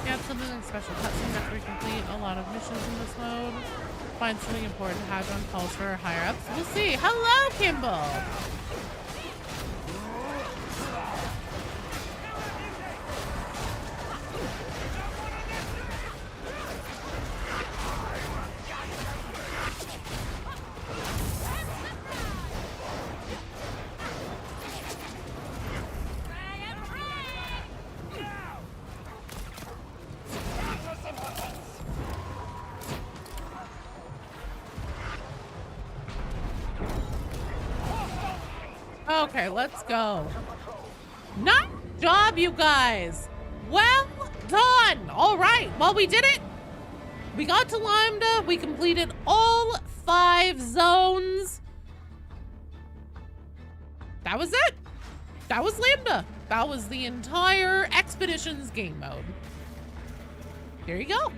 Yeah, it's something like special cutscenes after we complete a lot of missions in this mode. Find something important to have on calls for higher ups. We'll see. Hello, Kimball! Okay, let's go. Nice job, you guys. Well done. All right. Well, we did it. We got to Lambda. We completed all 5 zones. That was it. That was Lambda. That was the entire Expeditions game mode. There you go.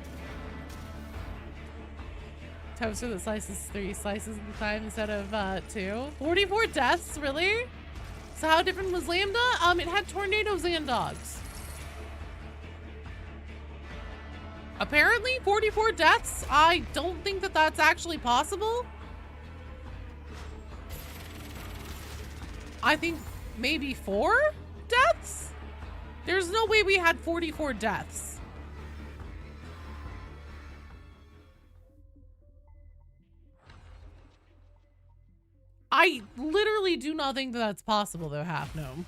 Toaster that slices 3 slices at a time instead of 2. 44 deaths, really? So how different was Lambda? It had tornadoes and dogs. Apparently 44 deaths. I don't think that that's actually possible. I think maybe 4 deaths? There's no way we had 44 deaths. I literally do not think that that's possible, though, Half Gnome.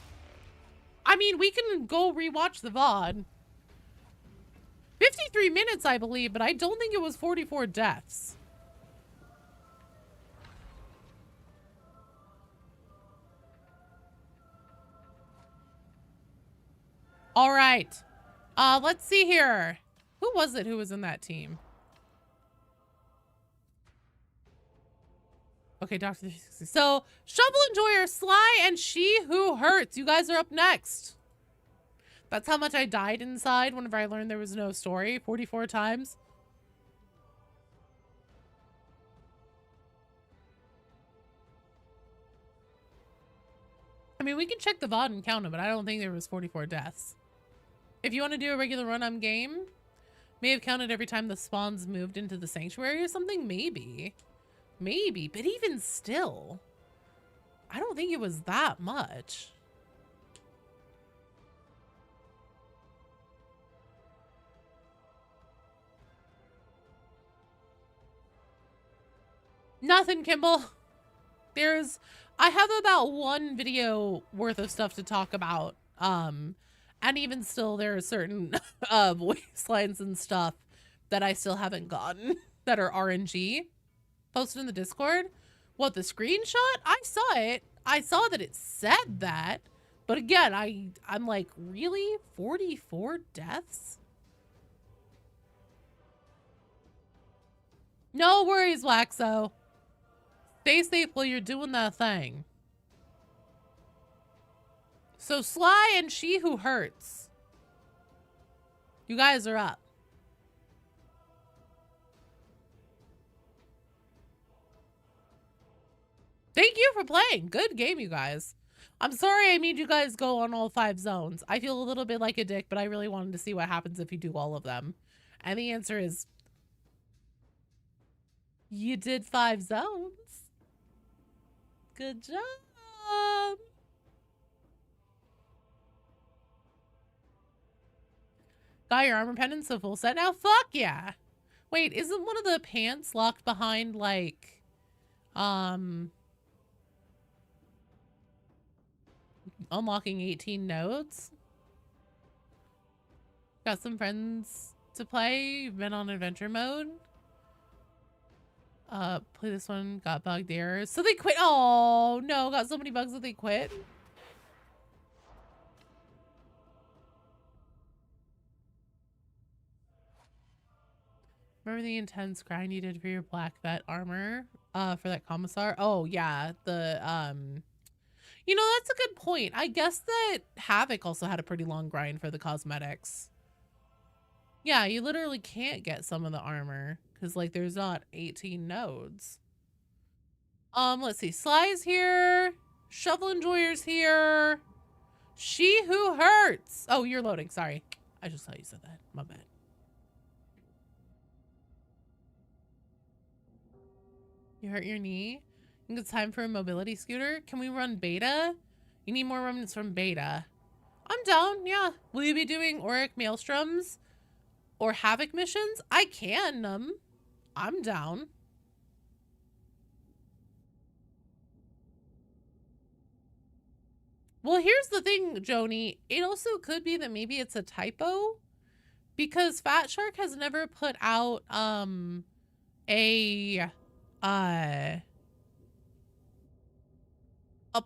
I mean, we can go rewatch the VOD. 53 minutes, I believe, but I don't think it was 44 deaths. All right. Let's see here. Who was it who was in that team? Okay, Dr. 360. So, Shovel Enjoyer, Sly, and She Who Hurts. You guys are up next. That's how much I died inside whenever I learned there was no story. 44 times. I mean, we can check the VOD and count them, but I don't think there was 44 deaths. If you want to do a regular run-on game, may have counted every time the spawns moved into the sanctuary or something. Maybe. Maybe, but even still, I don't think it was that much. Nothing, Kimball. I have about 1 video worth of stuff to talk about. And even still, there are certain voice lines and stuff that I still haven't gotten that are RNG. Posted in the Discord. What, the screenshot? I saw it. I saw that it said that. But again, I'm like, really? 44 deaths? No worries, Waxo. Stay safe while you're doing that thing. So Sly and She Who Hurts. You guys are up. Thank you for playing. Good game, you guys. I'm sorry I made you guys go on all 5 zones. I feel a little bit like a dick, but I really wanted to see what happens if you do all of them. And the answer is, you did 5 zones. Good job. Got your armor pendants so full set now? Fuck yeah. Wait, isn't one of the pants locked behind, like, unlocking 18 nodes? Got some friends to play? You've been on adventure mode? Play this one, got bugged errors. So they quit. Oh, no, got so many bugs that they quit. Remember the intense grind you did for your black vet armor? For that commissar? Oh, yeah. You know, that's a good point. I guess that Havoc also had a pretty long grind for the cosmetics. Yeah, you literally can't get some of the armor because, like, there's not 18 nodes. Let's see. Sly's here. Shovel Enjoyer's here. She Who Hurts. Oh, you're loading. Sorry. I just thought you said that. My bad. You hurt your knee? I think it's time for a mobility scooter. Can we run beta? You need more remnants from beta. I'm down, yeah. Will you be doing Auric Maelstroms or Havoc missions? I can. I'm down. Well, here's the thing, Joni. It also could be that maybe it's a typo because Fat Shark has never put out a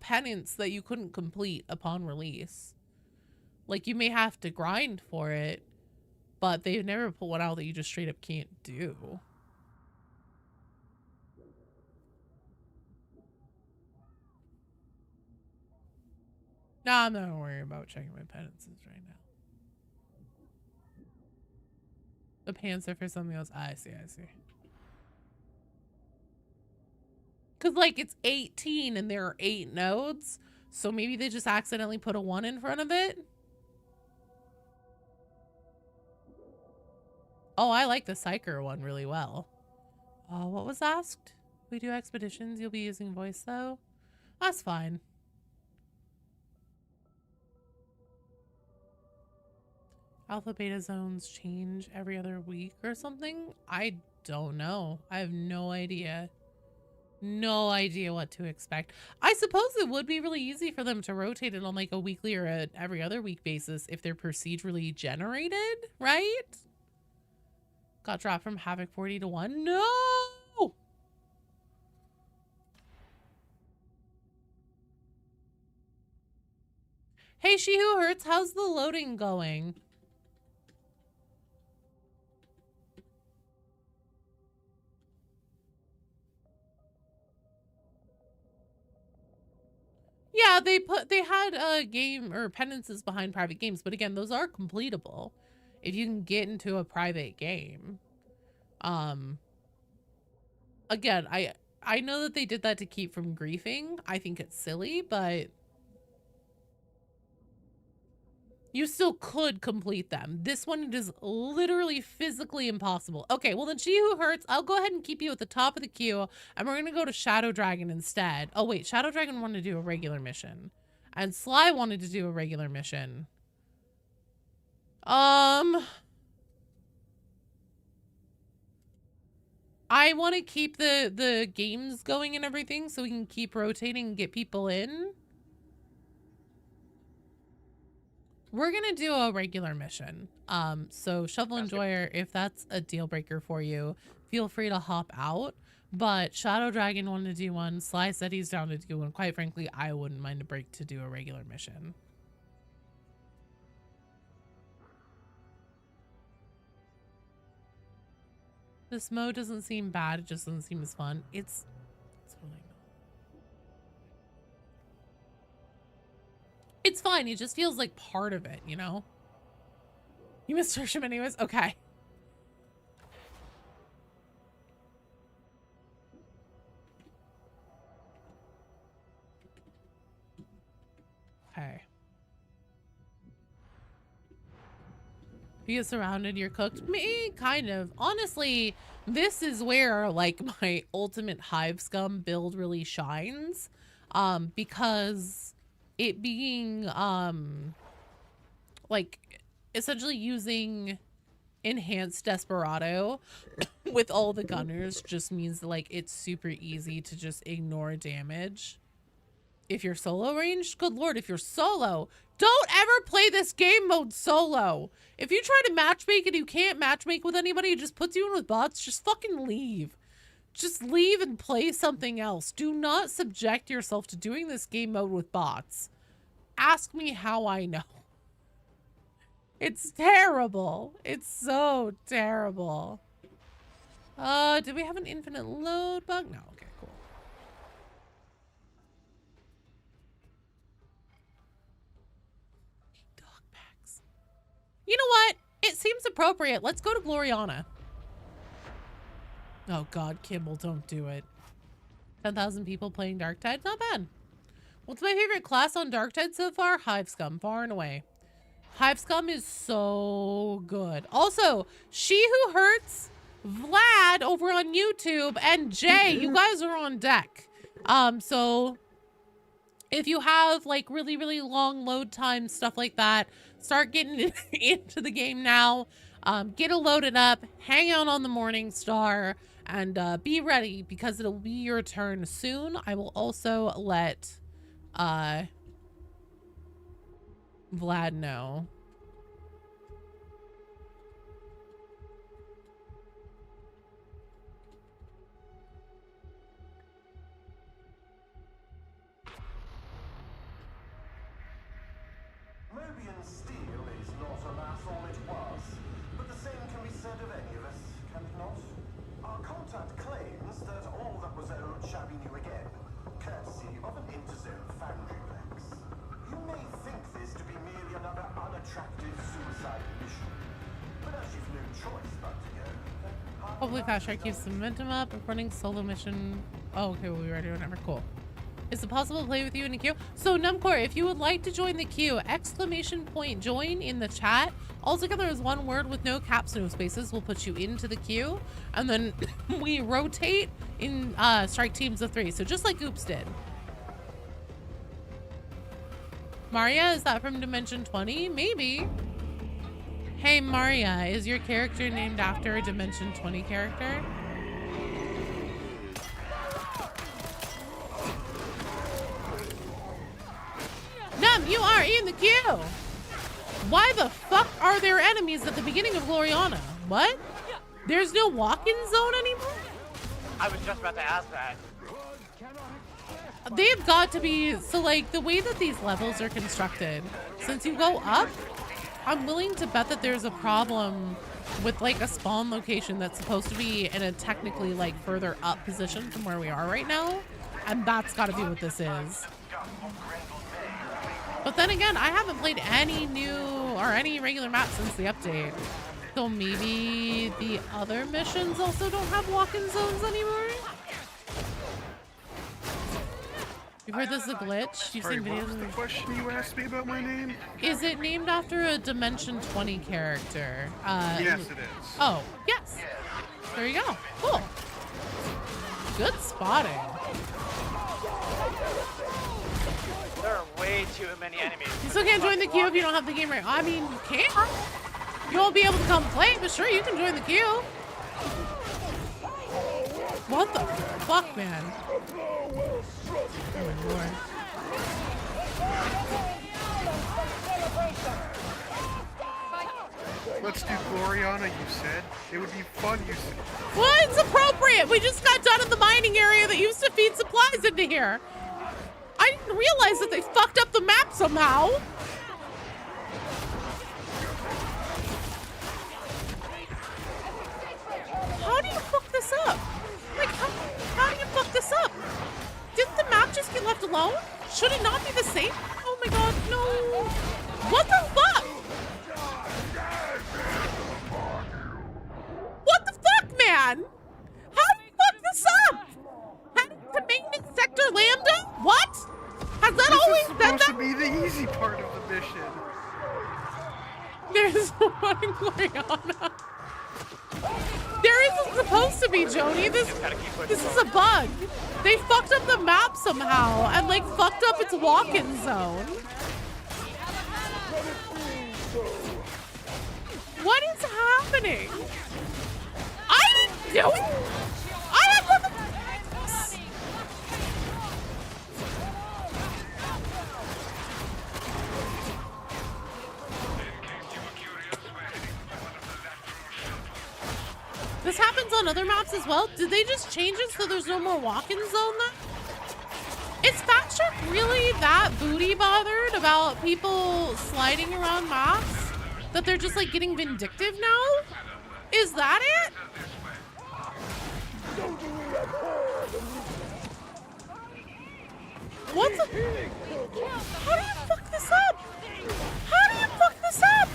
penance that you couldn't complete upon release. Like, you may have to grind for it, but they've never put one out that you just straight up can't do. No, I'm not worried about checking my penances right now. The pants are for something else. I see. Because, like, it's 18 and there are 8 nodes. So maybe they just accidentally put a 1 in front of it. Oh, I like the Psyker one really well. What was asked? We do expeditions. You'll be using voice, though? That's fine. Alpha beta zones change every other week or something? I don't know. I have no idea. No idea what to expect. I suppose it would be really easy for them to rotate it on like a weekly or a every other week basis if they're procedurally generated, right? Got dropped from Havoc 40 to 1. No! Hey, She Who Hurts, how's the loading going? Yeah, they had game or penances behind private games, but again, those are completable if you can get into a private game. Again, I know that they did that to keep from griefing. I think it's silly, but you still could complete them. This one, it is literally physically impossible. Okay, well then She Who Hurts, I'll go ahead and keep you at the top of the queue, and we're going to go to Shadow Dragon instead. Oh wait, Shadow Dragon wanted to do a regular mission, and Sly wanted to do a regular mission. I want to keep the games going and everything so we can keep rotating and get people in. We're gonna do a regular mission. So Shovel Enjoyer, if that's a deal breaker for you, feel free to hop out. But Shadow Dragon wanted to do one. Sly said he's down to do one. Quite frankly, I wouldn't mind a break to do a regular mission. This mode doesn't seem bad. It just doesn't seem as fun. It's really not. It's fine. It just feels like part of it, you know? You missed Hersham anyways? Okay. Okay. If you get surrounded, you're cooked. Me, kind of. Honestly, this is where, like, my ultimate Hive Scum build really shines. Because it being, like, essentially using Enhanced Desperado with all the gunners just means like it's super easy to just ignore damage. If you're solo ranged, good lord, if you're solo, don't ever play this game mode solo. If you try to matchmake and you can't matchmake with anybody, it just puts you in with bots, just fucking leave. Just leave and play something else. Do not subject yourself to doing this game mode with bots. Ask me how I know. It's terrible. It's so terrible. Did we have an infinite load bug? No, okay, cool. Dog packs. You know what? It seems appropriate. Let's go to Gloriana. Oh god, Kimball, don't do it. 10,000 people playing Dark Tide? Not bad. What's my favorite class on Dark Tide so far? Hive Scum, far and away. Hive Scum is so good. Also, She Who Hurts, Vlad over on YouTube, and Jay, you guys are on deck. So if you have like really, really long load times, stuff like that, start getting into the game now. Get it loaded up, hang out on the Morning Star, and be ready because it'll be your turn soon. I will also let Vlad know. Mobian steel is not, alas, all it was, but the same can be said of any of us, can it not? Our contact claims that all that was old shall be new again, courtesy of an interzone foundryplex. You may think this to be merely another unattractive suicide mission, but as you've no choice but to go, Hopefully fast track keeps the momentum up. Running solo mission. Oh, okay, well, we already whatever. Cool. Is it possible to play with you in a queue? So Numcore, if you would like to join the queue, !join in the chat. All together is one word with no caps, no spaces. We'll put you into the queue, and then we rotate in strike teams of 3. So just like Oops did. Maria, is that from Dimension 20? Maybe. Hey Maria, is your character named after a Dimension 20 character? Num, you are in the queue! Why the fuck are there enemies at the beginning of Gloriana? What? There's no walk-in zone anymore? I was just about to ask that. They've got to be, so like the way that these levels are constructed, since you go up, I'm willing to bet that there's a problem with like a spawn location that's supposed to be in a technically like further up position from where we are right now. And that's got to be what this is. But then again, I haven't played any new or any regular maps since the update. So maybe the other missions also don't have walk-in zones anymore? You've heard this is a glitch? You've Sorry, seen what videos was of the question you asked me about my name? Is it named after a Dimension 20 character? Yes, it is. Oh, yes. There you go. Cool. Good spotting. There are way too many enemies. You still can't join the queue if you don't have the game right. I mean, you can. You won't be able to come play, but sure, you can join the queue. What the fuck, man? Oh my lord. Let's do Gloriana, you said. It would be fun, you said. Well, it's appropriate. We just got done at the mining area that used to feed supplies into here. I didn't realize that they fucked up the map somehow. How do you fuck this up? Like, how do you fuck this up? Didn't the map just get left alone? Should it not be the same? Oh my god, no. What the fuck? What the fuck, man? How do you fuck this up? Heading to maintenance sector Lambda? What? Has that always been that? This is supposed to be the easy part of the mission. There's one in Gloriana. There isn't supposed to be, Joni. This is a bug. They fucked up the map somehow and like fucked up its walk-in zone. What is happening? I didn't doing? I have nothing. This happens on other maps as well. Did they just change it so there's no more walk-in zone then? Is Fat Shark really that booty bothered about people sliding around maps? That they're just like getting vindictive now? Is that it? What the? How do you fuck this up? How do you fuck this up?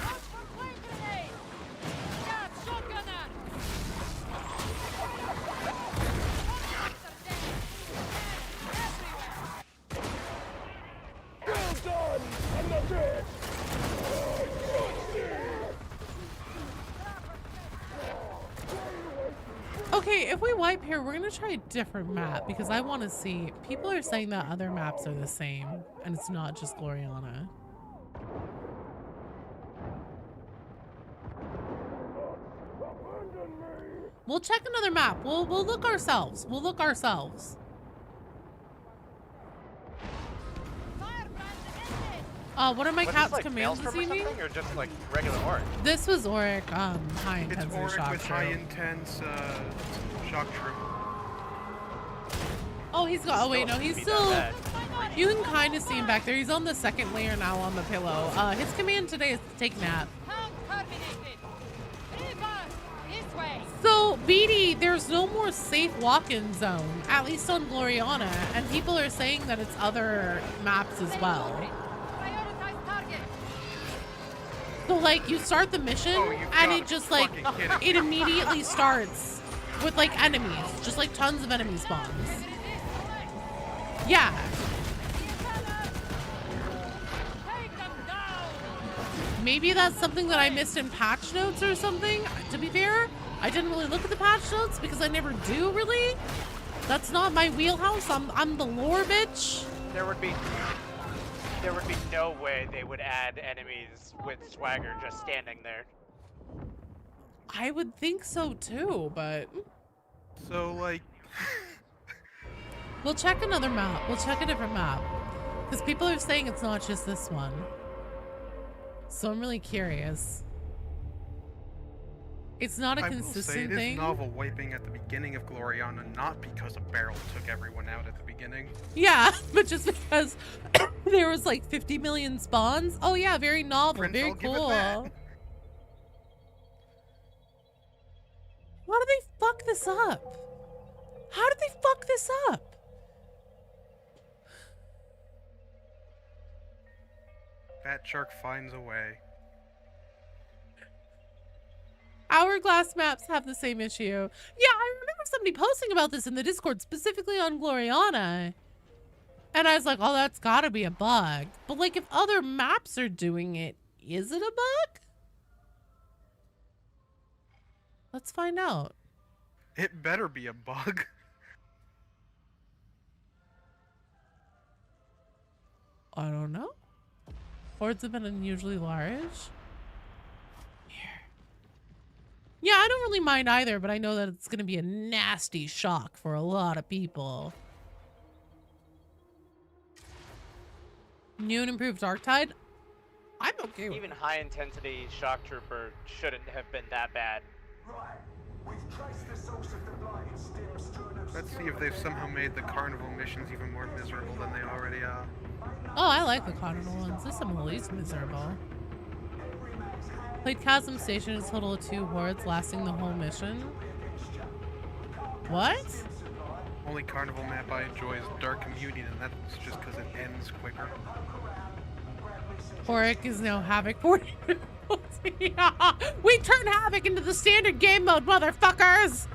Okay, if we wipe here, we're gonna try a different map because I want to see. People are saying that other maps are the same, and it's not just Gloriana. We'll check another map. We'll look ourselves. We'll look ourselves. What are my cat's like commands this evening? Or just like regular Auric? This was Auric, high intensity It's Auric shock with troop. high intense shock troop. Oh, he's got. Oh wait, no, he's Be still. that You can kind of see him back there. He's on the second layer now on the pillow. His command today is to take nap. So, BD, there's no more safe walk-in zone, at least on Gloriana, and people are saying that it's other maps as well. So, like, you start the mission, and it just, like, it immediately starts with, like, enemies. Just, like, tons of enemy spawns. Yeah. Maybe that's something that I missed in patch notes or something. To be fair, I didn't really look at the patch notes because I never do, really. That's not my wheelhouse. I'm the lore bitch. There would be no way they would add enemies with swagger just standing there. I would think so too, but So, like... we'll check another map. We'll check a different map. Because people are saying it's not just this one. So I'm really curious. It's not a I will say consistent it is thing. novel wiping at the beginning of Gloriana, not because a barrel took everyone out at the beginning. Yeah, but just because there was like 50 million spawns. Oh yeah, very novel, Prince, very I'll give it cool. that. How did they fuck this up? How did they fuck this up? Fat Shark finds a way. Hourglass maps have the same issue. Yeah, I remember somebody posting about this in the Discord, specifically on Gloriana. And I was like, oh, that's gotta be a bug. But like, if other maps are doing it, is it a bug? Let's find out. It better be a bug. I don't know. Hordes have been unusually large. Here. Yeah, I don't really mind either, but I know that it's gonna be a nasty shock for a lot of people. New and improved Darktide? I'm okay with Even it. high intensity shock trooper shouldn't have been that bad. Right. We've traced the source of the blighted stem strewn of Let's see if they've somehow made the carnival missions even more miserable than they already are. Oh, I like the Cardinal ones. This is the least miserable. Played Chasm Station, a total of 2 hordes lasting the whole mission. What? Only carnival map I enjoy is Dark Communion, and that's just because it ends quicker. Auric is now Havoc 40. We turn Havoc into the standard game mode, motherfuckers!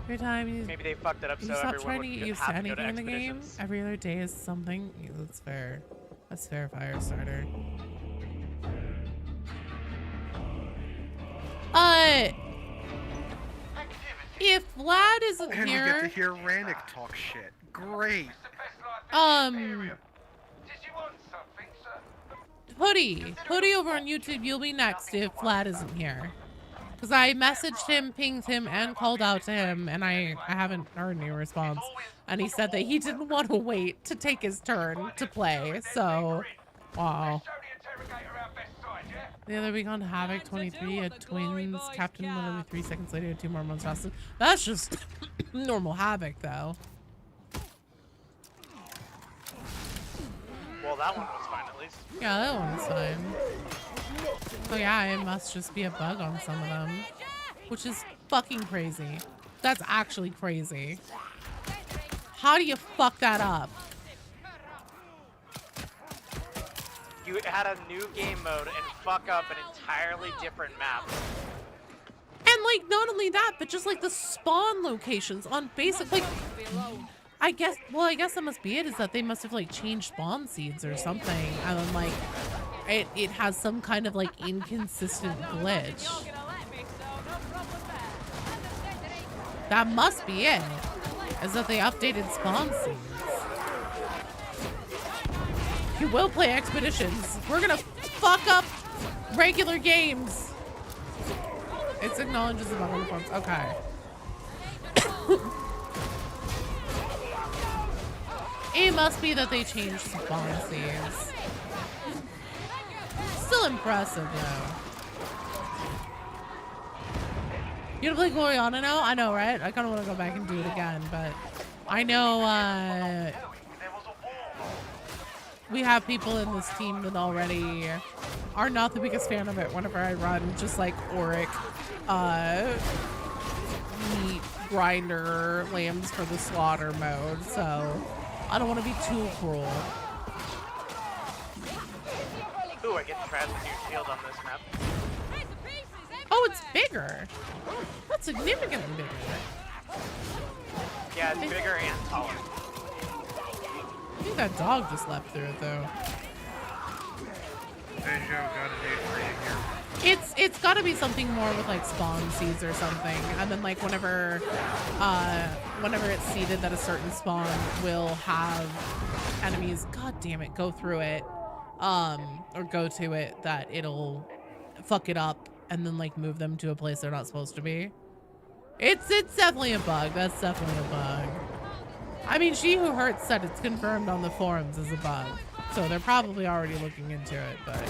Every time you Maybe they fucked it up so stop everyone trying would to get just used to have to go to anything in the game. expeditions. Every other day is something. Yeah, that's fair. That's fair, Firestarter. If Vlad isn't And we here, get to hear Rannick talk shit. Great. Did you want something, sir? Hoodie over on YouTube, you'll be next if Vlad isn't here. Because I messaged him, pinged him, and called out to him, and I haven't heard any response. And he said that he didn't want to wait to take his turn to play, so... Wow. The other week on Havoc 23 had twins, Captain literally 3 seconds later, 2 more monsters. That's just normal Havoc, though. Well, that one was fine, at least. Yeah, that one's fine. Oh yeah, it must just be a bug on some of them. Which is fucking crazy. That's actually crazy. How do you fuck that up? You had a new game mode and fuck up an entirely different map. And like, not only that, but just like the spawn locations on basic, like, I guess that must be it, is that they must have like changed spawn seeds or something. And then like, it has some kind of like inconsistent glitch. That must be it, is that they updated spawn seeds. You will play expeditions. We're gonna fuck up regular games. It's acknowledged as a bug on the forums. Okay. It must be that they changed spawn seeds. Still impressive though. You gonna play Gloriana now? I know, right? I kind of want to go back and do it again, but I know we have people in this team that already are not the biggest fan of it whenever I run just like Auric, meat grinder lambs for the slaughter mode, so I don't want to be too cruel. Ooh, I get trapped with your shield on this map. Oh, it's bigger. That's significantly bigger. Yeah, it's bigger and taller. I think that dog just leapt through it though. It's got to be something more with like spawn seeds or something, and then like whenever it's seeded that a certain spawn will have enemies, god damn it, go through it, or go to it, that it'll fuck it up and then like move them to a place they're not supposed to be. It's definitely a bug. That's definitely a bug. I mean, She Who Hurts said it's confirmed on the forums as a bug, so they're probably already looking into it, but...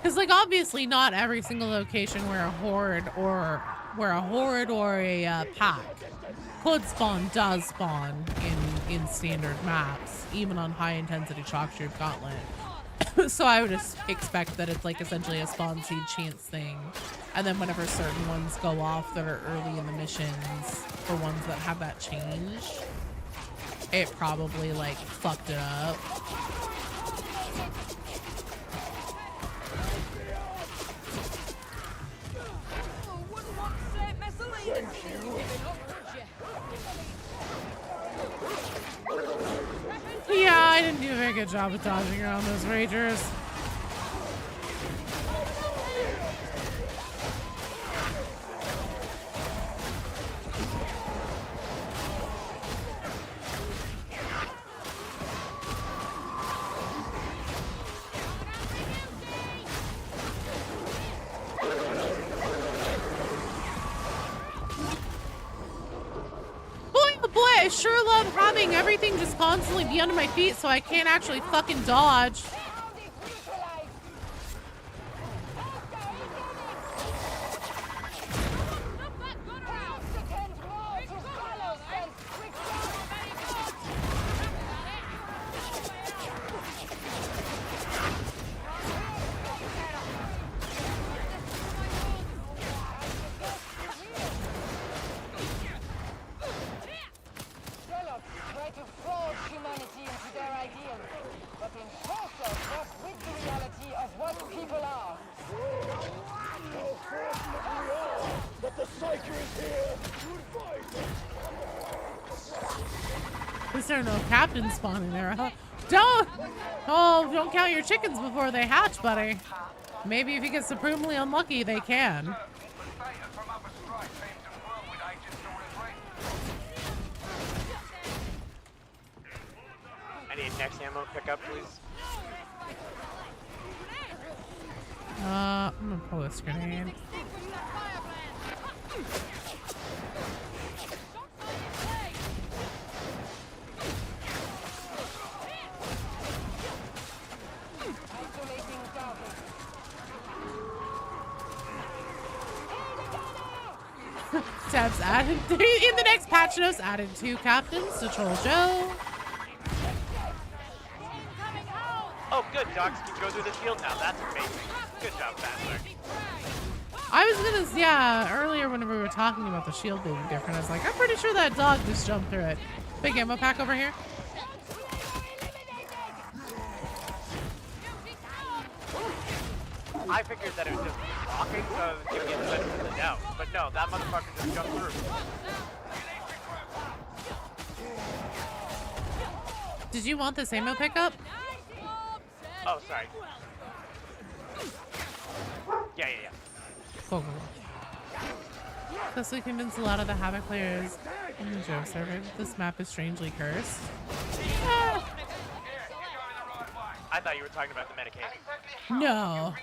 Because, like, obviously not every single location where a horde or a pack could spawn does spawn in standard maps, even on high intensity Chalk Troop Gauntlet. So I would just expect that it's like essentially a spawn seed chance thing, and then whenever certain ones go off that are early in the missions, for ones that have that change, it probably like fucked it up. Yeah, I didn't do a very good job of dodging around those ragers. I sure love having everything just constantly be under my feet so I can't actually fucking dodge. There are no captains spawning there, huh? Don't count your chickens before they hatch, buddy. Maybe if you get supremely unlucky, they can. I need next ammo pickup, please. I'm gonna pull this grenade. Tabs added 3 in the next patch notes. Added 2 captains to Troll Joe. Oh, good. Docs can go through the shield now. That's amazing. Good job, Bastard. I was gonna, yeah, earlier whenever we were talking about the shield being different, I was like, I'm pretty sure that dog just jumped through it. Big ammo pack over here. I figured that it was just blocking, so I was giving it the benefit of the doubt. But no, that motherfucker just jumped through. Did you want this ammo pickup? Oh, sorry. Yeah. Cool. Thus we convinced a lot of the Havoc players in the Joe server that this map is strangely cursed. I thought you were talking about the medication. No.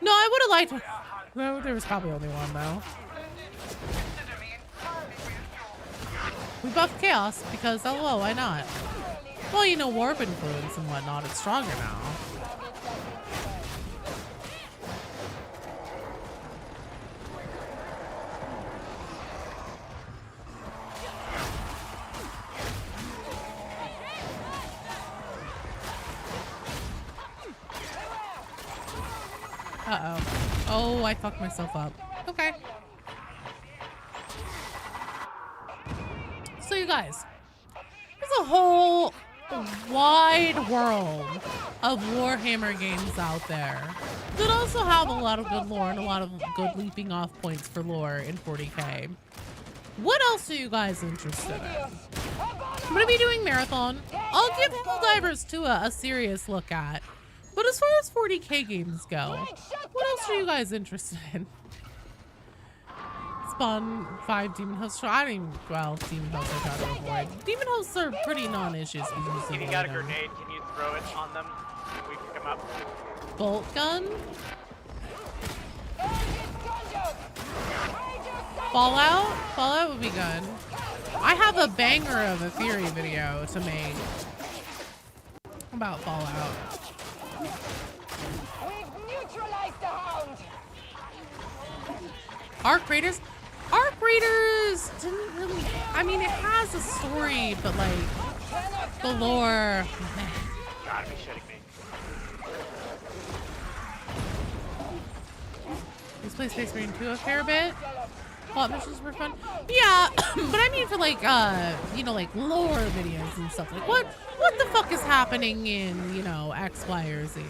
No, I would have liked... No, there was probably only one, though. We buffed Chaos because, LOL, why not? Well, you know, warp influence and whatnot, it's stronger now. Uh-oh. Oh, I fucked myself up. Okay. So you guys, there's a whole wide world of Warhammer games out there that also have a lot of good lore and a lot of good leaping off points for lore in 40k. What else are you guys interested in? I'm gonna be doing Marathon. I'll give Helldivers 2 a serious look at. But as far as 40k games go, what else are you guys interested in? Spawn 5 Demon Hosts. I don't even, well, Demon Hosts I try to avoid. Demon Hosts are pretty non-issues. If you got a grenade, can you throw it on them? Can we pick them up? Bolt gun? Fallout? Fallout would be good. I have a banger of a theory video to make about Fallout. We've neutralized the hound. Arc Raiders? Arc Raiders didn't really... I mean, it has a story, but like, the lore... Gotta be shitting me. Let's play Space Marine 2 a fair bit. Plot missions were fun. Yeah, but I mean for like, you know, like lore videos and stuff. Like, what the fuck is happening in, you know, X, Y, or Z?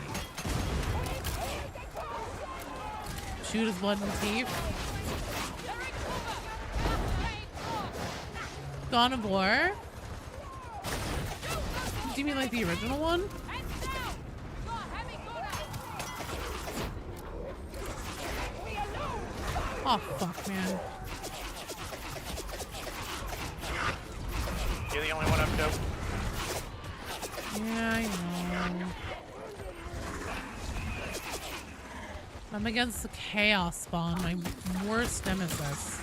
Shoot his blood and teeth. Dawn of War? Do you mean like the original one? Oh, fuck, man. You're the only one up, dope. Yeah, I know. I'm against the Chaos Spawn, my worst nemesis.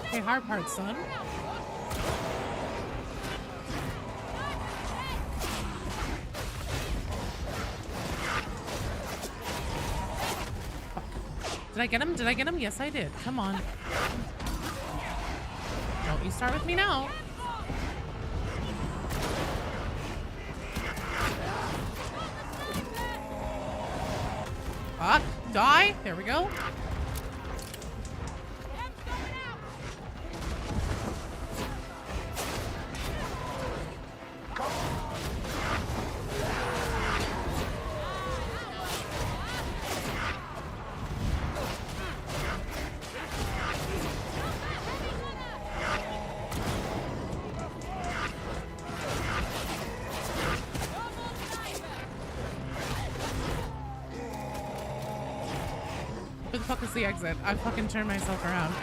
Okay, hard part, son. Did I get him? Did I get him? Yes, I did. Come on. Don't you start with me now. Die. There we go. Where the fuck is the exit? I fucking turned myself around.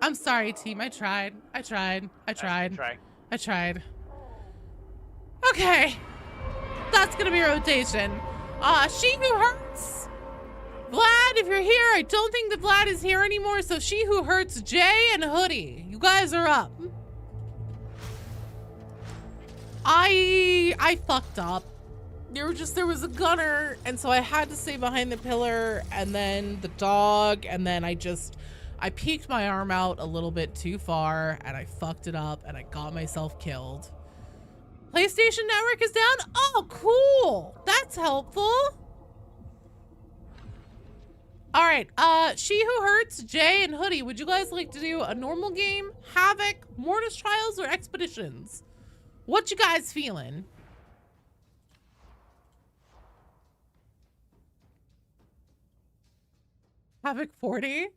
I'm sorry, team. I tried. Okay. That's gonna be a rotation. She Who Hurts. Vlad, if you're here, I don't think that Vlad is here anymore, so She Who Hurts, Jay, and Hoodie. You guys are up. I fucked up. There was a gunner, and so I had to stay behind the pillar, and then the dog, and then I peeked my arm out a little bit too far, and I fucked it up, and I got myself killed. PlayStation Network is down? Oh, cool. That's helpful. All right, She Who Hurts, Jay, and Hoodie, would you guys like to do a normal game, Havoc, Mortis Trials, or Expeditions? What you guys feeling? Havoc 40?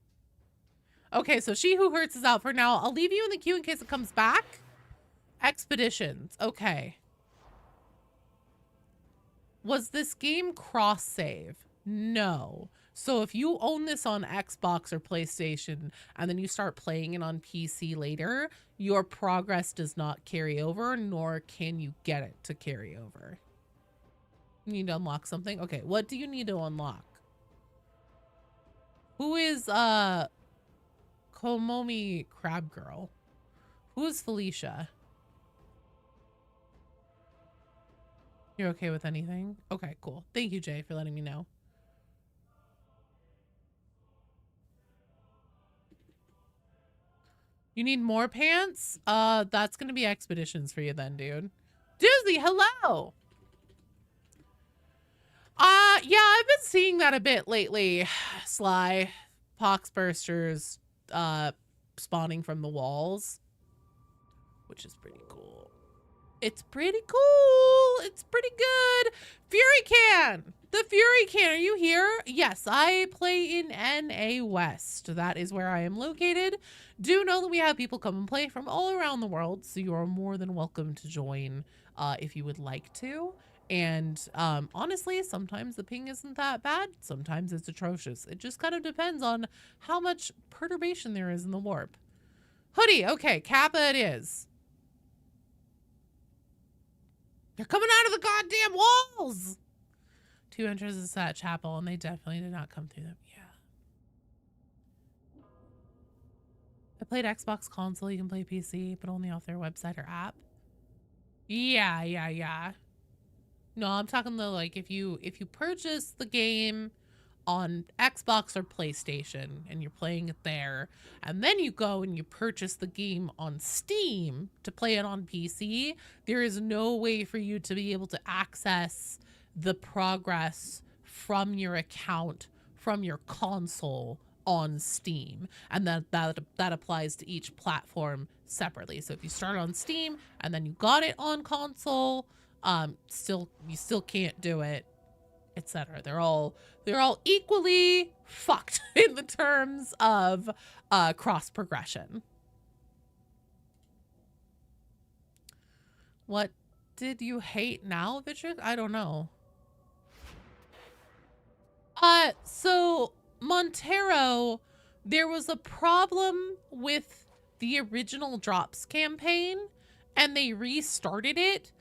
Okay, so She Who Hurts is out for now. I'll leave you in the queue in case it comes back. Expeditions. Okay. Was this game cross-save? No. So if you own this on Xbox or PlayStation and then you start playing it on PC later, your progress does not carry over, nor can you get it to carry over. You need to unlock something? Okay, what do you need to unlock? Who is, Komomi Crab Girl? Who is Felicia? You're okay with anything? Okay, cool. Thank you, Jay, for letting me know. You need more pants? That's gonna be Expeditions for you then, dude. Doozy, hello! Yeah, I've been seeing that a bit lately. Sly, poxbursters, spawning from the walls, which is pretty cool. It's pretty cool. It's pretty good. Fury Can! The Fury Can, are you here? Yes, I play in NA West. That is where I am located. Do know that we have people come and play from all around the world, so you are more than welcome to join if you would like to. And honestly, sometimes the ping isn't that bad. Sometimes it's atrocious. It just kind of depends on how much perturbation there is in the warp. Hoodie, okay, Kappa it is. They're coming out of the goddamn walls! 2 entrances to that chapel, and they definitely did not come through them. Yeah. I played Xbox console. You can play PC, but only off their website or app. Yeah. No, I'm talking though, like if you purchase the game on Xbox or PlayStation and you're playing it there, and then you go and you purchase the game on Steam to play it on PC, there is no way for you to be able to access the progress from your account, from your console on Steam. And that applies to each platform separately. So if you start on Steam and then you got it on console, you still can't do it, etc. They're all equally fucked in the terms of cross progression. What did you hate now, Vitric? I don't know. So Montero, there was a problem with the original drops campaign and they restarted it.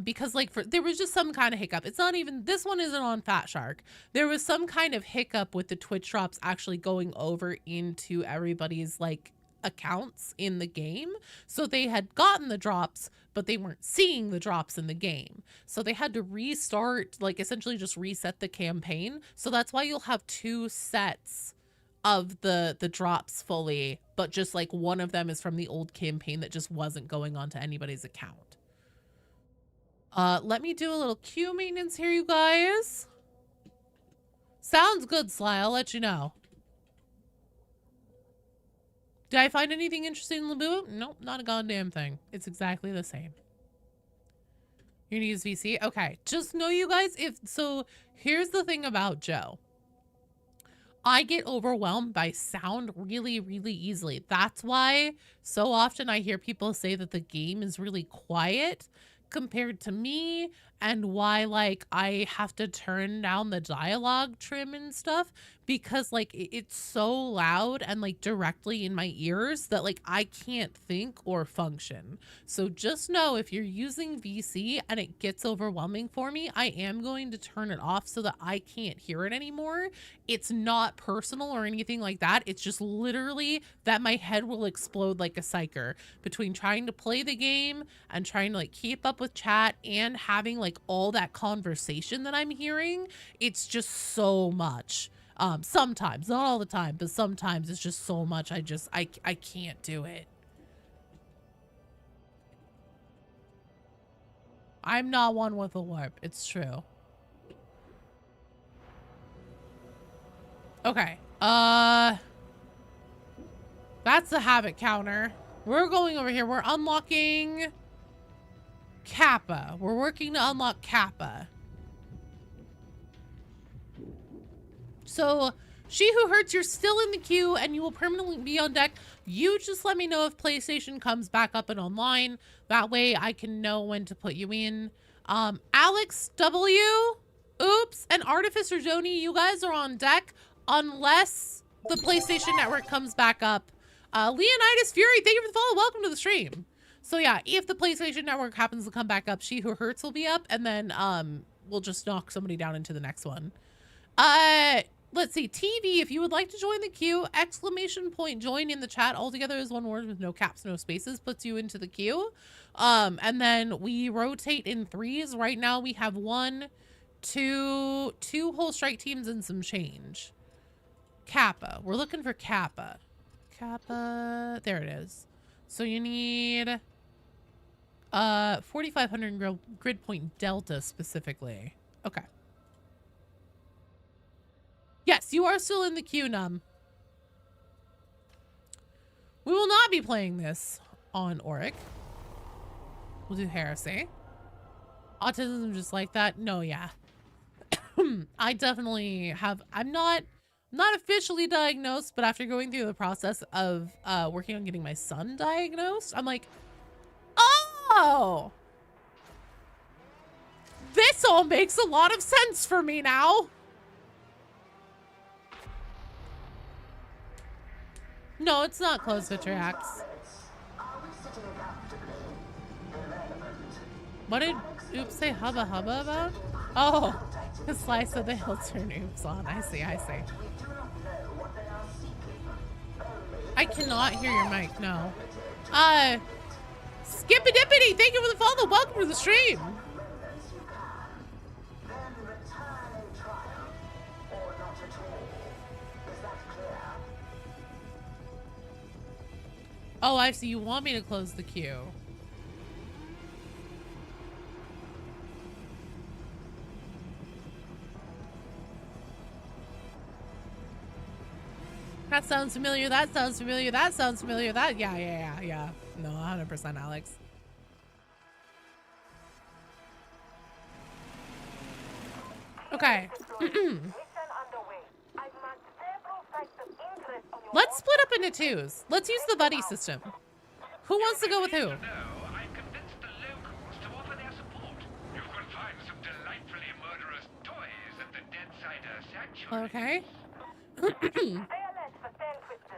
Because like there was just some kind of hiccup. It's not even, this one isn't on Fat Shark. There was some kind of hiccup with the Twitch drops actually going over into everybody's like accounts in the game. So they had gotten the drops, but they weren't seeing the drops in the game. So they had to restart, like essentially just reset the campaign. So that's why you'll have 2 sets of the drops fully, but just like one of them is from the old campaign that just wasn't going onto anybody's account. Let me do a little queue maintenance here, you guys. Sounds good, Sly. I'll let you know. Did I find anything interesting in Labu? Nope, not a goddamn thing. It's exactly the same. You're gonna use VC? Okay, just know you guys, so here's the thing about Joe. I get overwhelmed by sound really, really easily. That's why so often I hear people say that the game is really quiet compared to me, and why like I have to turn down the dialogue trim and stuff, because like it's so loud and like directly in my ears that like I can't think or function. So just know if you're using VC and it gets overwhelming for me, I am going to turn it off so that I can't hear it anymore. It's not personal or anything like that. It's just literally that my head will explode like a psyker between trying to play the game and trying to like keep up with chat and having like all that conversation that I'm hearing. It's just so much. Sometimes, not all the time, but sometimes it's just so much. I can't do it. I'm not one with a warp. It's true. Okay. That's the habit counter. We're going over here. We're unlocking Kappa. We're working to unlock Kappa. So, She Who Hurts, you're still in the queue and you will permanently be on deck. You just let me know if PlayStation comes back up and online. That way I can know when to put you in. Alex W, Oops, and Artificer Joni, you guys are on deck unless the PlayStation Network comes back up. Leonidas Fury, thank you for the follow. Welcome to the stream. So yeah, if the PlayStation Network happens to come back up, She Who Hurts will be up, and then we'll just knock somebody down into the next one. Let's see, TV, if you would like to join the queue, !join in the chat. All together is one word with no caps, no spaces, puts you into the queue. And then we rotate in 3s. Right now we have 2 whole strike teams and some change. Kappa, we're looking for Kappa. Kappa, there it is. So you need 4,500 grid point delta specifically. Okay. Yes, you are still in the queue, Num. We will not be playing this on Auric. We'll do Heresy. Autism just like that? No, yeah. I definitely have, I'm not officially diagnosed, but after going through the process of working on getting my son diagnosed, I'm like, oh! This all makes a lot of sense for me now. No, it's not close to tracks. What did Oops say hubba hubba about? Oh, the slice of the hill turn Oops on. I see, I see. I cannot hear your mic, no. Skippity-dippity, thank you for the follow. Welcome to the stream. Oh, I see. You want me to close the queue. That sounds familiar. That sounds familiar. That sounds familiar. That, yeah. No, 100% Alex. Okay. Let's split up into 2s. Let's use the buddy system. Who wants to go with who? I've convinced the locals to Okay.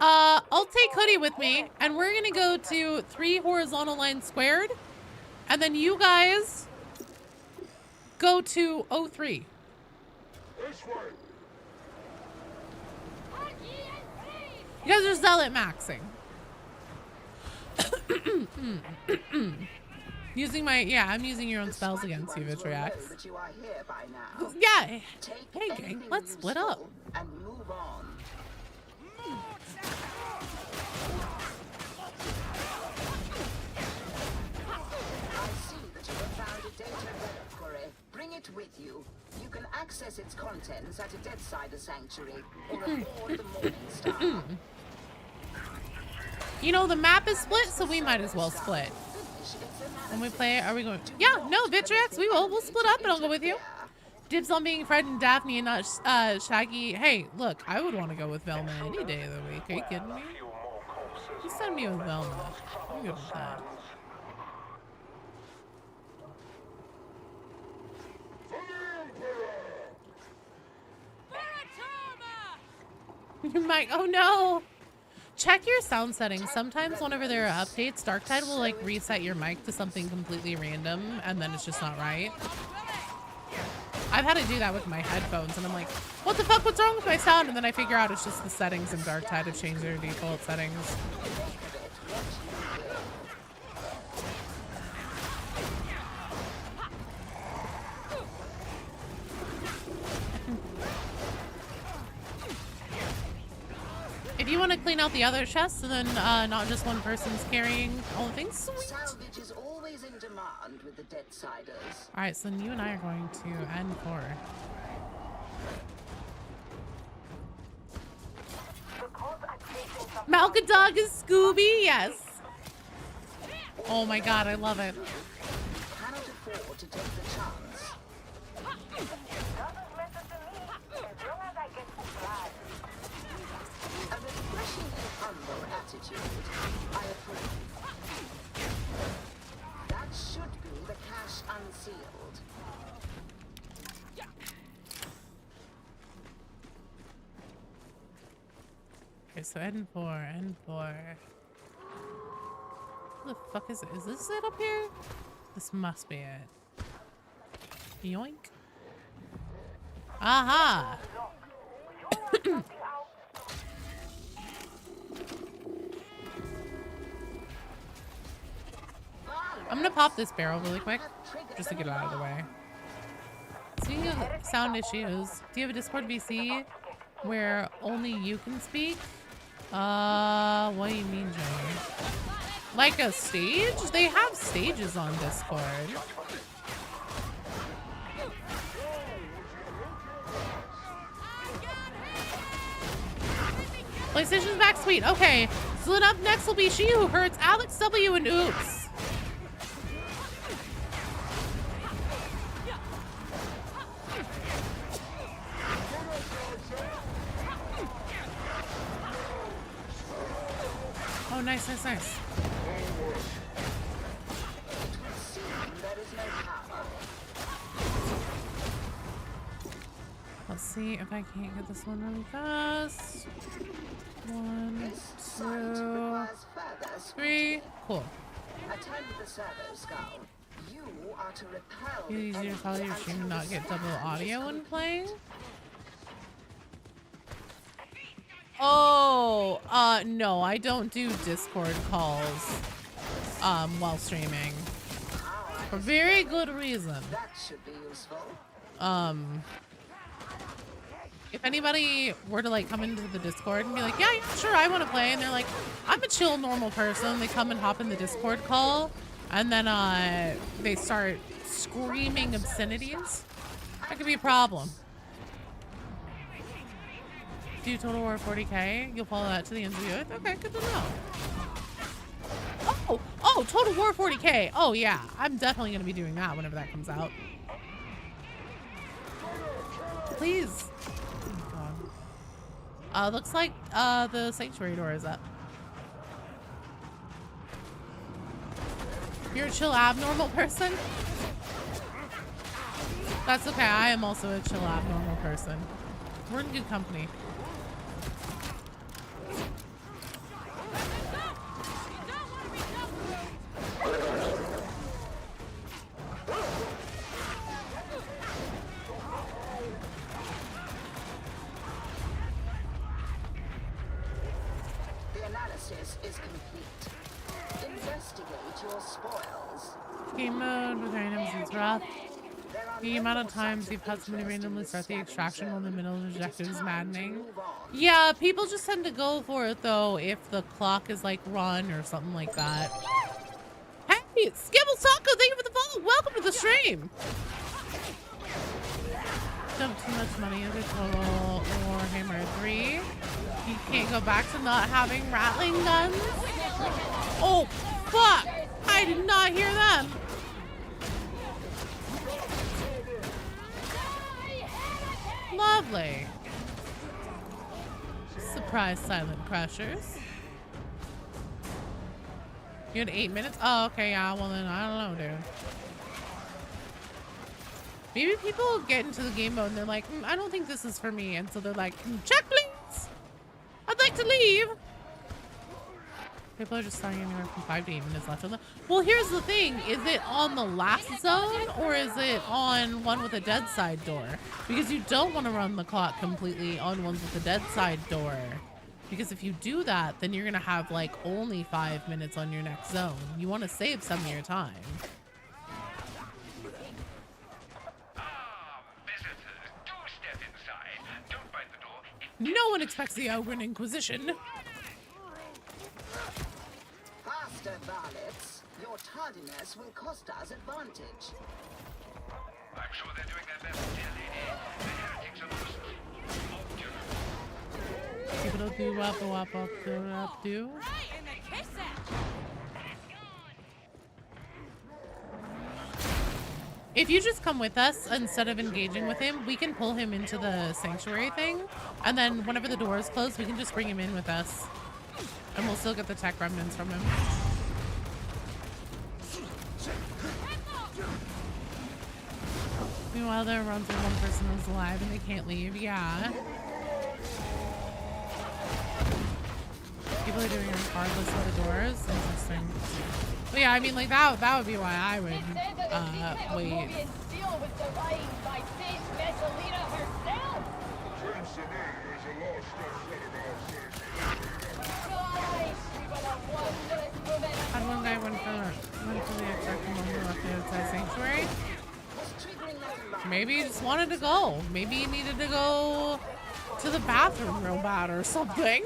I'll take Hoodie with me, and we're gonna go to 3 horizontal lines squared, and then you guys go to 03. This way. You guys are zealot maxing. Using my, yeah, I'm using your own spells against you, Vitriax. That you are here by now. Yeah. Take Hey, gang, anything let's split up. useful and move on. I see that you have found a data reliquary. Bring it with you. You can access its contents at a Deadsider sanctuary or aboard the Morning Star. You know, the map is split, so we might as well split. When we play, are we going? Yeah, no, Vitriax, we will. We'll split up and I'll go with you. Dibs on being Fred and Daphne and not Shaggy. Hey, look, I would want to go with Velma any day of the week. Are you kidding me? You send me with Velma. I'm good with that. Your mic. Oh no. Check your sound settings. Sometimes whenever there are updates, Darktide will like reset your mic to something completely random and then it's just not right. I've had to do that with my headphones and I'm like, what the fuck, what's wrong with my sound? And then I figure out it's just the settings in Darktide have changed their default settings. If you want to clean out the other chests and then not just one person's carrying all the things, sweet. Salvage is always in demand with the Deadsiders. Alright, so then you and I are going to N4. Malkadog is Scooby, yes. Oh my god, I love it. Cannot afford to take the chance. A refreshingly humble attitude. I approve. That should be the cache unsealed. Okay, so N4. What the fuck is it? Is this it up here? This must be it. Yoink. Aha! I'm gonna pop this barrel really quick, just to get it out of the way. Speaking of sound issues, do you have a Discord VC where only you can speak? What do you mean, Joey? Like a stage? They have stages on Discord. PlayStation's back, sweet. Okay, so then up next will be She Who Hurts, Alex W, and Oops. Oh, nice, nice, nice. Let's see if I can't get this one really fast. 1, 2, 3. Cool. Attend the servo skull. You are to repel It's easier to follow your stream and not get double audio when playing. Oh, no, I don't do Discord calls while streaming. For very good reason. That should be useful. If anybody were to like come into the Discord and be like, yeah, sure, I want to play, and they're like, I'm a chill, normal person, they come and hop in the Discord call, and then they start screaming obscenities, that could be a problem. Do Total War 40k? You'll follow that to the ends of the earth? Okay, good to know. Oh, Total War 40k. Oh yeah, I'm definitely gonna be doing that whenever that comes out. Please. Oh god. Looks like the sanctuary door is up. You're a chill abnormal person? That's okay, I am also a chill abnormal person. We're in good company. The analysis is complete. Investigate your spoils. Game mode with items is rough. The amount of times you've had somebody randomly start the extraction while in the middle of the objective is maddening. Yeah, people just tend to go for it though if the clock is like run or something like that. Hey, Skibble Taco, thank you for the follow. Welcome to the stream. Dump too much money into total Warhammer 3. You can't go back to not having rattling guns. Oh, fuck! I did not hear them. Lovely. Surprise silent crushers. You had 8 minutes? Oh, okay, yeah, well then, I don't know, dude. Maybe people get into the game mode and they're like, I don't think this is for me. And so they're like, check please. I'd like to leave. People are just starting anywhere from 5 to 8 minutes left on the. Well, here's the thing. Is it on the last zone or is it on one with a dead side door? Because you don't want to run the clock completely on ones with a dead side door. Because if you do that, then you're going to have like only 5 minutes on your next zone. You want to save some of your time. Visitors, do step inside. Don't bite the door. No one expects the Ogren Inquisition. Faster, varlets. Your tardiness will cost us advantage. I'm sure they're doing their best, dear lady. The heretics are most obdurate. People don't do wap do. Right in the kiss it. If you just come with us instead of engaging with him, we can pull him into the sanctuary thing. And then whenever the doors close, we can just bring him in with us. And we'll still get the tech remnants from him. Meanwhile, there runs one person who's alive and they can't leave. Yeah. People are doing it regardless of the doors. Interesting. But yeah, I mean, like, that would be why I would, wait. Had one guy went for the exact one who left the outside sanctuary. Maybe he just wanted to go. Maybe he needed to go to the bathroom real bad or something.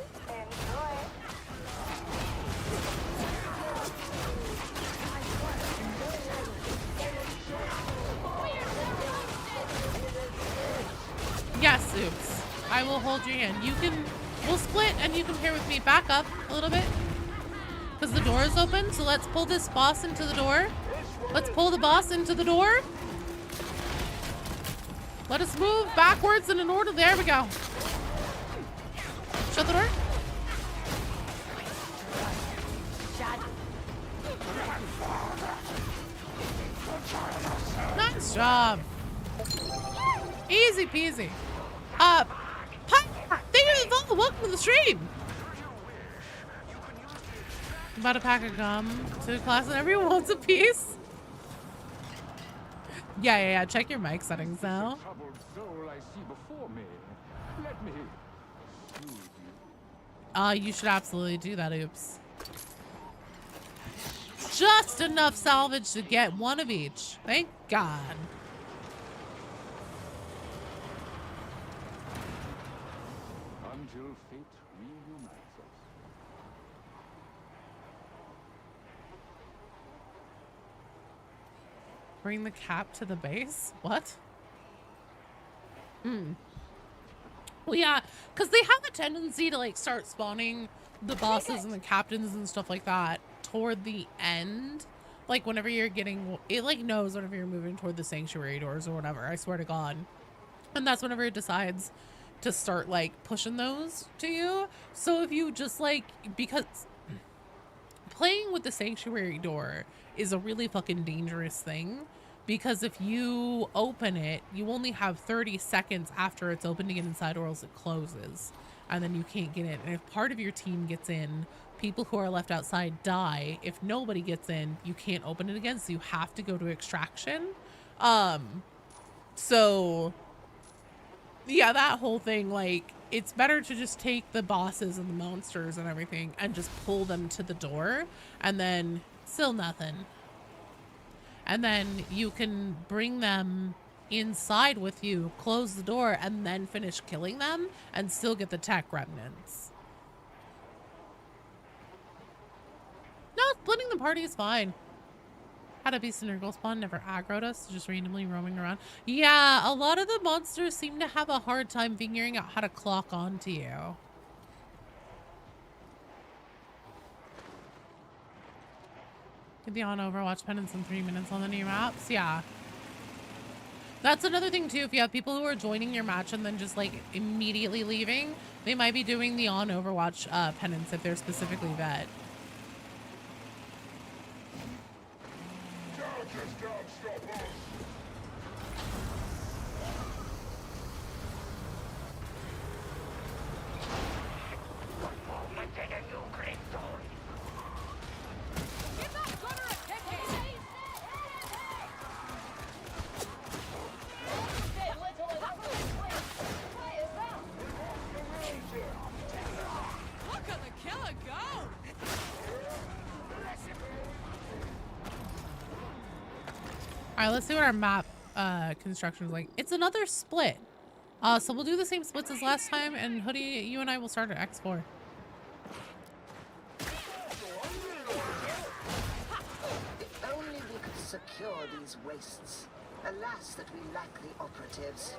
Yes, Oops. I will hold your hand. We'll split and you can pair with me. Back up a little bit. Because the door is open, so let's pull this boss into the door. Let's pull the boss into the door. Let us move backwards in an order. There we go. Shut the door. Nice job. Easy peasy. Thank you for the follow. Welcome to the stream. About a pack of gum to class and everyone wants a piece. Yeah. Check your mic settings now. Troubled soul I see before me. Let me soothe you. You should absolutely do that, Oops. Just enough salvage to get one of each. Thank God. Until fate reunites us. Bring the cap to the base? What? Well, yeah, because they have a tendency to like start spawning the bosses and the captains and stuff like that toward the end. Like whenever you're getting, it like knows whenever you're moving toward the sanctuary doors or whatever, I swear to God. And that's whenever it decides to start like pushing those to you. So if you just like, because playing with the sanctuary door is a really fucking dangerous thing Because if you open it, you only have 30 seconds after it's open to get inside, or else it closes. And then you can't get in. And if part of your team gets in, people who are left outside die. If nobody gets in, you can't open it again, so you have to go to extraction. So yeah, that whole thing, like, it's better to just take the bosses and the monsters and everything and just pull them to the door, and then still nothing. And then you can bring them inside with you, close the door, and then finish killing them and still get the tech remnants. No, splitting the party is fine. Had a beast in her goal spawn, never aggroed us, just randomly roaming around. Yeah, a lot of the monsters seem to have a hard time figuring out how to clock onto you. Could be on Overwatch penance in 3 minutes on the new maps. Yeah. That's another thing too. If you have people who are joining your match and then just like immediately leaving, they might be doing the on Overwatch penance if they're specifically vet. All right, let's see what our map construction is like. It's another split. So we'll do the same splits as last time, and Hoodie, you and I will start at X4. If only we could secure these wastes. Alas, that we lack the operatives.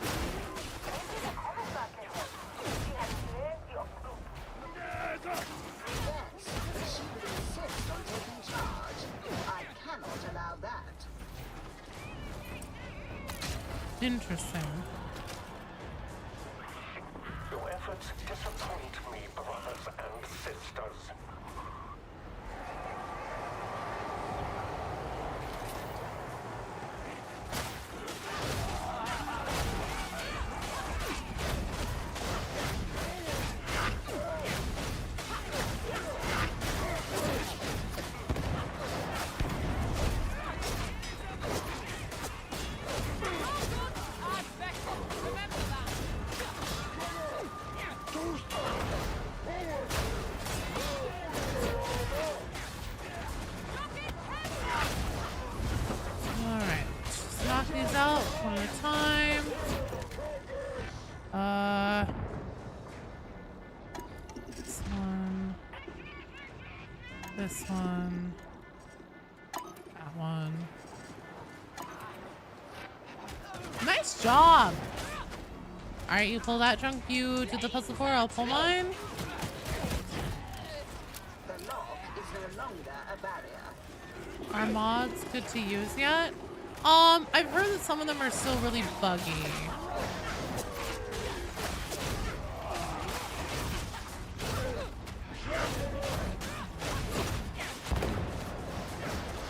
Yes, but she would insist on taking charge. I cannot allow that. Interesting. Your efforts disappoint me, brothers and sisters. This one. That one. Nice job! Alright, you pull that chunk, you do the puzzle 4, I'll pull mine. The lock is no longer a barrier. Are mods good to use yet? I've heard that some of them are still really buggy.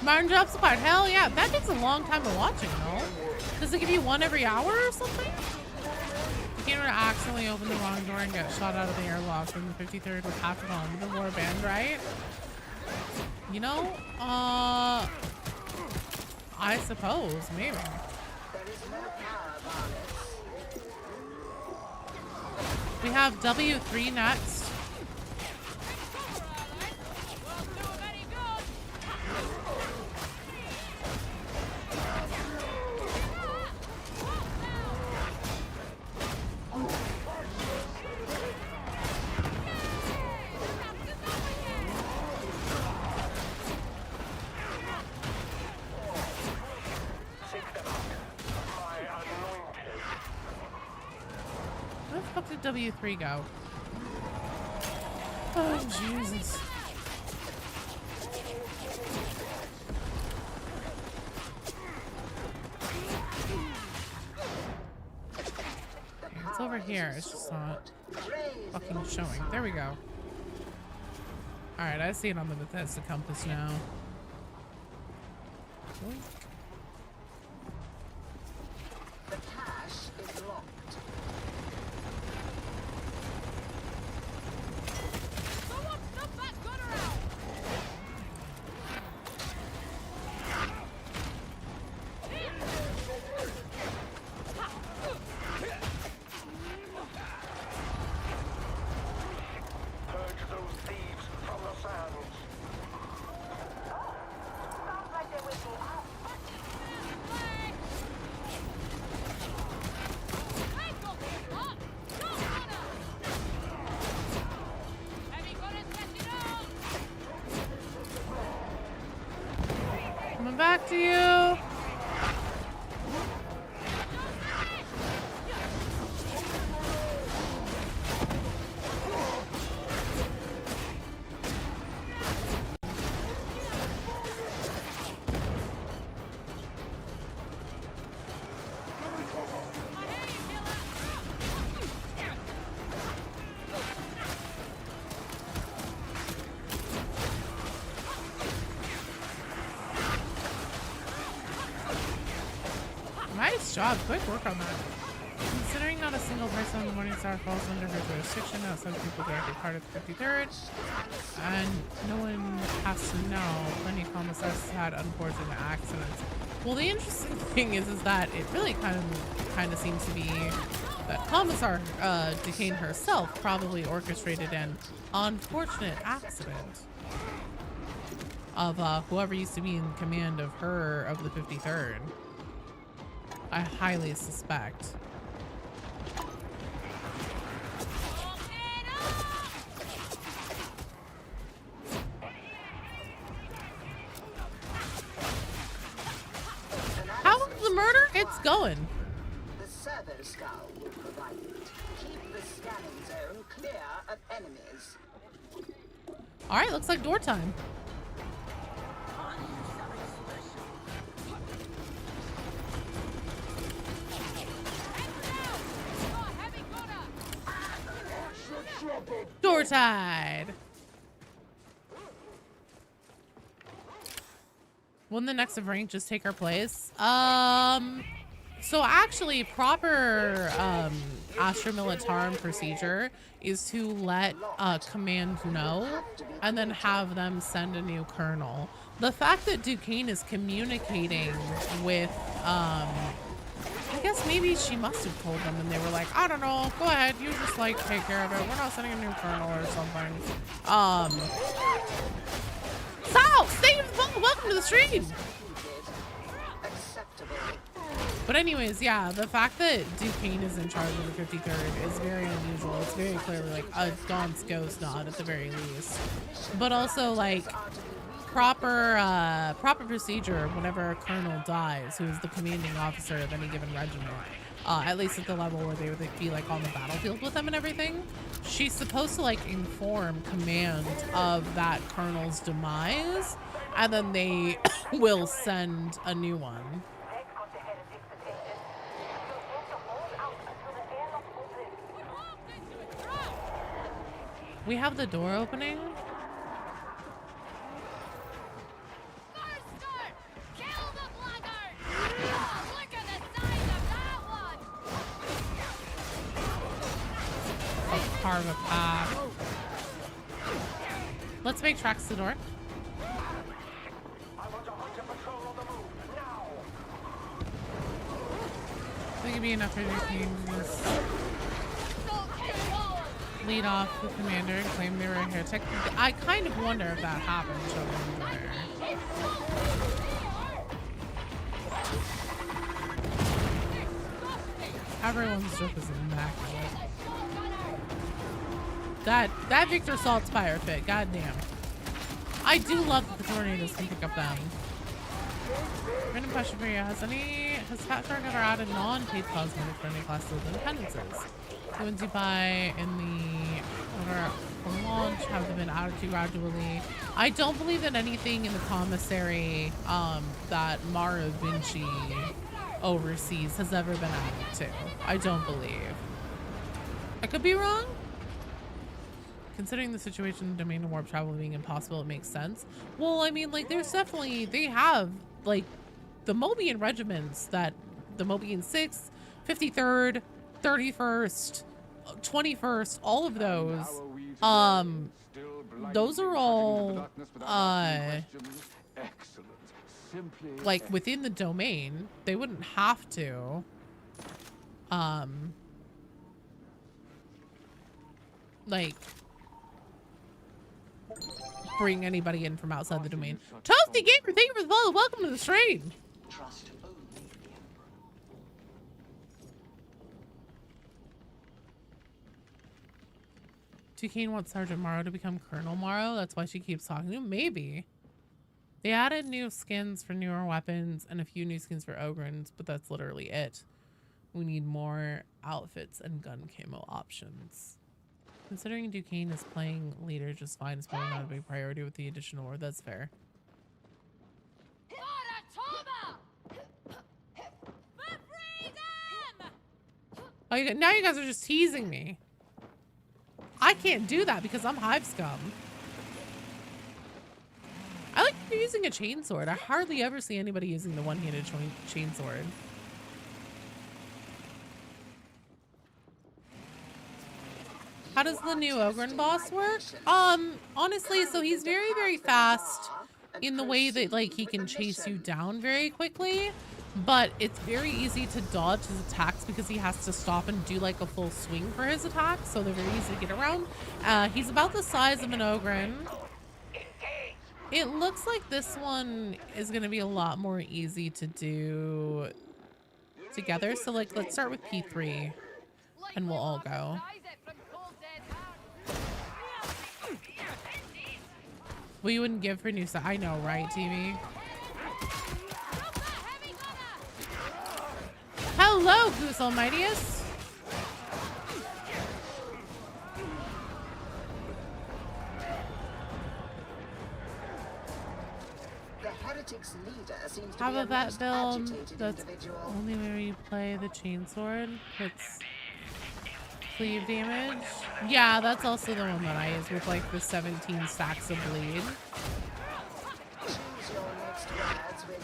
Martin drops apart. Hell yeah. That takes a long time of watching though. Does it give you one every hour or something? You can't accidentally open the wrong door and get shot out of the airlock from the 53rd with half of home. The war band, right? You know, I suppose, maybe. We have W3 next. Where the fuck did W3 go? Oh, Jesus. It's over here. It's just not fucking showing. There we go. Alright, I see it on the Bethesda compass now. to you. Nice job. Quick work on that. Considering not a single person on the Morningstar falls under her jurisdiction, outside people directly part of the 53rd, and no one has to know, plenty of commissars had unfortunate accidents. Well, the interesting thing is that it really kind of seems to be that Commissar Duquesne herself probably orchestrated an unfortunate accident of whoever used to be in command of her of the 53rd. I highly suspect. How is the murder? It's going. The servo scow will provide it. Keep the scanning zone clear of enemies. All right, looks like door time. Door tide. Wouldn't the next of rank just take our place? So actually proper Astra Militarum procedure is to let command know and then have them send a new colonel. The fact that Duquesne is communicating with I guess maybe she must have told them and they were like, I don't know, go ahead, you just like take care of it. We're not sending a new colonel or something. Sal, thank you for the phone. Welcome to the stream. But anyways, yeah, the fact that Duquesne is in charge of the 53rd is very unusual. It's very clearly like a Gaunt's ghost nod at the very least. But also like proper procedure whenever a colonel dies, who is the commanding officer of any given regiment, at least at the level where they would be like on the battlefield with them and everything, she's supposed to like inform command of that colonel's demise, and then they will send a new one. We have the door opening. Carve a path. Let's make tracks to the door. I think it'd be enough for your team to just lead off the commander and claim they were a heretic. I kind of wonder if that happened. Everyone's drip is immaculate. That Victor Salt's fire fit, goddamn. I do love that the tornadoes can pick up them. Random question for you: has Pathfinder ever added non-paid cosmetics for any classes of independences? The ones you buy in the order from launch have they been added to gradually? I don't believe that anything in the commissary that Mara Vinci oversees has ever been added to. I don't believe. I could be wrong. Considering the situation, domain and warp travel being impossible, it makes sense. Well, I mean, like, there's definitely, they have, like, the Mobian regiments that, the Mobian 6th, 53rd, 31st, 21st, all of those, those are all, like, within the domain. They wouldn't have to, like, bring anybody in from outside the domain. Toasty Gamer, thank you for the follow. Welcome to the stream. Trust only the Emperor. Duquesne wants Sergeant Morrow to become Colonel Morrow. That's why she keeps talking to him. Maybe. They added new skins for newer weapons and a few new skins for Ogrins, but that's literally it. We need more outfits and gun camo options. Considering Duquesne is playing leader just fine, it's probably not a big priority with the additional war. That's fair. Oh, now you guys are just teasing me. I can't do that because I'm Hive Scum. I like using a chainsword. I hardly ever see anybody using the one-handed chainsword. How does the new Ogren boss work? Honestly, so he's very, very fast in the way that, like, he can chase you down very quickly, but it's very easy to dodge his attacks because he has to stop and do, like, a full swing for his attacks, so they're very easy to get around. He's about the size of an Ogren. It looks like this one is going to be a lot more easy to do together, so, like, let's start with P3, and we'll all go. Well, you wouldn't give for new stuff. I know, right, TV? Hello, Goose Almightiest. The Heretics leader seems to How be a about that most build? agitated That's individual. only where you play the chainsword. It's cleave damage. Yeah, that's also the one that I use with like the 17 stacks of bleed.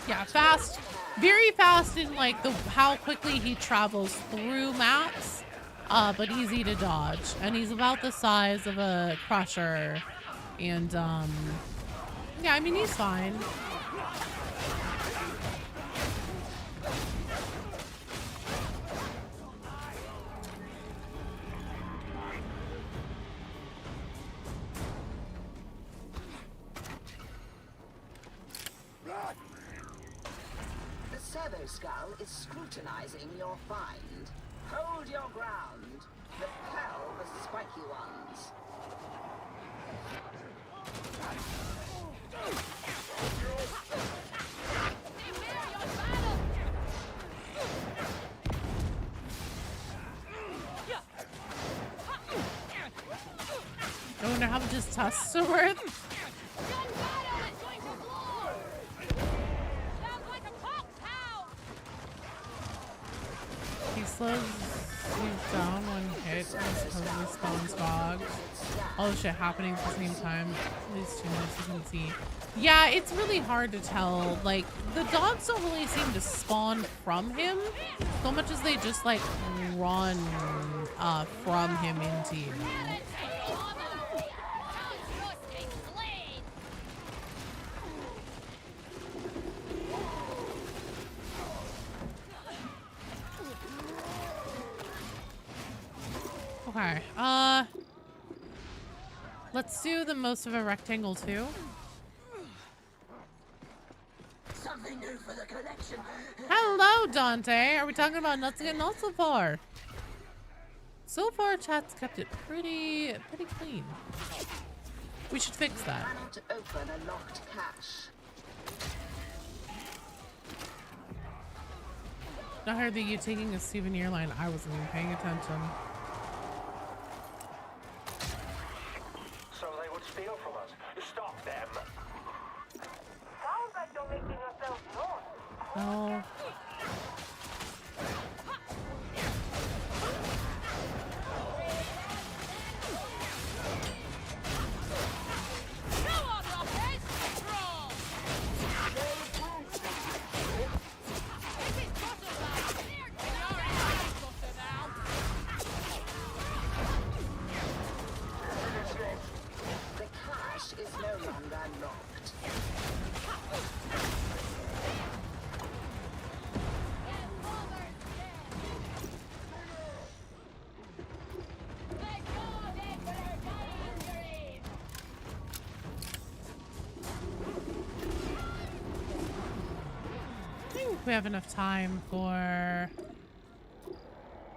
Yeah, fast. Very fast in like the how quickly he travels through maps, but easy to dodge. And he's about the size of a crusher. And yeah, I mean he's fine. The Servo Skull is scrutinizing your find. Hold your ground. Repel the spiky ones. I wonder how much his tusks are worth. He slows you down when hit and totally spawns dogs. All the shit happening at the same time. At least 2 minutes you can see. Yeah, it's really hard to tell. Like, the dogs don't really seem to spawn from him so much as they just like run from him into you. Okay, let's do the most of a rectangle too. Something new for the collection. Hello, Dante. Are we talking about nuts again? Not so far. So far, chat's kept it pretty clean. We should fix that. Cannot open a locked cache. I heard that you taking a souvenir line. I wasn't even paying attention. So they would steal from us. Stop them. Sounds like you're making yourself known. Oh. The cache is no longer locked. I think we have enough time for...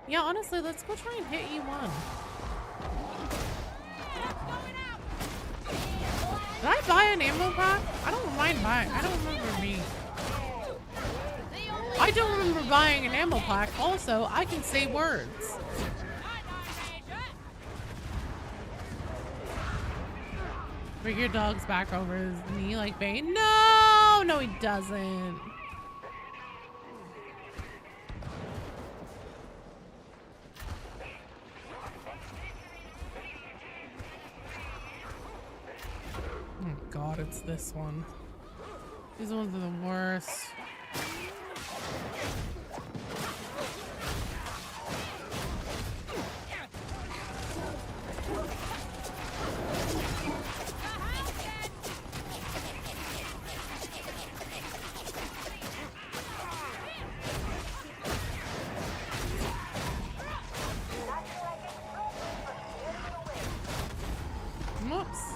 Yeah, honestly, let's go try and hit E1. Did I buy buy an ammo pack? I don't mind buying. I don't remember me. I don't remember buying an ammo pack. Also, I can say words. Bring your dog's back over his knee like Bane. No, no, he doesn't. Oh God, it's this one. These ones are the worst. Whoops.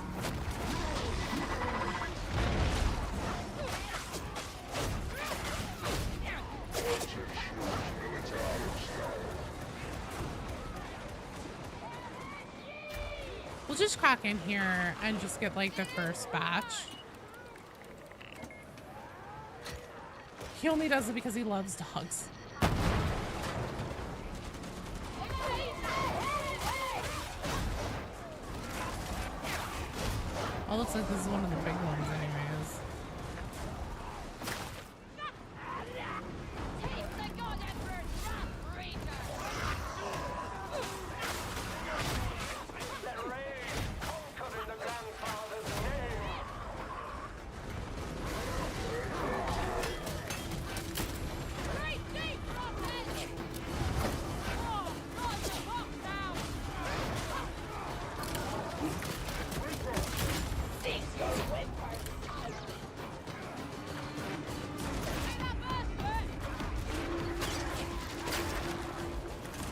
We'll just crack in here and just get like the first batch. He only does it because he loves dogs. Oh, looks like this is one of the big ones anyways.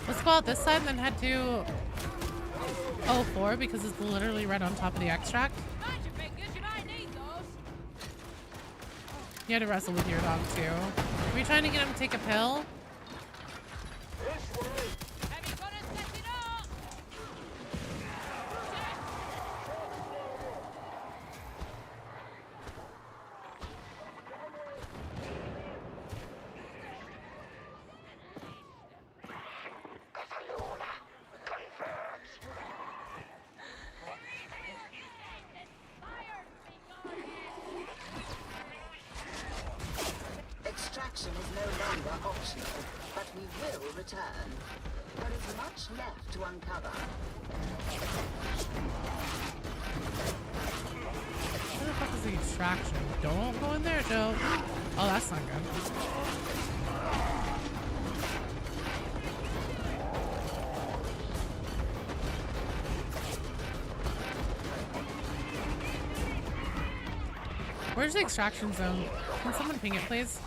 Let's go out this side and then head to 04 because it's literally right on top of the extract. You had to wrestle with your dog too. Are we trying to get him to take a pill? Extraction is no longer optional, but we will return. There is much left to uncover. Where the fuck is the extraction? Don't go in there, Joe. Oh, that's not good. Where's the extraction zone? Can someone ping it, please?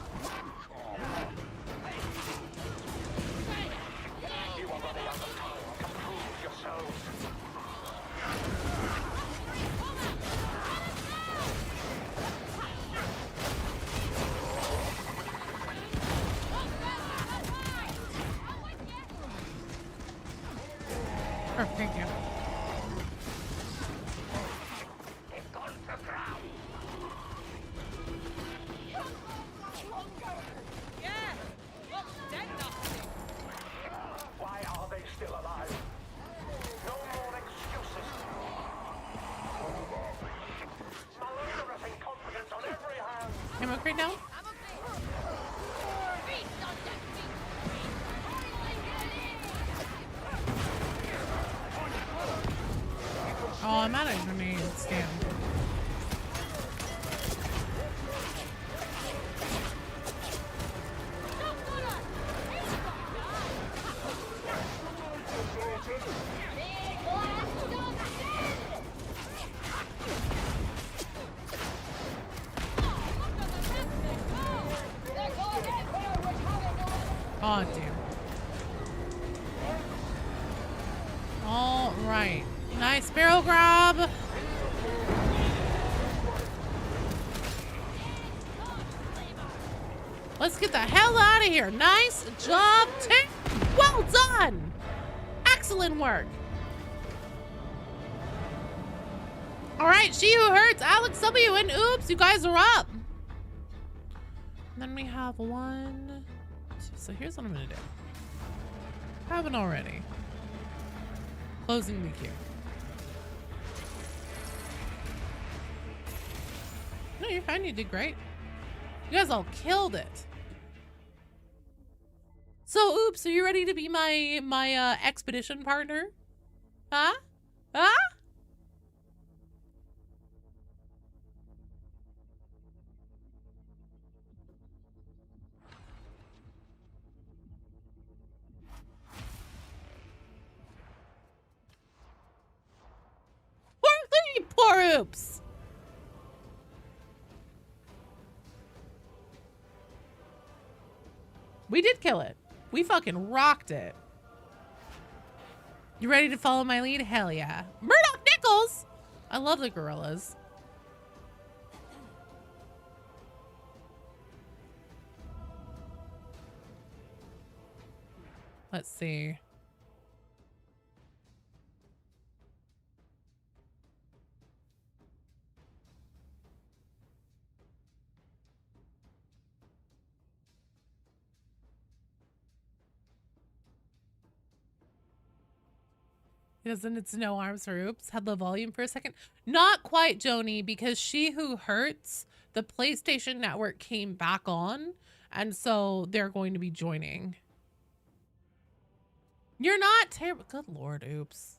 Perfect, thank you. Why are they still alive? No more excuses. Malodorous incompetence on every hand. Ammo crate down? Oh, I'm out of grenades, damn. Oh, damn. All right. Nice barrel grab. Let's get the hell out of here. Nice job, team. Well done. Excellent work. All right, She Who Hurts, Alex W, and Oops, you guys are up. And then we have 1, 2. So here's what I'm gonna do. Haven't already. Closing the queue. No, you're fine. You did great. You guys all killed it. So, Oops, are you ready to be my expedition partner? Huh? Huh? Poor Oops. We did kill it. We fucking rocked it. You ready to follow my lead? Hell yeah. Murdoch Nichols! I love the gorillas. Let's see. He doesn't, it's no arms for Oops. Had the volume for a second. Not quite, Joni, because She Who Hurts, the PlayStation Network came back on, and so they're going to be joining. You're not terrible. Good Lord, Oops.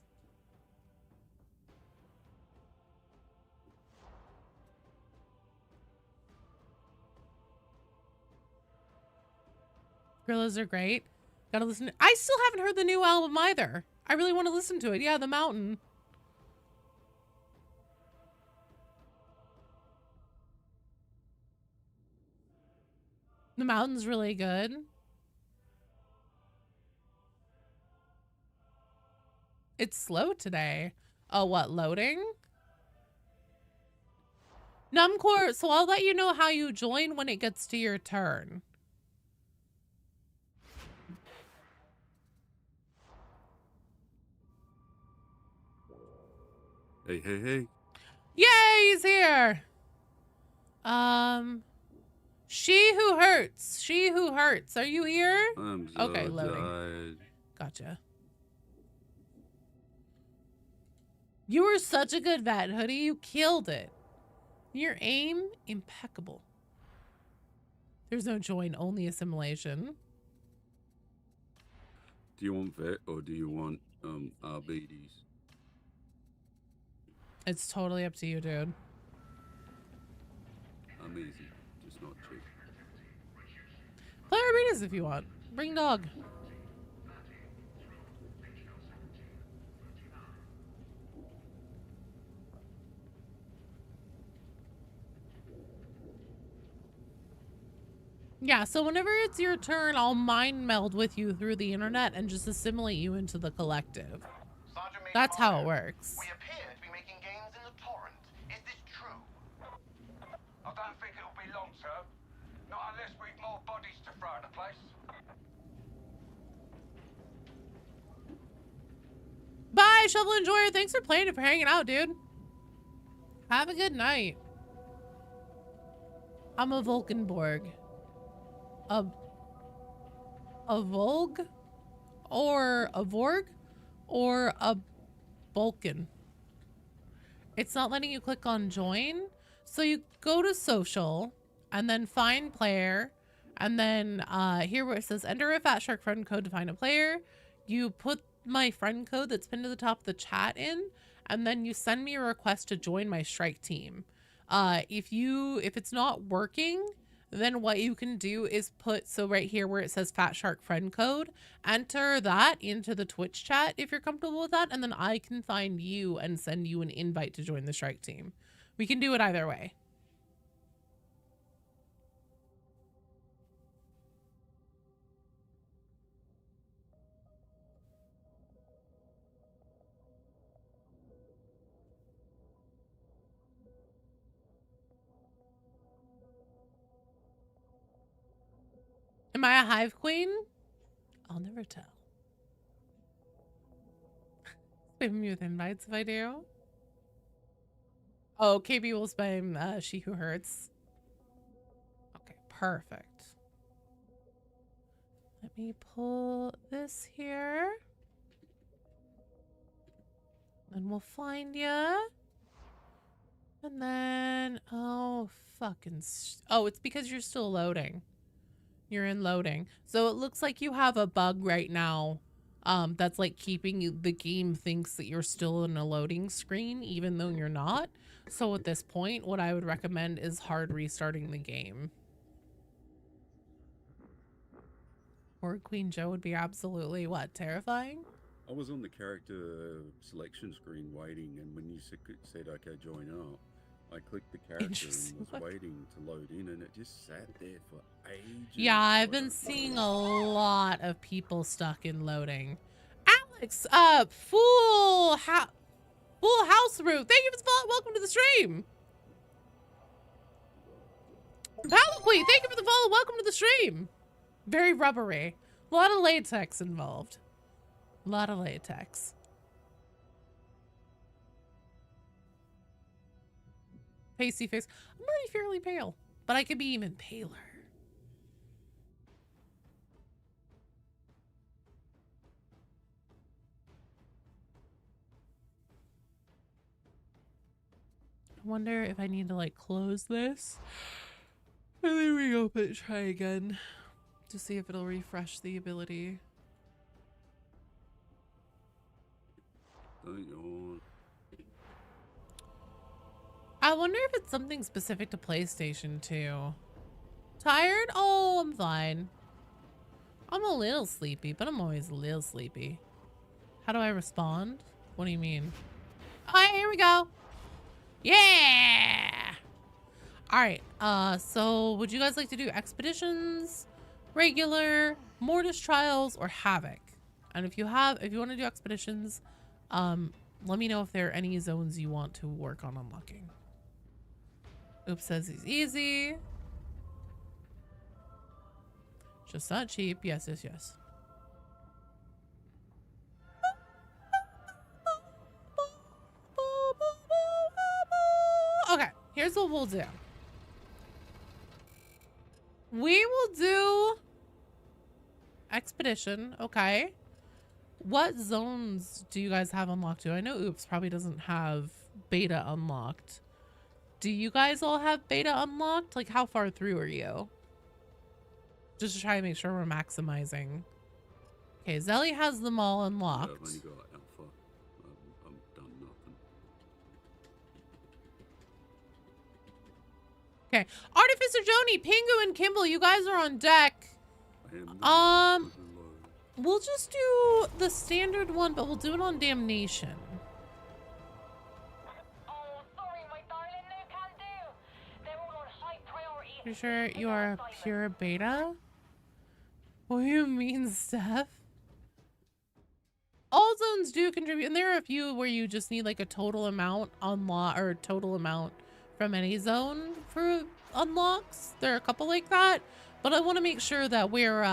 Gorillas are great. Gotta listen. I still haven't heard the new album either. I really want to listen to it. Yeah, The Mountain. The Mountain's really good. It's slow today. Oh, what, loading? Numcore, so I'll let you know how you join when it gets to your turn. Hey, hey, hey. Yay, he's here. She Who Hurts. She Who Hurts. Are you here? I'm so okay, loading. tired. Gotcha. You were such a good vet, Hoodie. You killed it. Your aim, impeccable. There's no join, only assimilation. Do you want vet or do you want RBDs? It's totally up to you, dude. I'm easy, just not cheap. Play Arbitas if you want. Bring dog. Yeah, so whenever it's your turn, I'll mind meld with you through the internet and just assimilate you into the collective. That's how it works. We appear to be making gains in the torrent. Is this true? I don't think it'll be long, sir. Not unless we've more bodies to throw at the place. Bye, Shovel Enjoyer. Thanks for playing and for hanging out, dude. Have a good night. I'm a Vulcanborg. A Volg? Or a Vorg? Or a Vulcan? It's not letting you click on join. So you go to social and then find player. And then here where it says enter a Fat Shark friend code to find a player. You put my friend code that's pinned to the top of the chat in. And then you send me a request to join my strike team. If it's not working, then what you can do is put, so right here where it says Fat Shark friend code, enter that into the Twitch chat if you're comfortable with that, and then I can find you and send you an invite to join the strike team. We can do it either way. Am I a hive queen? I'll never tell. Spam me with invites if I do. Oh, KB will spam She Who Hurts. Okay, perfect. Let me pull this here. Then we'll find ya. And then, oh, fucking, oh, it's because you're still loading. You're in loading. So it looks like you have a bug right now. That's like keeping you, the game thinks that you're still in a loading screen, even though you're not. So at this point, what I would recommend is hard restarting the game. Or Queen Joe would be absolutely, what, terrifying? I was on the character selection screen waiting, and when you said, okay, join up, I clicked the character and was waiting to load in, and it just sat there for ages. Yeah, I've been seeing a lot of people stuck in loading. Alex, Full House Root, thank you for the follow. Welcome to the stream. Palaquee, thank you for the follow. Welcome to the stream. Very rubbery. A lot of latex involved. A lot of latex. Pasty face. I'm already fairly pale, but I could be even paler. I wonder if I need to like close this and then reopen it, try again to see if it'll refresh the ability. Don't yawn. I wonder if it's something specific to PlayStation 2. Tired? Oh, I'm fine. I'm a little sleepy, but I'm always a little sleepy. How do I respond? What do you mean? Alright, here we go. Yeah! Alright, so would you guys like to do expeditions, regular, Mortis Trials, or Havoc? And if you want to do expeditions, let me know if there are any zones you want to work on unlocking. Oops says he's easy. Just not cheap. Yes, yes, yes. Okay, here's what we'll do. We will do expedition, okay. What zones do you guys have unlocked to? I know Oops probably doesn't have beta unlocked. Do you guys all have beta unlocked? Like, how far through are you? Just to try to make sure we're maximizing. Okay, Zelly has them all unlocked. I've only got alpha. I've done nothing. Okay, Artificer Joni, Pingu, and Kimball, you guys are on deck. We'll just do the standard one, but we'll do it on Damnation. Pretty sure you are a pure beta? What do you mean, Steph? All zones do contribute, and there are a few where you just need like a total amount or total amount from any zone for unlocks. There are a couple like that, but I want to make sure that we're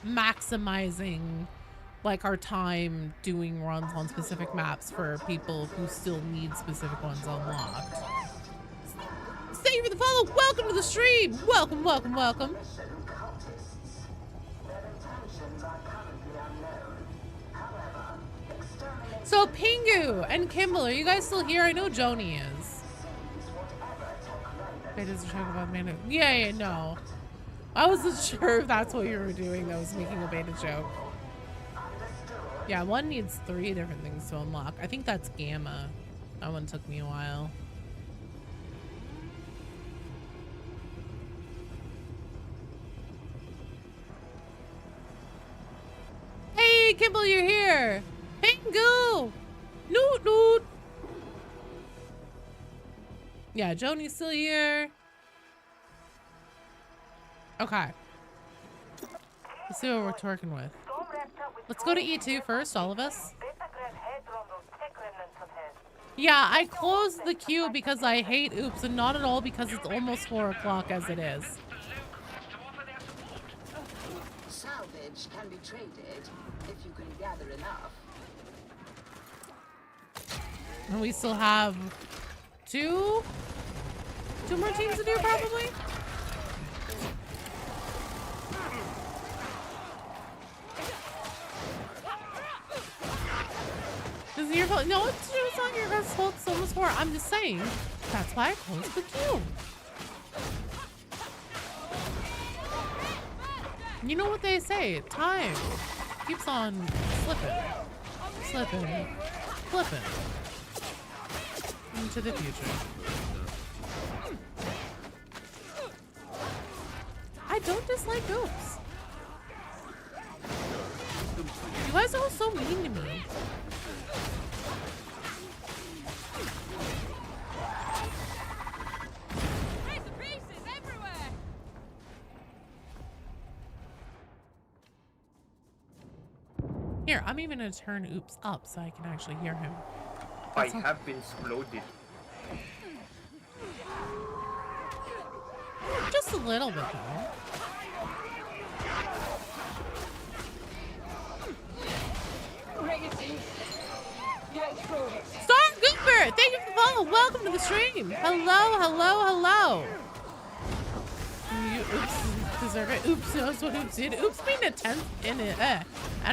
maximizing like our time doing runs on specific maps for people who still need specific ones unlocked. Thank you for the follow. Welcome to the stream. Welcome, welcome, welcome. So Pingu and Kimball, are you guys still here? I know Joni is. It is a joke about beta. Yeah, no. I wasn't sure if that's what you were doing. That was making a beta joke. Yeah, one needs 3 different things to unlock. I think that's Gamma. That one took me a while. Hey, Kimball, you're here. Pingu! Noot, noot. Yeah, Joni's still here. Okay. Let's see what we're working with. Let's go to E2 first, all of us. Yeah, I closed the queue because I hate Oops, and not at all because it's almost 4 o'clock as it is. Salvage can be traded if you can gather enough. And we still have Two more teams to do, probably. This is your fault. No, it's not your guys' fault. So much more. I'm just saying. That's why I closed the queue. You know what they say? Time keeps on slipping, flipping into the future. I don't dislike oops. You guys are all so mean to me. Here, I'm even gonna turn oops up so I can actually hear him. I have been exploded. Just a little bit though. Star Gooper! Thank you for the follow. Welcome to the stream. Hello. You oops deserve it. Oops knows what oops did. Oops made an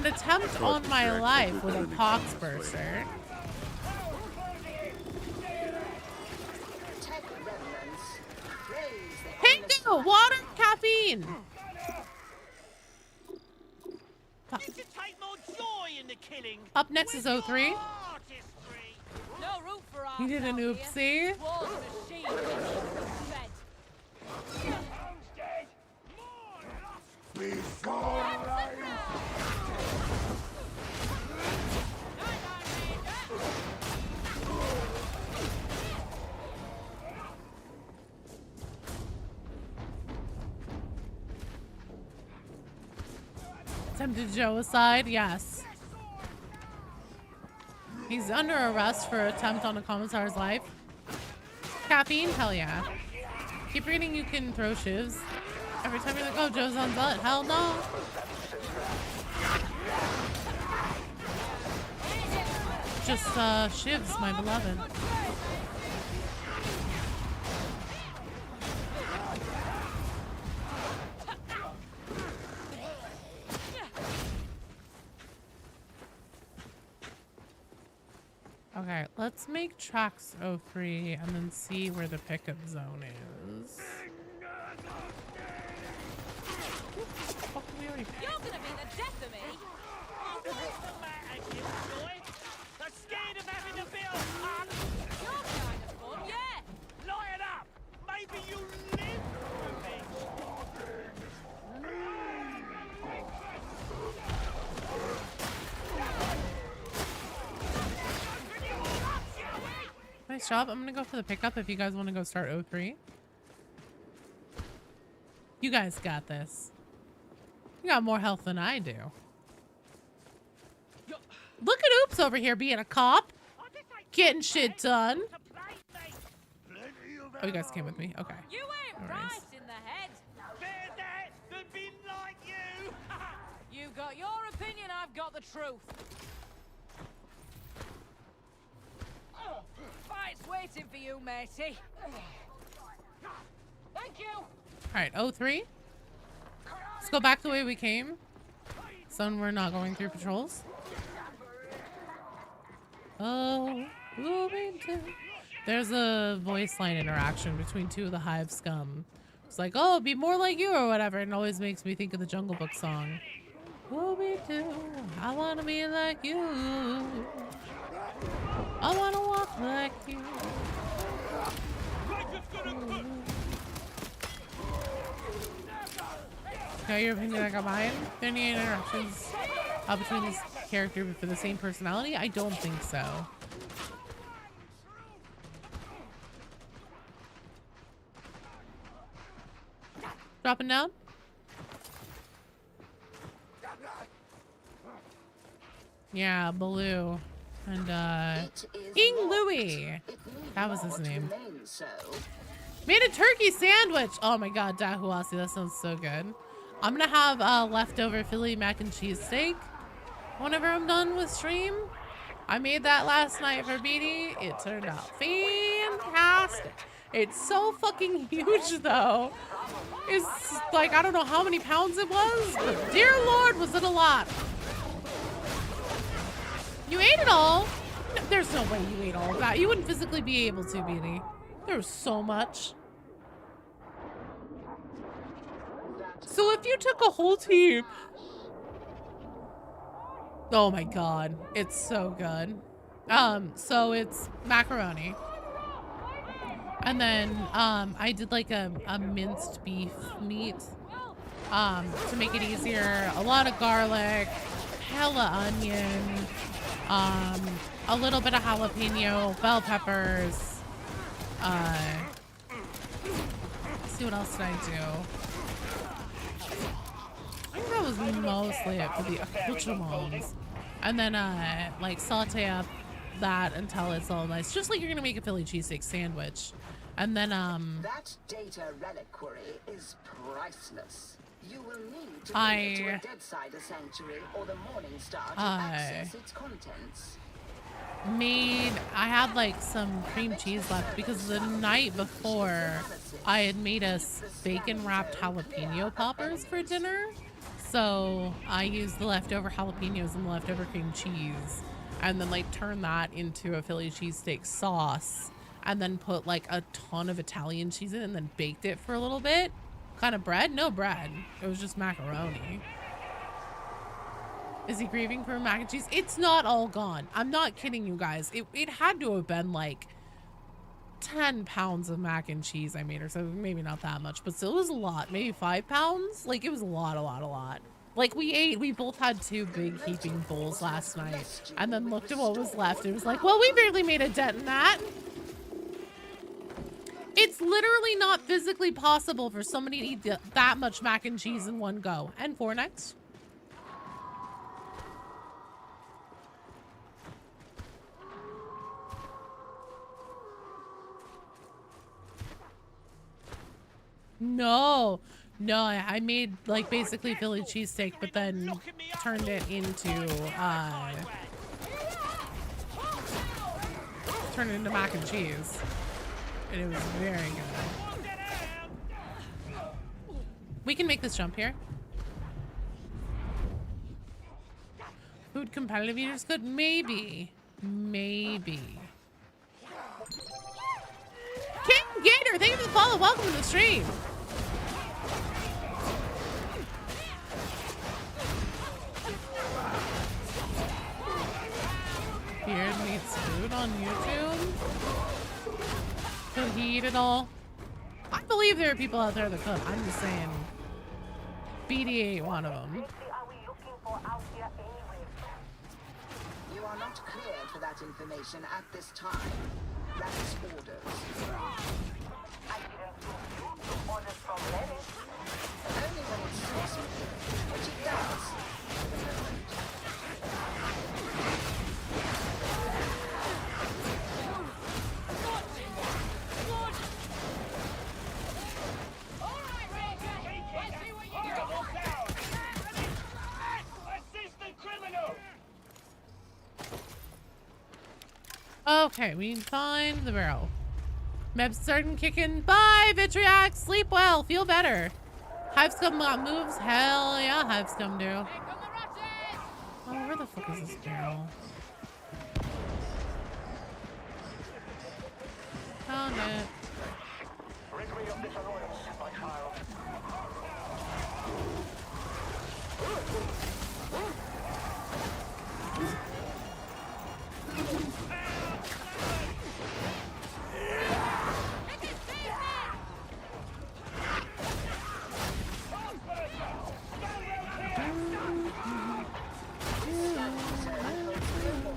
attempt on my life with a pox burster. Pingo! Water! Caffeine! Up next is 03. He did an oopsie. Attempted Joe-icide, yes. He's under arrest for attempt on a commissar's life. Caffeine? Hell yeah. Keep reading you can throw shivs. Every time you're like, oh, Joe's on butt. Hell no. Just shivs, my beloved. Okay, let's make tracks 03 and then see where the pickup zone is. You're gonna be the death of me. What's the matter, you boy? I'm scared of having a bit of fun. You're kind of fun, yeah. Light up. Maybe you live for me. Nice job. I'm gonna go for the pickup if you guys want to go start 03. You guys got this. You got more health than I do. Look at Oops over here being a cop. Getting shit done. Oh, you guys came with me? Okay. You ain't right in the head. Bear that than be like you. You got your opinion, I've got the truth. Fight's waiting for you, matey. Thank you. Alright, 03. Let's go back the way we came. So we're not going through patrols. Oh, there's a voice line interaction between two of the Hive scum. It's like, oh, be more like you or whatever. And it always makes me think of the Jungle Book song. Oh, me too. I want to be like you. I want to walk like you. Okay, your opinion, I got mine. Are there any interactions between this character for the same personality? I don't think so. Dropping down. Yeah, Baloo. And King Louie. That was his name. Made a turkey sandwich. Oh my god, Dahuasi, that sounds so good. I'm gonna have leftover Philly mac and cheese steak whenever I'm done with stream. I made that last night for BD. It turned out fantastic. fantastic. It's so fucking huge, though. It's like, I don't know how many pounds it was, but dear Lord, was it a lot. You ate it all? No, there's no way you ate all of that. You wouldn't physically be able to, Beanie. There was so much. So if you took a whole team... Oh my god, it's so good. So it's macaroni. And then, I did like a minced beef meat, to make it easier. A lot of garlic, hella onion, a little bit of jalapeno, bell peppers. Let's see what else did I do? I think that was mostly it for the accoutrements. And then, like saute up that until it's all nice, just like you're gonna make a Philly cheesesteak sandwich. And then that data reliquary is priceless. You will need to bring it to a Deadsider sanctuary or the Morning Star to access its contents. I had like some cream cheese left because the night before I had made us bacon wrapped jalapeno poppers for dinner. So I used the leftover jalapenos and the leftover cream cheese and then like turned that into a Philly cheesesteak sauce and then put like a ton of Italian cheese in it and then baked it for a little bit. Kind of bread? No bread. It was just macaroni. Is he grieving for mac and cheese? It's not all gone. I'm not kidding you guys. It had to have been like 10 pounds of mac and cheese I made or so. Maybe not that much, but still it was a lot. Maybe 5 pounds? Like it was a lot. Like we both had 2 big heaping bowls last night and then looked at what was left. It was like, well, we barely made a dent in that. It's literally not physically possible for somebody to eat that much mac and cheese in one go. And 4 next. No, I made like basically Philly cheesesteak, but then turned it into mac and cheese, and it was very good. We can make this jump here. Food competitive eaters could maybe. King Gator, thank you for the follow. Welcome to the stream. Beard meets food on YouTube. Could he eat it all? I believe there are people out there that could. I'm just saying. BD ain't one of them. You are not cleared for that information at this time. That is orders. I didn't do orders from Lenny. Only when it suits me, which it does. Okay, we find the barrel. Meb's starting kicking. Bye, Vitriac. Sleep well. Feel better. Hive Scum got moves. Hell yeah, Hive Scum do. Oh, where the fuck is this barrel? Found it.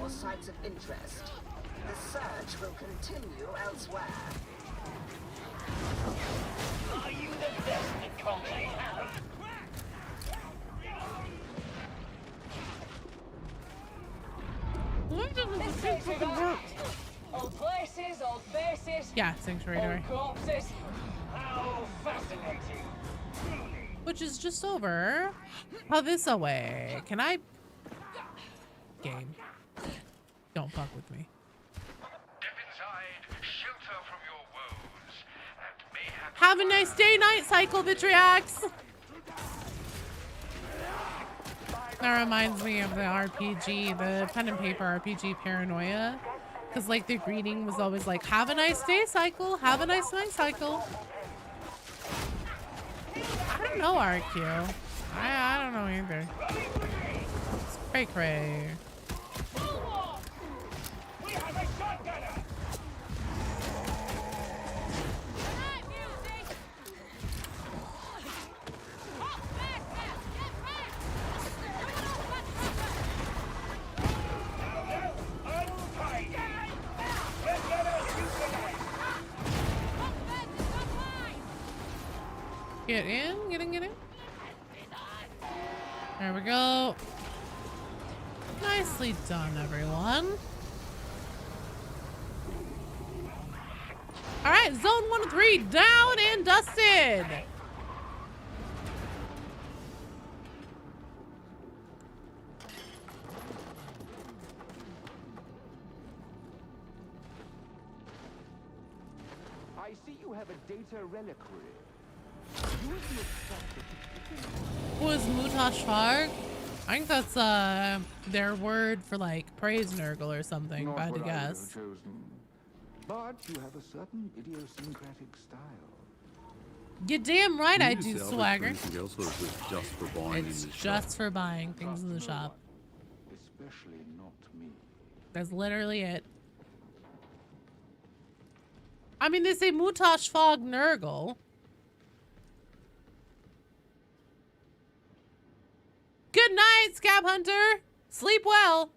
Sites of interest. The search will continue elsewhere. Are you the best at comedy? Old places, old faces. Yeah, sanctuary door. Corpses. How fascinating. Which is just over. How this away? Can I? Game. Don't fuck with me. Step inside, shelter from Have a nice day, night cycle, Vitriax. That reminds me of the RPG, the pen and paper RPG Paranoia. Because, like, the greeting was always like, have a nice day, cycle. Have a nice night cycle. I don't know, RQ. I don't know either. It's cray cray. Get in, get in, get in. There we go. Nicely done, everyone. All right, zone 1 and 3 down and dusted. I see you have a data reliquary. Who is Mutash Farg? I think that's their word for like praise Nurgle or something, if I had to guess. Chosen. But you have a certain idiosyncratic style. You're damn right I Can you do, salvage Swagger. anything else, or is it just for buying It's in the shop? just for buying things in the shop. Especially not me. That's literally it. I mean, they say Mutash Fog Nurgle. Good night, Scab Hunter. Sleep well.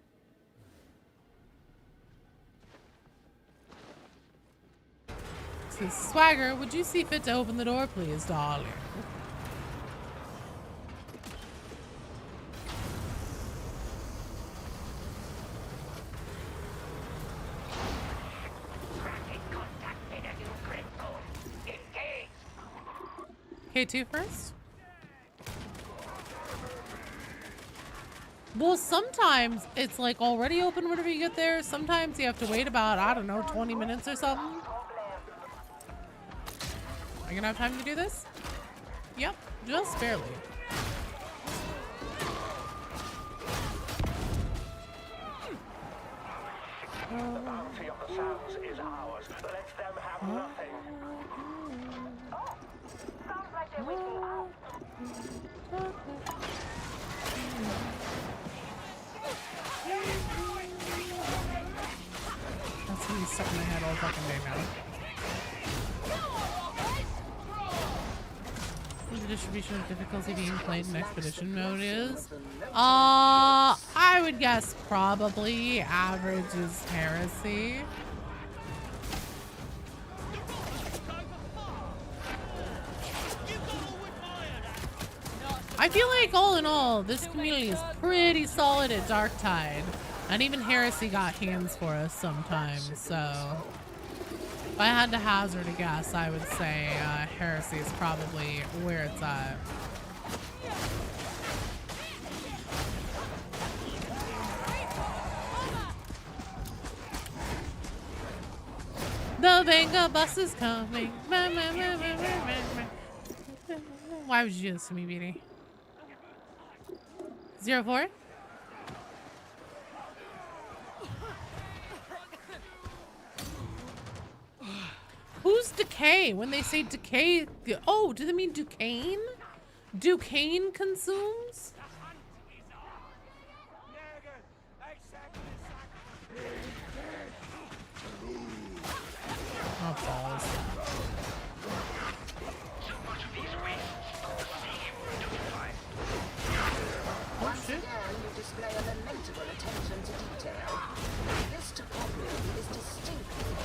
Says, Swagger, would you see fit to open the door, please, darling? K2 first? Well, sometimes it's like already open whenever you get there. Sometimes you have to wait about, I don't know, 20 minutes or something. Are you gonna have time to do this? Yep, just barely. The bounty of the sands is ours. Let them have nothing. Oh, sounds like they're waking up. That's gonna be stuck in my head all fucking day now. The distribution of difficulty being played in expedition mode is? I would guess probably average is heresy. I feel like all in all, this community is pretty solid at Darktide. And even Heresy got hands for us sometimes, so... If I had to hazard a guess, I would say Heresy is probably where it's at. The Venga bus is coming. Why would you do this to me, Beatty? 04? Who's Decay? When they say Decay, oh, do they mean Duquesne? Duquesne consumes? Oh, balls. Oh, shit. Again, you display a lamentable attention to detail. This topography is distinctly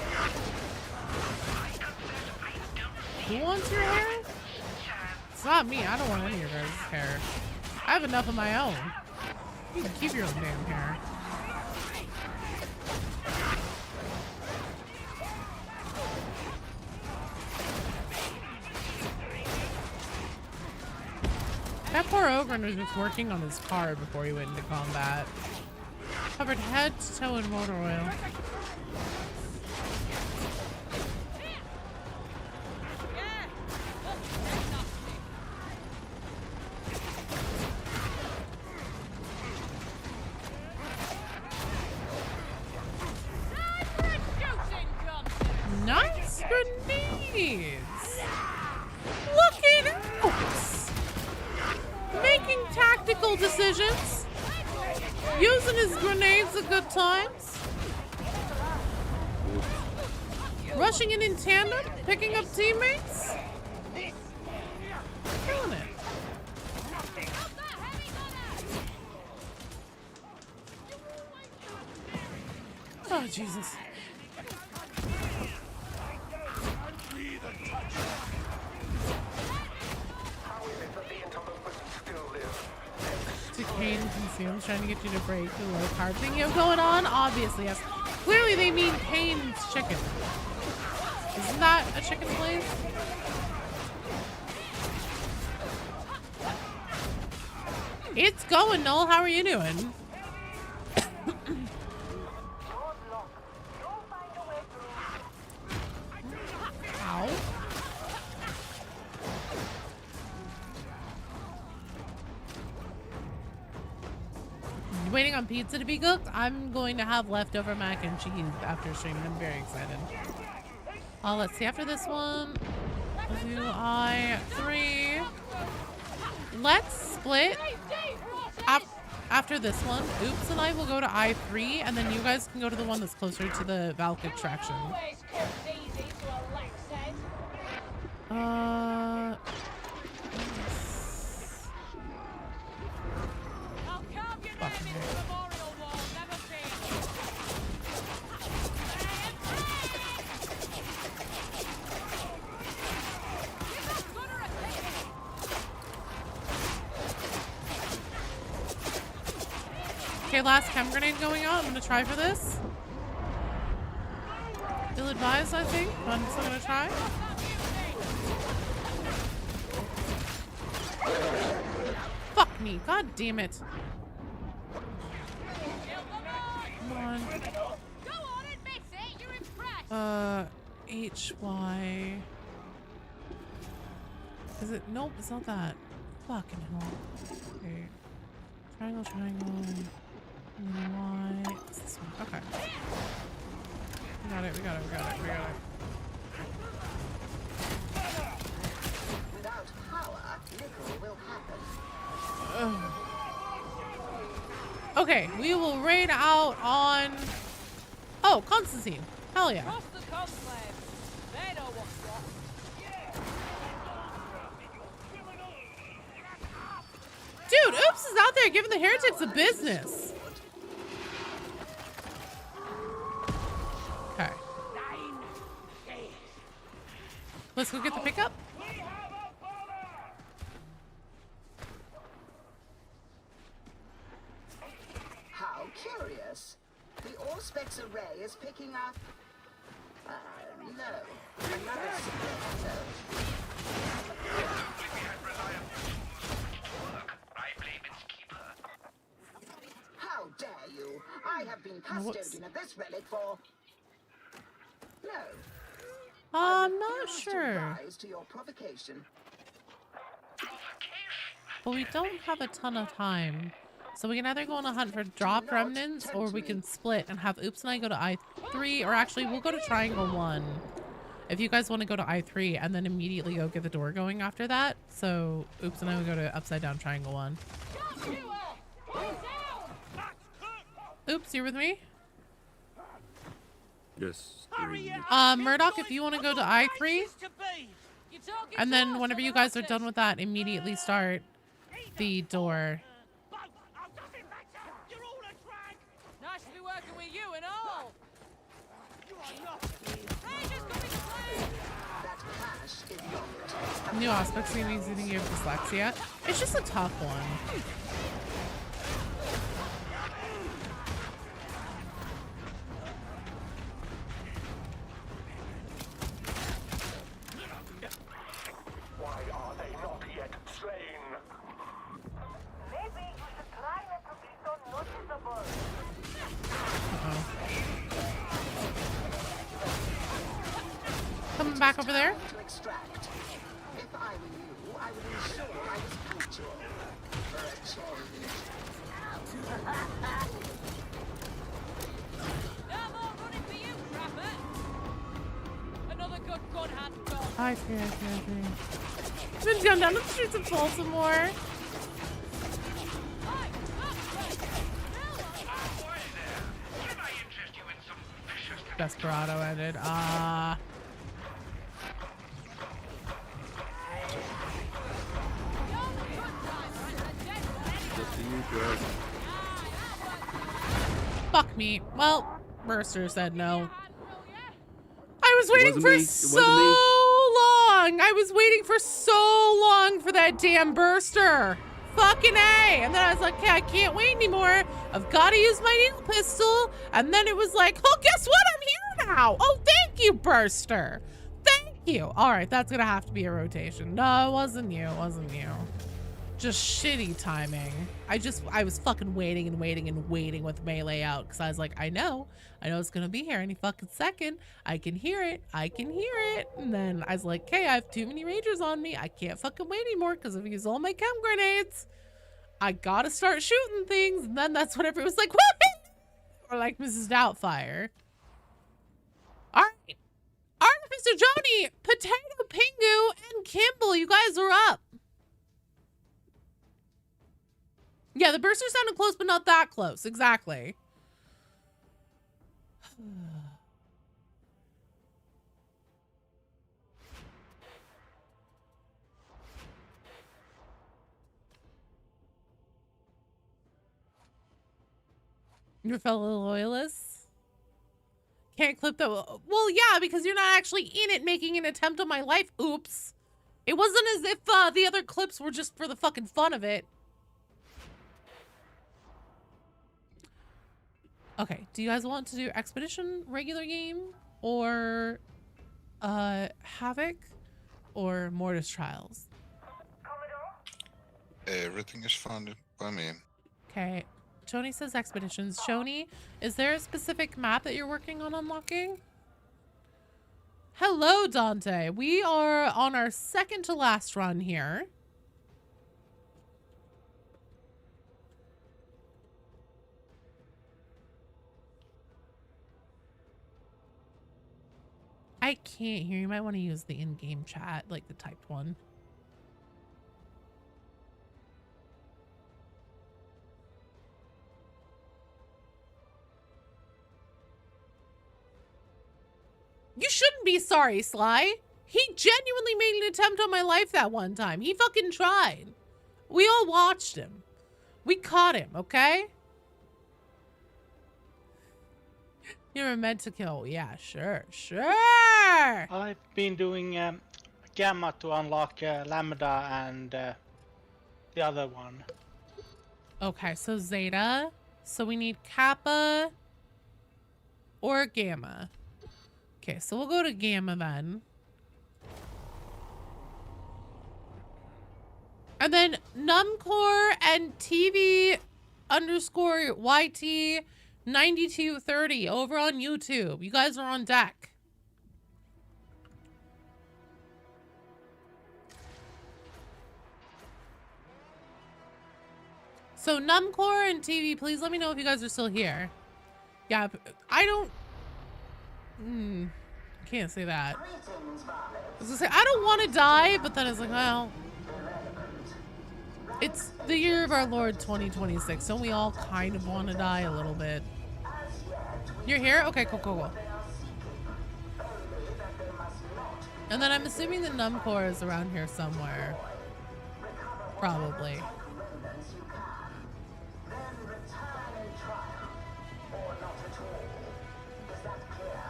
Who wants your hair? It's not me. I don't want any of your guys' hair. I have enough of my own. You can keep your own damn hair. That poor Ogren was just working on his car before he went into combat. Covered head to toe in motor oil. Nice grenades! Look at Oops! Making tactical decisions. Using his grenades at good times. Rushing in tandem, picking up teammates. Killing it. Oh, Jesus. Decayed and consumed, trying to get you to break the low carb thing you have going on? Obviously, yes. Clearly they mean Kane's chicken. Isn't that a chicken place? It's going, Noel. How are you doing? Ow. Waiting on pizza to be cooked. I'm going to have leftover mac and cheese after streaming. I'm very excited. Let's see. After this one, let's do I3. Let's split. After this one, Oops and I will go to I3, and then you guys can go to the one that's closer to the Valk attraction. Okay, last chem grenade going out. I'm gonna try for this. Ill advised, I think, but I'm still gonna try. Fuck me. God damn it. Come on. HY. Is it? Nope, it's not that. Fucking hell. Okay. Triangle, triangle. And then Y. It's this one. Okay. We got it, we got it, we got it, we got it. Without power, little will happen. Okay, we will raid out on... Oh, Constantine. Hell yeah. Dude, Oops is out there giving the heretics a business. Okay. Let's go get the pickup. How curious. The Allspex array is picking up... no. Another secret. How dare you? I have been custodian of this relic for... No. I'm not sure. Rise to your provocation. But we don't have a ton of time. So we can either go on a hunt for drop remnants, or we can split and have Oops and I go to I3, or actually we'll go to Triangle 1. If you guys want to go to I3 and then immediately go get the door going after that. So Oops and I will go to Upside Down Triangle 1. Oops, you're with me? Yes. Murdoch, if you want to go to I3, and then whenever you guys are done with that, immediately start the door. Nice to be working with you and all. New aspects of me using you have dyslexia. It's just a tough one. Why are they not yet slain? Maybe you should try not to be so noticeable. Coming back over there. To extract. If I were you, I would ensure I was punctual. For a change. No more running for you, Trapper. for God hand God. I see. Been going down the streets of Baltimore. Desperado ended. Fuck me. Well, Burster said no. I was waiting for so long. I was waiting for so long for that damn Burster. Fucking A. And then I was like, okay, I can't wait anymore. I've got to use my needle pistol. And then it was like, oh, guess what? I'm here now. Oh, thank you, Burster. Thank you. All right, that's going to have to be a rotation. No, it wasn't you. It wasn't you. Just shitty timing. I was fucking waiting with melee out because I was like, I know it's gonna be here any fucking second. I can hear it. And then I was like, okay, I have too many rangers on me. I can't fucking wait anymore because I've used all my chem grenades. I gotta start shooting things. And then that's when everyone's like, whoop! Or like Mrs. Doubtfire. All right, Artificer Joni, Potato Pingu, and Kimball, you guys are up. Yeah, the Burster sounded close, but not that close. Exactly. Your fellow loyalists? Can't clip that. Well, yeah, because you're not actually in it making an attempt on my life. Oops. It wasn't as if the other clips were just for the fucking fun of it. Okay, do you guys want to do Expedition, regular game, or Havoc, or Mortis Trials? Everything is fine by me. Okay, Shoni says Expeditions. Shoni, is there a specific map that you're working on unlocking? Hello, Dante. We are on our second to last run here. I can't hear. You might want to use the in-game chat, like the typed one. You shouldn't be sorry, Sly. He genuinely made an attempt on my life that one time. He fucking tried. We all watched him. We caught him, okay? You were meant to kill. Yeah, sure. I've been doing Gamma to unlock Lambda and the other one. Okay, so Zeta. So we need Kappa or Gamma. Okay, so we'll go to Gamma then. And then Numcore and TV underscore YT 9230 over on YouTube. You guys are on deck. So Numcore and TV, please let me know if you guys are still here. Yeah, I don't... can't say that. I was gonna say, I don't want to die, but then it's like, well... It's the year of our Lord 2026. Don't we all kind of want to die a little bit? You're here? Okay, cool. And then I'm assuming the Numcore is around here somewhere. Probably.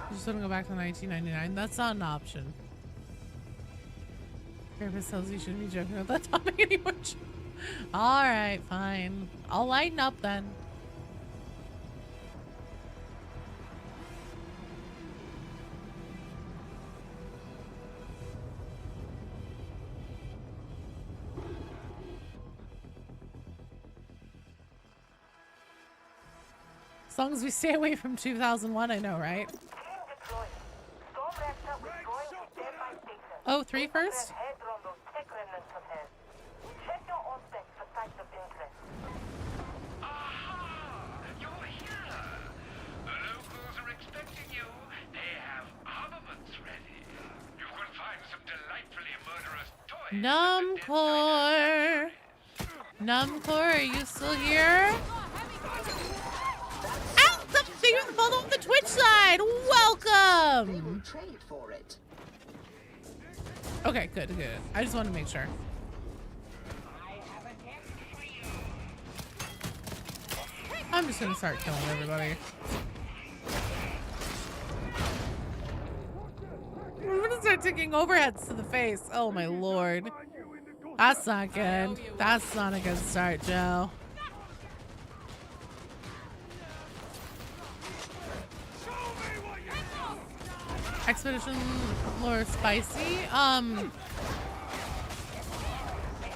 You just want to go back to 1999? That's not an option. Therapist tells you shouldn't be joking about that topic anymore. Alright, fine. I'll lighten up then. As long as we stay away from 2001, I know, right? Oh, 3 first? Locals are expecting you. They have armaments ready. You Numcore. Numcore, are you still here? Ow! Something follow on the Twitch side! Welcome! Trade for it. Okay, good, good. I just want to make sure. I'm just gonna start killing everybody. I'm gonna start taking overheads to the face. Oh my lord. That's not good. That's not a good start, Joe. Expedition lore spicy.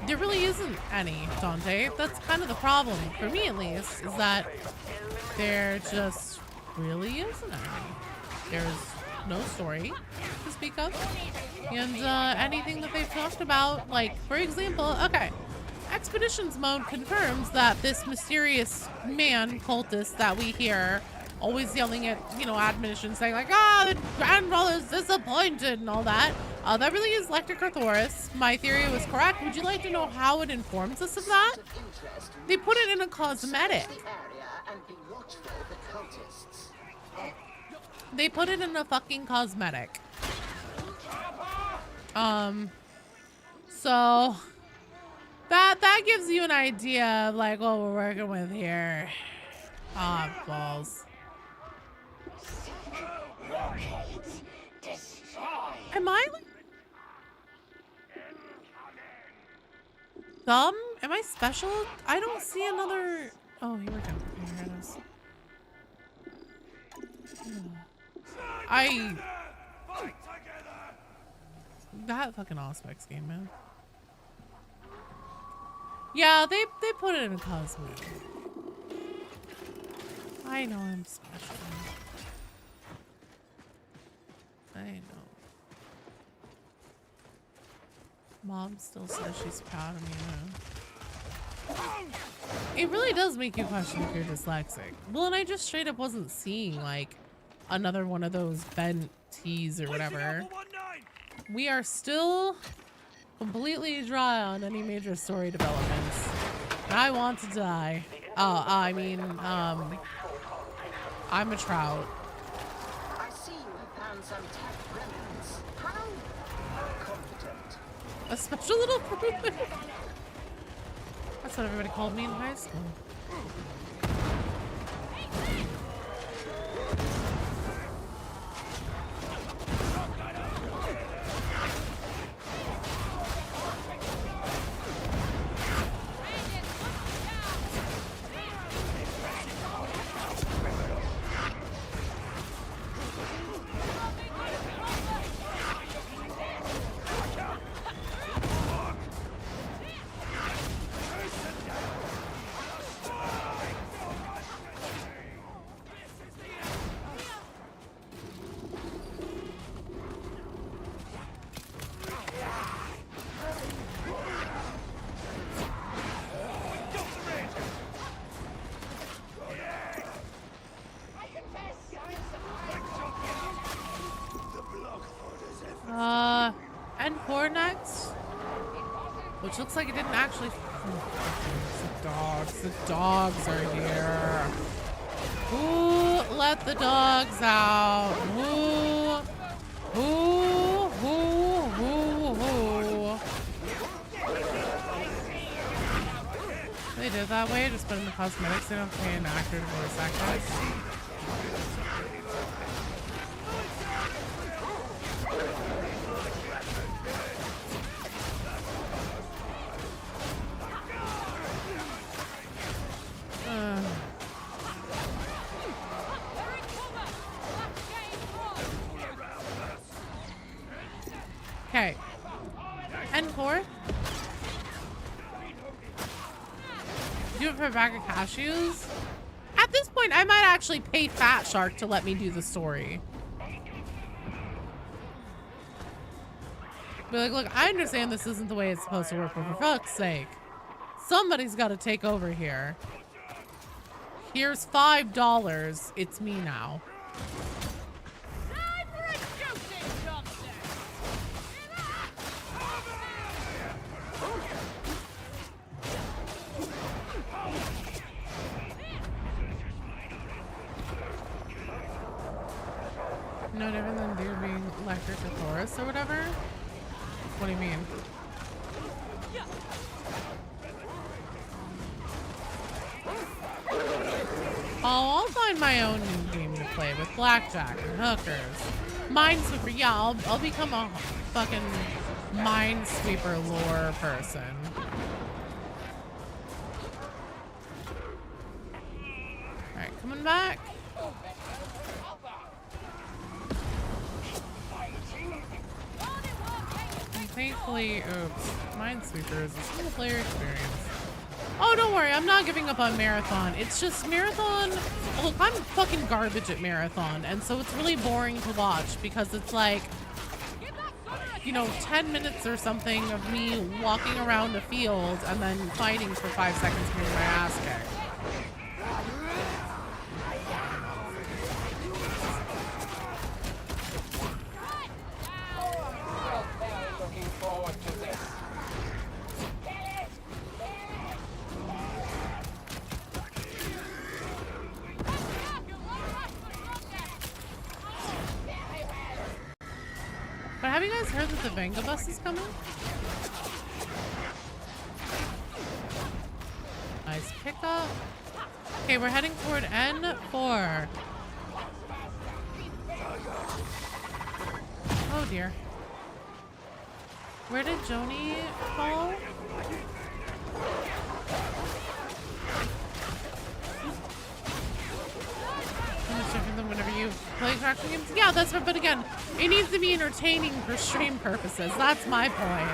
There really isn't any, Dante. That's kind of the problem, for me at least, is that there just really isn't any. There's no story to speak of. And anything that they've talked about, like, for example, okay, Expeditions mode confirms that this mysterious man cultist that we hear always yelling at, you know, admonition saying like, the grandfather's disappointed and all that. That really is Lectic Arthoris. My theory was correct. Would you like to know how it informs us of that? They put it in a cosmetic. They put it in a fucking cosmetic. So that gives you an idea of like what we're working with here. Balls. Am I dumb? Am I special? I don't see another. Oh, here we go. Here it is. That fucking Auspex game, man. Yeah, they put it in a cosmetic. I know I'm special. I know. Mom still says she's proud of me now. It really does make you question if you're dyslexic. Well, and I just straight up wasn't seeing like another one of those bent T's or whatever. We are still completely dry on any major story developments. And I want to die. Oh, I mean, I'm a trout. I see you have found some tech remnants. How competent. A special little fruit. That's what everybody called me in high school. And four next, which looks like it didn't actually. The dogs are here. Who let the dogs out? Who? They did that way, just put in the cosmetics. They don't pay an actor to voice actors. Okay. N4. Do it for a bag of cashews? At this point, I might actually pay Fat Shark to let me do the story. Be like, look, I understand this isn't the way it's supposed to work, but for fuck's sake, somebody's got to take over here. Here's $5. It's me now. Sacred to Taurus or whatever? What do you mean? Oh, I'll find my own new game to play with blackjack and hookers. Minesweeper, yeah, I'll become a fucking Minesweeper lore person. Alright, coming back. And thankfully, oops, Minesweeper is a single player experience. Oh, don't worry, I'm not giving up on Marathon. It's just Marathon, look, I'm fucking garbage at Marathon, and so it's really boring to watch because it's like, you know, 10 minutes or something of me walking around a field and then fighting for 5 seconds and getting my ass kicked. Looking forward to this. But have you guys heard that the Venga bus is coming? Nice pickup. Okay, we're heading toward N4. Oh dear. Where did Joni fall? Whenever you play crafting games, yeah, that's right. But again, it needs to be entertaining for stream purposes. That's my point.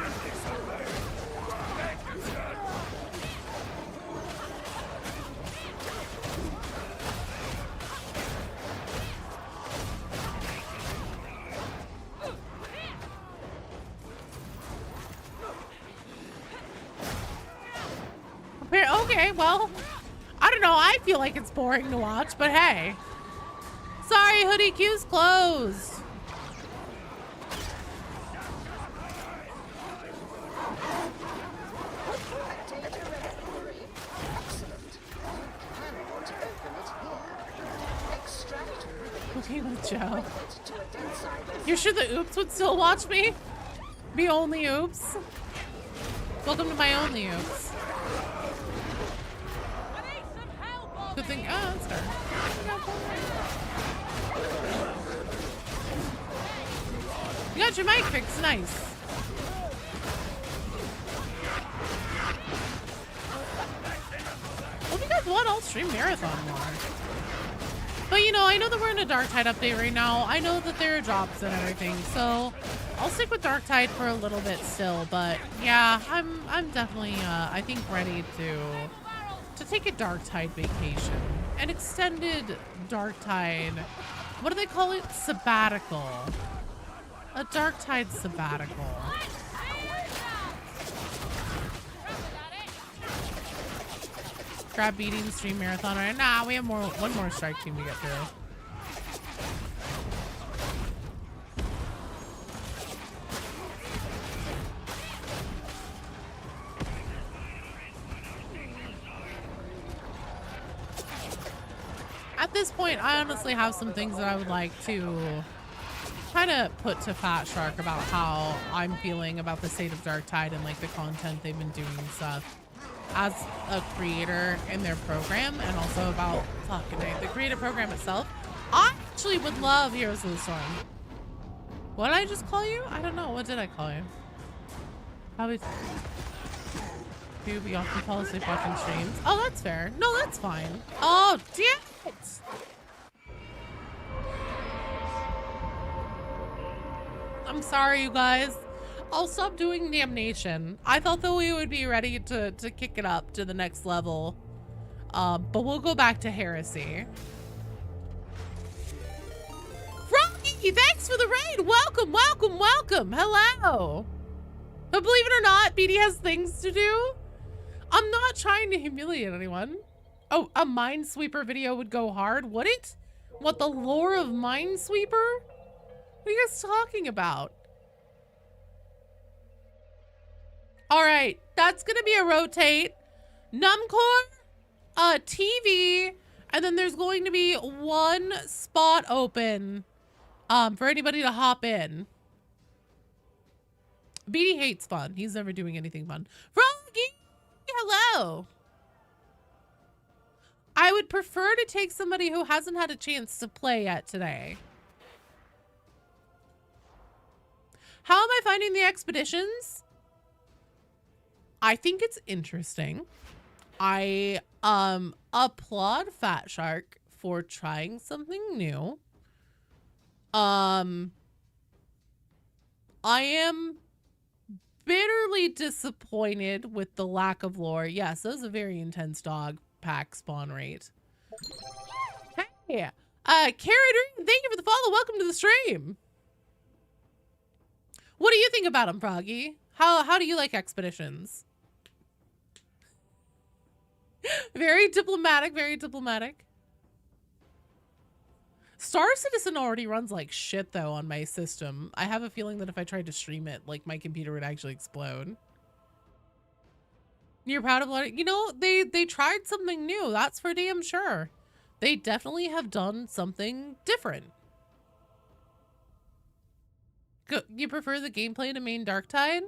Okay, well, I don't know. I feel like it's boring to watch, but hey. Sorry, Hoodie Q's closed. Okay with Joe. You're sure the Oops would still watch me? Be only Oops? Welcome to my only Oops. Good thing. Oh, that's her. You got your mic fixed. Nice. Well, if you guys want, I'll stream Marathon more. But you know, I know that we're in a Darktide update right now. I know that there are drops and everything, so I'll stick with Darktide for a little bit still. But yeah, I'm definitely I think ready to take a Darktide vacation, an extended Darktide. What do they call it? Sabbatical. A Darktide sabbatical. Grab beating stream marathon. Right? Nah, we have one more strike team to get through. At this point, I honestly have some things that I would like to kind of put to Fat Shark about how I'm feeling about the state of Darktide and like the content they've been doing and stuff as a creator in their program, and also about the creative program itself. I actually would love Heroes of the Storm. What did I just call you? I don't know. What did I call you? Probably. You often fall asleep watching streams. Oh, that's fair. No, that's fine. Oh, damn it. I'm sorry, you guys. I'll stop doing Damnation. I thought that we would be ready to kick it up to the next level. But we'll go back to Heresy. Rocky, thanks for the raid. Welcome, welcome, welcome. Hello. But believe it or not, BD has things to do. I'm not trying to humiliate anyone. Oh, a Minesweeper video would go hard, would it? What, the lore of Minesweeper? What are you guys talking about? All right, that's gonna be a rotate. Numcore, TV, and then there's going to be one spot open for anybody to hop in. BD hates fun. He's never doing anything fun. Froggy, hello. I would prefer to take somebody who hasn't had a chance to play yet today. How am I finding the expeditions? I think it's interesting. I applaud Fat Shark for trying something new. I am bitterly disappointed with the lack of lore. Yes, that was a very intense dog pack spawn rate. Hey, Carrot, thank you for the follow. Welcome to the stream. What do you think about them, Froggy? How do you like expeditions? Very diplomatic, very diplomatic. Star Citizen already runs like shit though on my system. I have a feeling that if I tried to stream it, like my computer would actually explode. You're proud of what? You know, they tried something new. That's for damn sure. They definitely have done something different. You prefer the gameplay to main Darktide?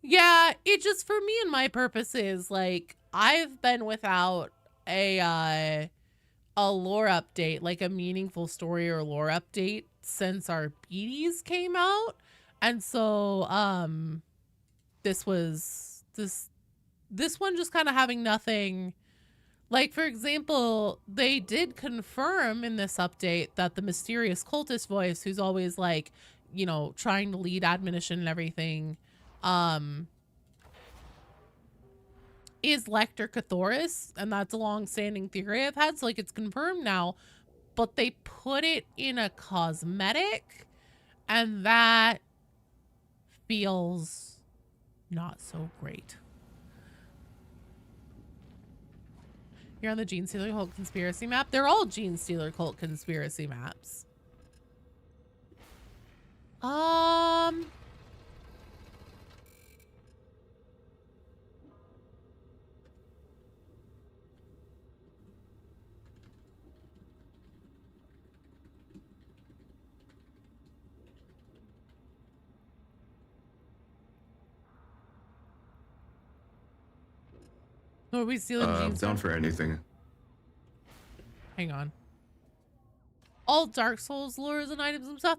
Yeah, it just, for me and my purposes, like, I've been without a lore update, like a meaningful story or lore update since our BDs came out. And so, this one just kind of having nothing. Like, for example, they did confirm in this update that the mysterious cultist voice, who's always like, you know, trying to lead admonition and everything, is Lecter Cathoris, and that's a long-standing theory I've had, so like it's confirmed now, but they put it in a cosmetic, and that feels not so great. You're on the Gene Stealer Cult Conspiracy map? They're all Gene Stealer Cult Conspiracy maps. Are we stealing Gene Down for anything. Hang on. All Dark Souls lures and items and stuff.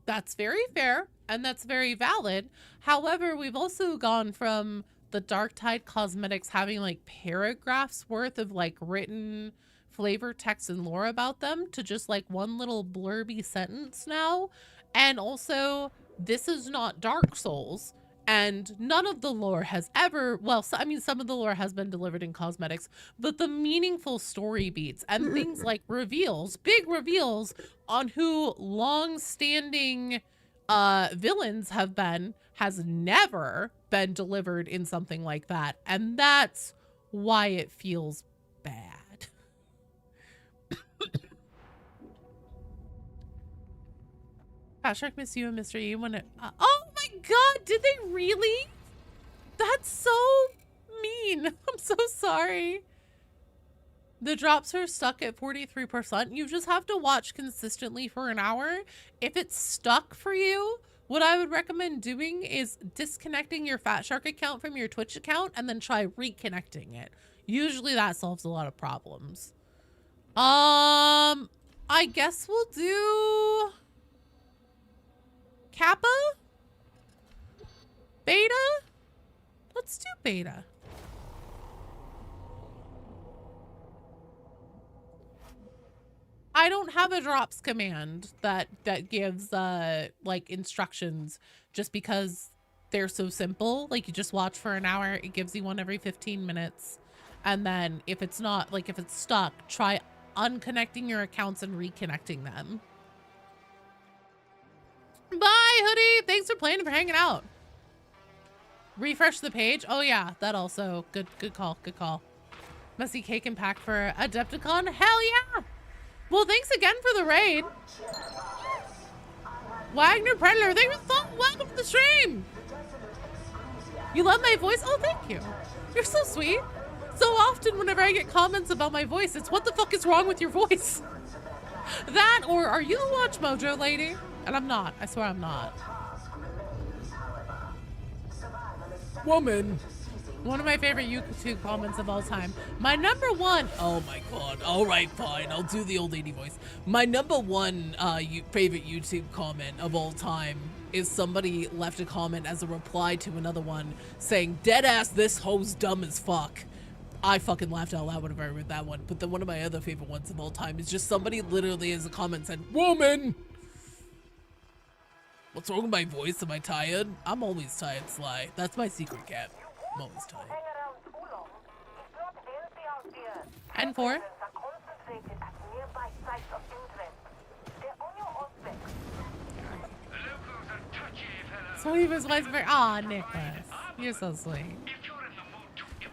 That's very fair and that's very valid. However, we've also gone from the Darktide cosmetics having like paragraphs worth of like written flavor text and lore about them to just like one little blurby sentence now. And also, this is not Dark Souls. And none of the lore has ever, well, I mean, some of the lore has been delivered in cosmetics, but the meaningful story beats and things like reveals, big reveals on who long-standing villains have been, has never been delivered in something like that. And that's why it feels bad. Shark miss you and Mr. E when it, oh my god, did they really? That's so mean. I'm so sorry. The drops are stuck at 43%. You just have to watch consistently for an hour. If it's stuck for you, what I would recommend doing is disconnecting your Fat Shark account from your Twitch account and then try reconnecting it. Usually that solves a lot of problems. I guess we'll do Kappa? Beta? Let's do beta. I don't have a drops command that gives like instructions just because they're so simple. Like you just watch for an hour, it gives you one every 15 minutes. And then if it's not, like if it's stuck, try unconnecting your accounts and reconnecting them. Bye, Hoodie. Thanks for playing and for hanging out. Refresh the page. Oh yeah, that also. Good call. Good call. Messy cake and pack for Adepticon. Hell yeah. Well, thanks again for the raid. Wagner Predator, thank you so welcome to the stream. You love my voice? Oh, thank you. You're so sweet. So often whenever I get comments about my voice, it's what the fuck is wrong with your voice? That or are you the Watch Mojo lady? And I'm not. I swear I'm not. Woman. One of my favorite YouTube comments of all time. My number one, oh my god, alright fine, I'll do the old lady voice. My number one favorite YouTube comment of all time is somebody left a comment as a reply to another one saying, deadass, this hoe's dumb as fuck. I fucking laughed out loud whenever I read that one, but then one of my other favorite ones of all time is just somebody literally as a comment said, woman! What's wrong with my voice? Am I tired? I'm always tired, Sly. That's my secret cat. I'm always tired. And 4. So he was very. Aw, Nicholas. You're so sweet.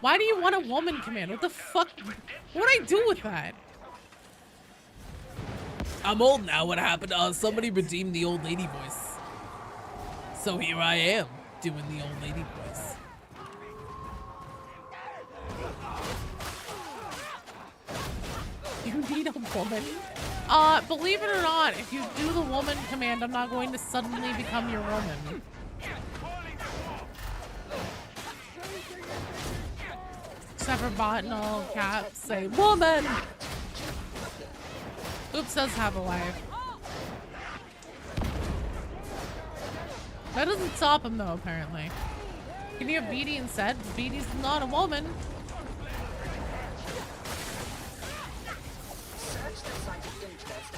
Why do you want a woman command? What the fuck? What would I do with that? I'm old now. What happened? Somebody redeemed the old lady voice. So here I am, doing the old lady voice. You need a woman? Believe it or not, if you do the woman command, I'm not going to suddenly become your woman. Except for bot and all caps say, woman! Oops does have a wife. That doesn't stop him though, apparently. Can you have Beatty instead? Beatty's not a woman.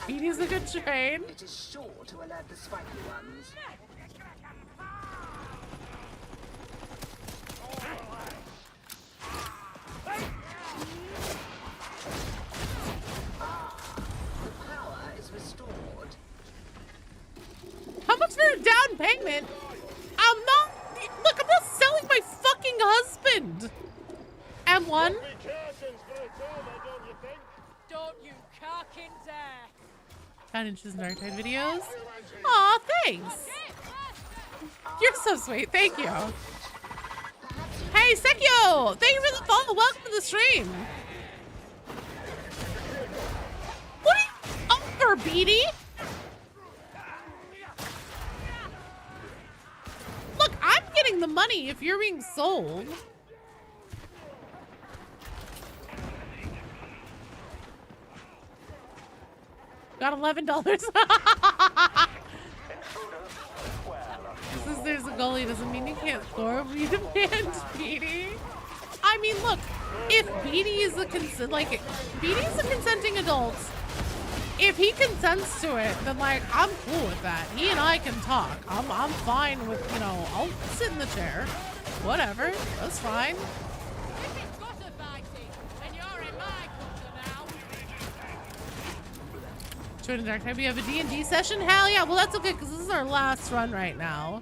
Beatty's a good trade. It is sure to alert the spiky ones. The power is restored. How much for a down payment? I'm not. Look, I'm not selling my fucking husband. M1. Don't you carkin dare. 10 inches in Dark Tide videos. Aw, thanks. You're so sweet. Thank you. Hey, Sekio! Thank you for the follow. Welcome to the stream. What are you over, Beatty? Look, I'm getting the money if you're being sold. Got $11. Since there's a goalie doesn't mean you can't score. We demand Beatty. I mean, look, if Beatty is Beatty's a consenting adult. If he consents to it, then like I'm cool with that. He and I can talk. I'm fine with, you know, I'll sit in the chair. Whatever. That's fine. Join the Dark Tide. We have a D&D session? Hell yeah. Well, that's okay because this is our last run right now.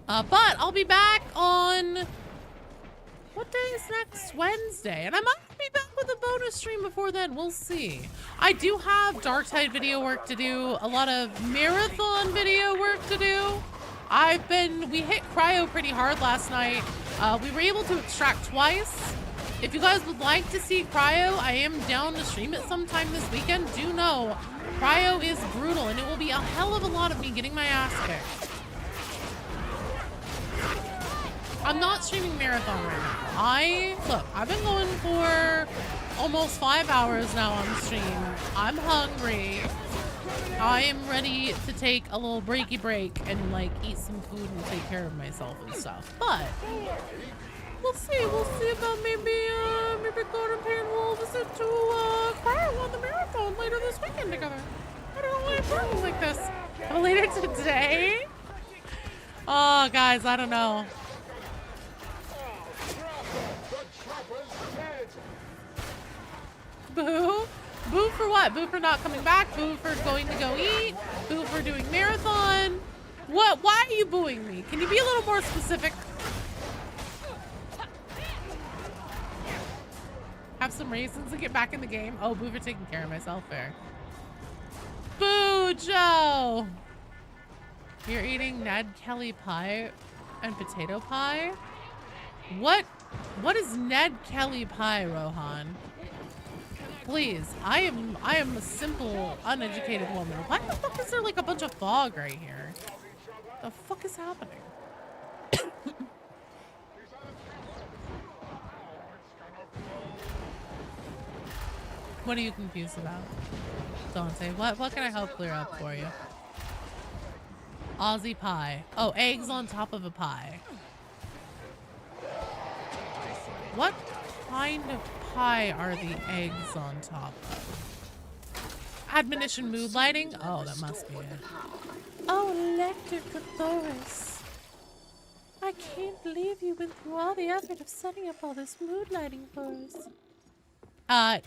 But I'll be back on... What day is next? Wednesday. And I might be back with a bonus stream before then. We'll see. I do have Dark Tide video work to do. A lot of marathon video work to do. We hit cryo pretty hard last night. We were able to extract twice. If you guys would like to see cryo, I am down to stream it sometime this weekend. Do know, cryo is brutal and it will be a hell of a lot of me getting my ass kicked. I'm not streaming marathon right now. I've been going for almost 5 hours now on stream. I'm hungry. I am ready to take a little breaky break and like eat some food and take care of myself and stuff. But we'll see. We'll see about maybe going and paying a visit to cryo on the marathon later this weekend together. I don't know why it's happening like this. Later today? Oh, guys, I don't know. Boo? Boo for what? Boo for not coming back? Boo for going to go eat? Boo for doing marathon? What? Why are you booing me? Can you be a little more specific? Have some raisins and get back in the game? Oh, boo for taking care of myself. Fair. Boo, Joe! You're eating Ned Kelly pie and potato pie? What is Ned Kelly pie, Rohan? Please, I am a simple, uneducated woman. Why the fuck is there like a bunch of fog right here? The fuck is happening? What are you confused about? Dante, what can I help clear up for you? Aussie pie. Oh, eggs on top of a pie. What kind of pie are the eggs on top of? Admonition mood lighting? Oh, that must be it. Oh, Electric Thoris. I can't believe you went through all the effort of setting up all this mood lighting for us.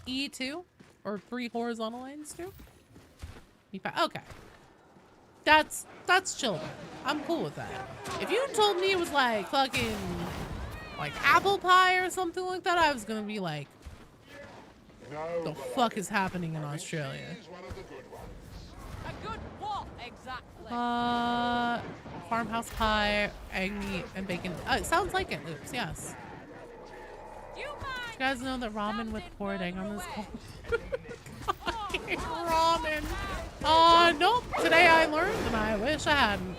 E2? Or 3 horizontal lines too? E5. Okay. That's chill. I'm cool with that. If you told me it was like fucking like apple pie or something like that, I was gonna be like, the fuck is happening in Australia? A good what exactly? Farmhouse pie, egg meat, and bacon. It sounds like it, Loops, yes. Do you You guys know that ramen with poured egg on this call? Ramen. Nope. Today I learned and I wish I hadn't.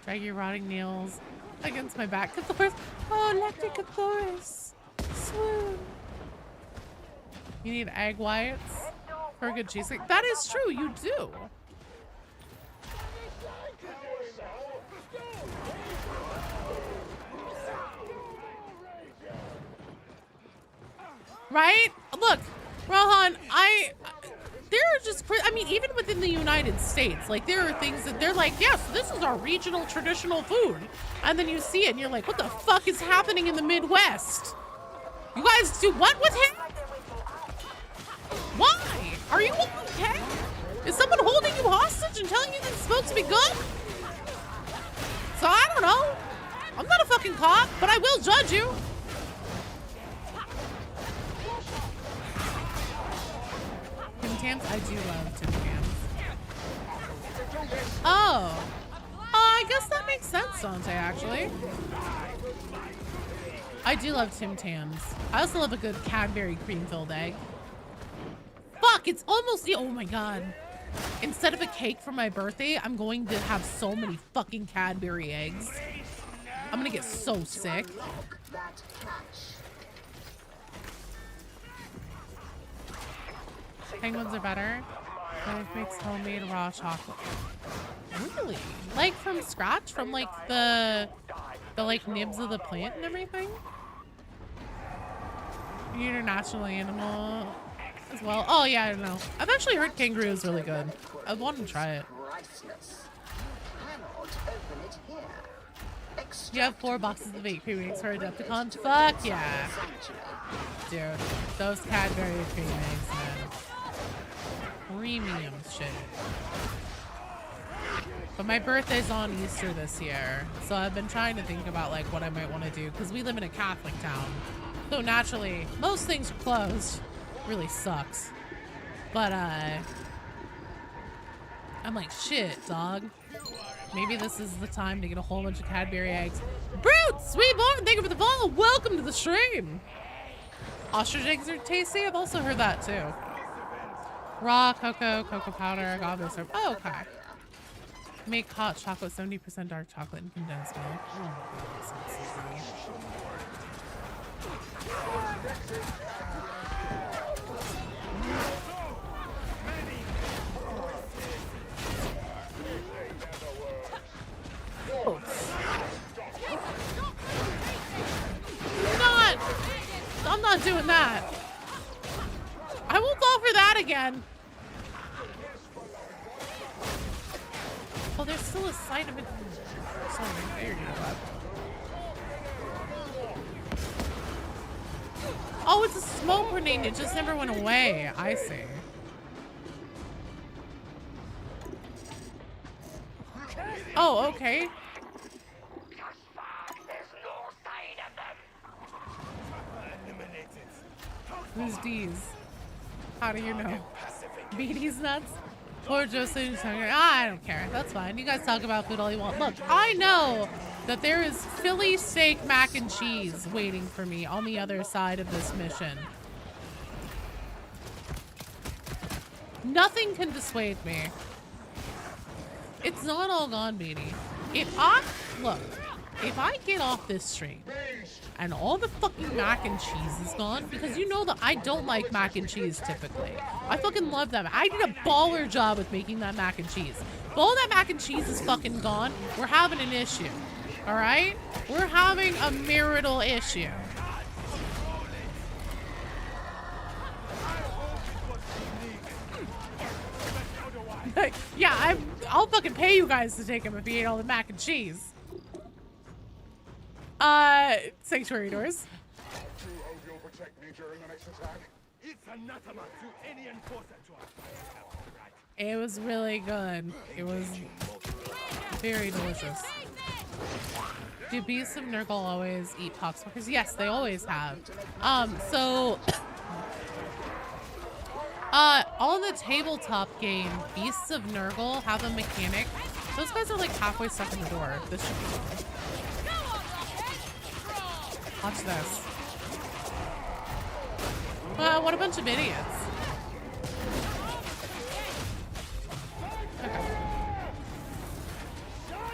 Drag your rotting nails against my back. Cathoris. Oh, Electric Cathoris. Swoon. You need egg whites for a good cheesecake. That is true, you do. Right? Look, Rohan, there are just, I mean, even within the United States, like, there are things that they're like, yes, this is our regional traditional food. And then you see it and you're like, what the fuck is happening in the Midwest? You guys do what with him? Why? Are you okay? Is someone holding you hostage and telling you that it's supposed to be good? So I don't know. I'm not a fucking cop, but I will judge you. Tim Tams? I do love Tim Tams. Oh. I guess that makes sense, Dante, actually. I do love Tim Tams. I also love a good Cadbury cream-filled egg. Fuck, it's almost the, oh my god. Instead of a cake for my birthday, I'm going to have so many fucking Cadbury eggs. I'm gonna get so sick. Penguins are better. Life makes homemade raw chocolate. Really? Like from scratch? From like the like nibs of the plant and everything? International animal as well. Oh yeah, I don't know. I've actually heard kangaroo is really good. I want to try it. You have 4 boxes of 8 cream eggs for Adepticon? Fuck yeah. Dude, those Cadbury cream eggs, man. Premium shit. But my birthday's on Easter this year, so I've been trying to think about like what I might want to do because we live in a Catholic town. So naturally, most things are closed. Really sucks. But I'm like, shit, dog. Maybe this is the time to get a whole bunch of Cadbury eggs. Brute! Sweet born! Thank you for the follow! Welcome to the stream! Ostrich eggs are tasty? I've also heard that too. Raw cocoa, cocoa powder, agave syrup. Oh, okay. Make hot chocolate, 70% dark chocolate, and condensed milk. Oh. I'm not doing that. I won't fall for that again. Well, there's still a sight of it. Sorry, there you go. Oh, it's a smoke grenade. It just never went away. I see. Oh, okay. Who's D's? How do you know? Beatty's nuts? Poor Joseph. I don't care. That's fine. You guys talk about food all you want. Look, I know that there is Philly steak mac and cheese waiting for me on the other side of this mission. Nothing can dissuade me. It's not all gone, Beanie. If I get off this stream and all the fucking mac and cheese is gone, because you know that I don't like mac and cheese typically. I fucking love that. I did a baller job with making that mac and cheese. If all that mac and cheese is fucking gone, we're having an issue. All right? We're having a marital issue. Yeah, I'll fucking pay you guys to take him if he ate all the mac and cheese. Sanctuary doors. It was really good. It was very delicious. Do beasts of Nurgle always eat poxwalkers? Yes, they always have. On the tabletop game, Beasts of Nurgle have a mechanic. Those guys are like halfway stuck in the door. This should be fun. Watch this. What a bunch of idiots. Okay.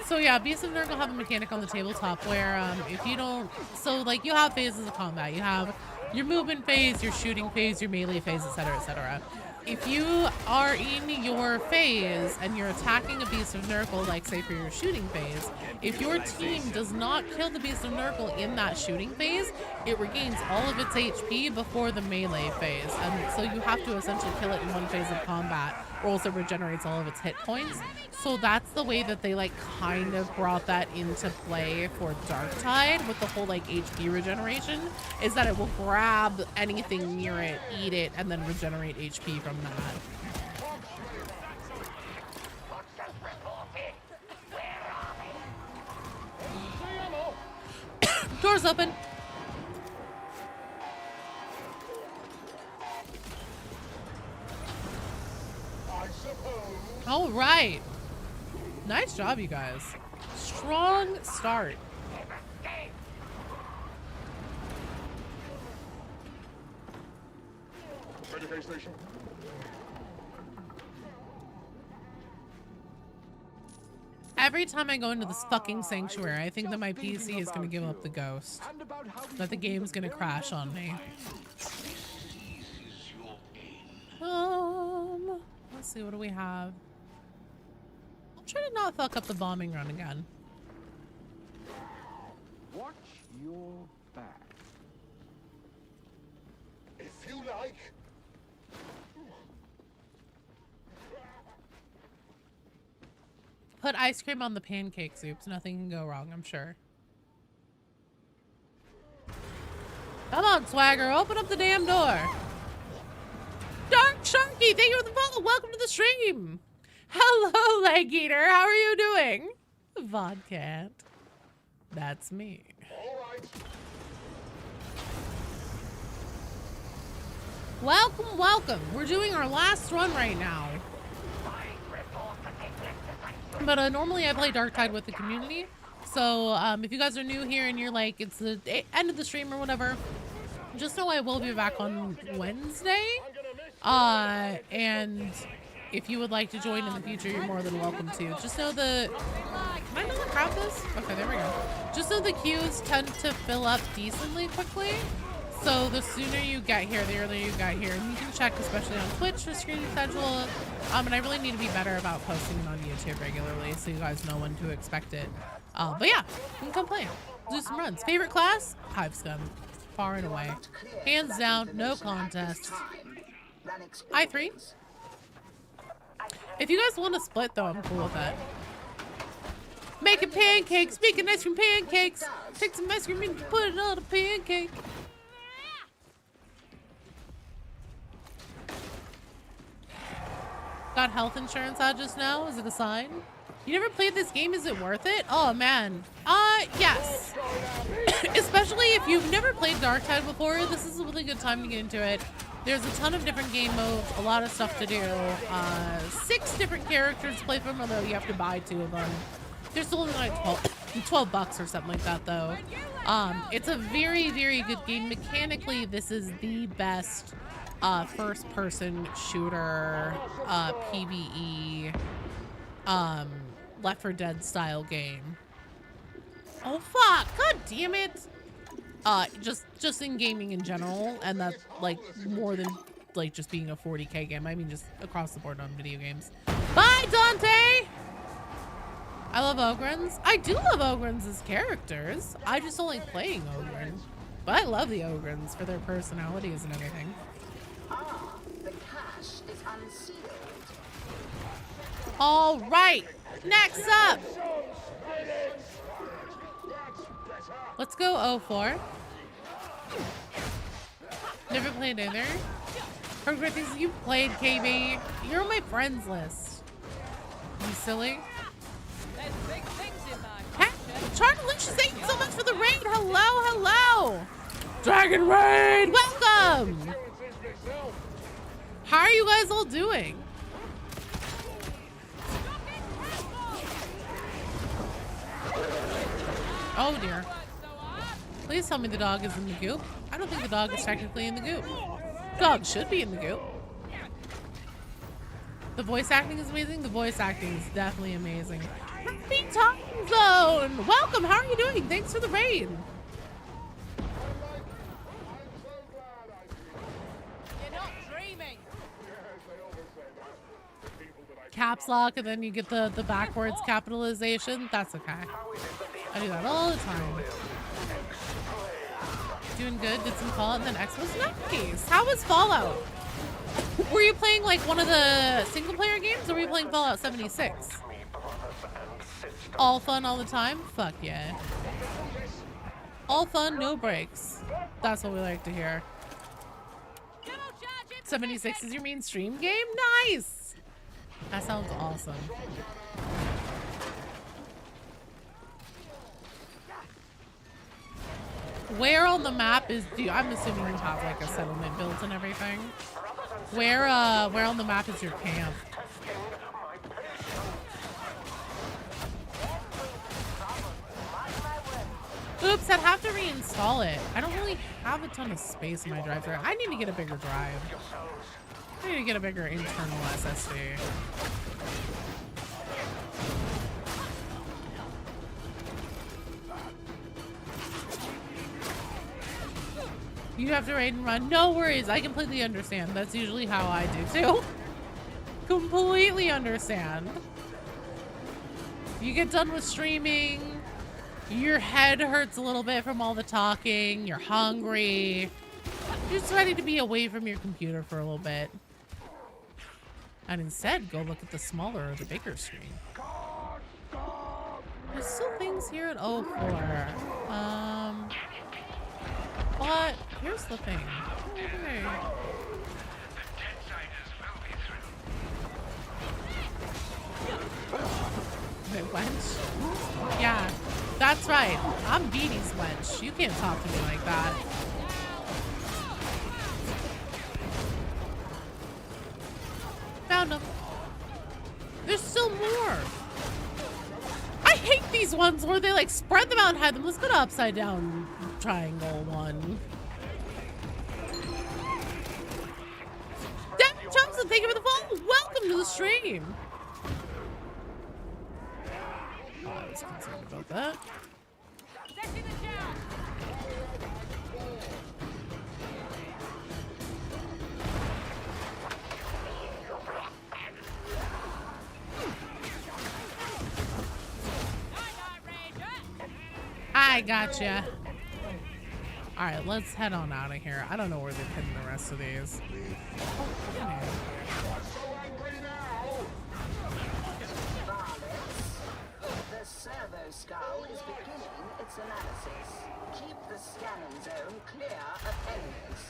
So yeah, Beasts of Nurgle have a mechanic on the tabletop where if you don't, so like you have phases of combat. You have your movement phase, your shooting phase, your melee phase, etc., etc. If you are in your phase and you're attacking a Beast of Nurgle, like say for your shooting phase, if your team does not kill the Beast of Nurgle in that shooting phase, it regains all of its HP before the melee phase. And so you have to essentially kill it in one phase of combat, or else it regenerates all of its hit points. So that's the way that they like kind of brought that into play for Darktide with the whole like HP regeneration, is that it will grab anything near it, eat it, and then regenerate HP from that. Doors open. All right. Nice job, you guys. Strong start. Every time I go into this fucking sanctuary, I think that my PC is going to give up the ghost. That the game's going to crash on me. Let's see, what do we have? I'll try to not fuck up the bombing run again. Watch your back. If you like. Put ice cream on the pancake soups. Nothing can go wrong, I'm sure. Come on, Swagger. Open up the damn door. Dark Sharky, thank you for the follow. Welcome to the stream. Hello, Leg Eater. How are you doing? Vodcat. That's me. Welcome, welcome. We're doing our last run right now. But normally I play Darktide with the community. So if you guys are new here and you're like, it's the end of the stream or whatever, just know I will be back on Wednesday. And if you would like to join in the future, you're more than welcome to. Just know the... Can I not crowd this? Okay, there we go. Just know the queues tend to fill up decently quickly. So the sooner you get here, the earlier you get here. And you can check, especially on Twitch, the screen schedule. And I really need to be better about posting it on YouTube regularly so you guys know when to expect it. But yeah, you can come play. Do some runs. Favorite class? Hive Scum. Far and away. Hands down, no contest. I3. If you guys want to split though, I'm cool with that. Making pancakes, making ice cream pancakes. Take some ice cream and put it on a pancake. Got health insurance out just now? Is it a sign? You never played this game? Is it worth it? Oh man. Yes. Especially if you've never played Darktide before, this is a really good time to get into it. There's a ton of different game modes, a lot of stuff to do. 6 different characters to play from, although you have to buy 2 of them. They're still only like 12 bucks or something like that though. It's a very, very good game. Mechanically, this is the best first-person shooter, PvE, Left 4 Dead style game. Oh fuck! God damn it! Just in gaming in general, and that's like more than like just being a 40K game. I mean, just across the board on video games. Bye, Dante! I love Ogrins. I do love Ogrins as characters. I just don't like playing Ogrin. But I love the Ogrins for their personalities and everything. Ah, the cache is unsealed. All right, next up. Let's go 04. Never played either. Heard great things you played, KB. You're on my friends list. You silly. There's big things in my Hey, Charlicious, thank you so much for the raid. Hello, hello. Dragon Raid, welcome. How are you guys all doing? Oh dear. Please tell me the dog is in the goop. I don't think the dog is technically in the goop. Dog should be in the goop. The voice acting is amazing. The voice acting is definitely amazing. Happy Time Zone! Welcome, how are you doing? Thanks for the raid. You're not dreaming. Caps lock and then you get the backwards capitalization. That's okay. I do that all the time. Doing good, did some Fallout and then X was nice. How was Fallout? Were you playing like one of the single player games or were you playing Fallout 76? All fun all the time? Fuck yeah. All fun, no breaks. That's what we like to hear. 76 is your main stream game? Nice! That sounds awesome. Where on the map is, I'm assuming you have like a settlement built and everything. Where on the map is your camp? Oops, I'd have to reinstall it. I don't really have a ton of space in my drive there. I need to get a bigger drive. I need to get a bigger internal SSD. You have to raid and run. No worries. I completely understand. That's usually how I do too. Completely understand. You get done with streaming. Your head hurts a little bit from all the talking. You're hungry. You're just ready to be away from your computer for a little bit. And instead, go look at the smaller or the bigger screen. There's still things here at 04. But here's the thing. Okay. Wait, wench? Yeah, that's right. I'm Beanie's wench. You can't talk to me like that. Found them. There's still more. I hate these ones where they like spread them out and hide them. Let's go to upside down triangle one. Devin Johnson, thank you for the follow. Welcome to the stream. Oh, I was concerned about that. I gotcha. Alright, let's head on out of here. I don't know where they're putting the rest of these. Okay. The servo skull is beginning its analysis. Keep the scanning zone clear of enemies.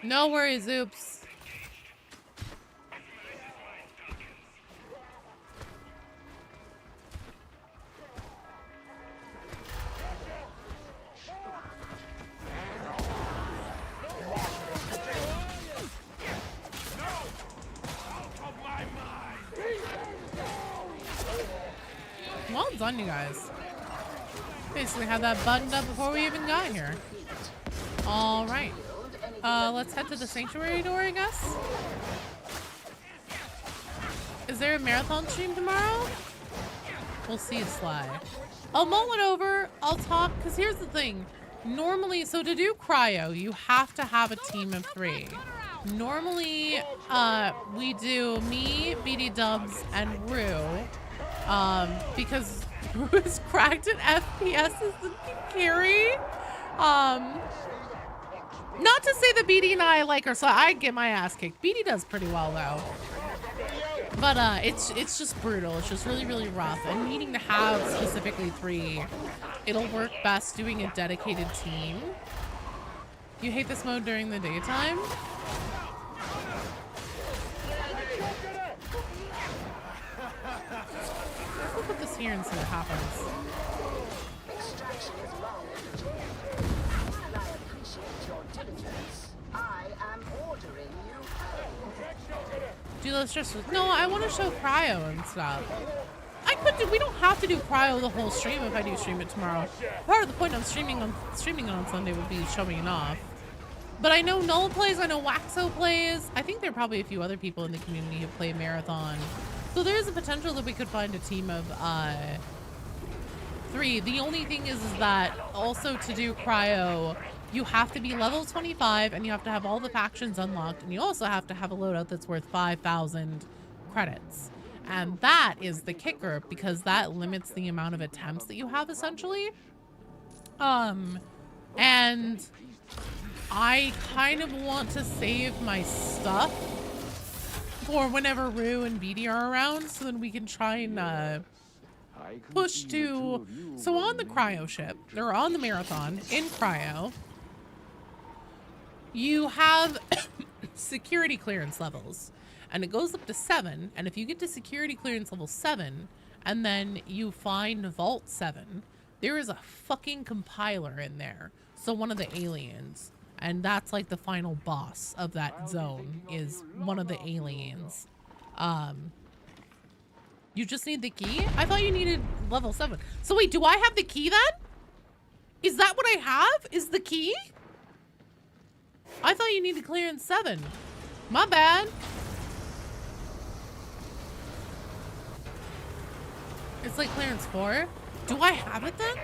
No worries, oops. Well done, you guys. Basically had that buttoned up before we even got here. All right. Any Let's head to the sanctuary door, I guess. Is there a marathon stream tomorrow? We'll see, Sly. I'll mull it over. I'll talk, because here's the thing. Normally, so to do cryo, you have to have a team of 3. Normally, we do me, BD Dubs, and Rue. Because Rue is cracked at FPS as the carry. Not to say that BD and I like her, so I get my ass kicked. BD does pretty well though. But it's just brutal. It's just really, really rough. And needing to have specifically 3, it'll work best doing a dedicated team. You hate this mode during the daytime? We'll put this here and see what happens. Extraction is long overdue. While I appreciate your diligence, I am ordering you. Do let's just no. I want to show cryo and stuff. I could do. We don't have to do cryo the whole stream if I do stream it tomorrow. Part of the point of streaming on Sunday would be showing it off. But I know Null plays. I know Waxo plays. I think there are probably a few other people in the community who play Marathon. So there is a potential that we could find a team of 3. The only thing is that also to do cryo, you have to be level 25 and you have to have all the factions unlocked, and you also have to have a loadout that's worth 5,000 credits. And that is the kicker, because that limits the amount of attempts that you have essentially. And I kind of want to save my stuff for whenever Rue and BD are around, so then we can try and push to, so on the cryo ship, or on the marathon in cryo, you have security clearance levels, and it goes up to 7, and if you get to security clearance level 7 and then you find Vault 7, there is a fucking compiler in there, so one of the aliens, and that's like the final boss of that zone is one of the aliens. You just need the key? I thought you needed level 7. So wait, do I have the key then? Is that what I have? Is the key? I thought you needed clearance 7. My bad. It's like clearance 4. Do I have it then?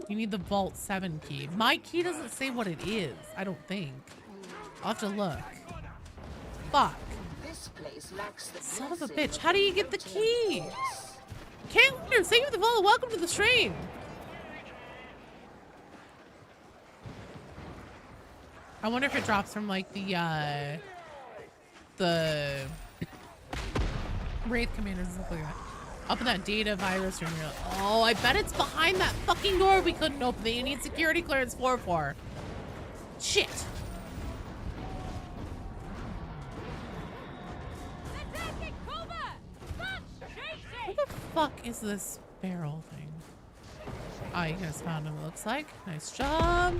You need the Vault 7 key. My key doesn't say what it is, I don't think. I'll have to look. Fuck. This place lacks the Son of a bitch. How do you get the key? Can't wonder. Thank you for the follow. Welcome to the stream. I wonder if it drops from like the Wraith commanders and stuff like that. Up in that data virus room. Oh, I bet it's behind that fucking door we couldn't open that you need security clearance 4 for. Shit. What the fuck is this barrel thing? Oh, you guys found him, it looks like. Nice job.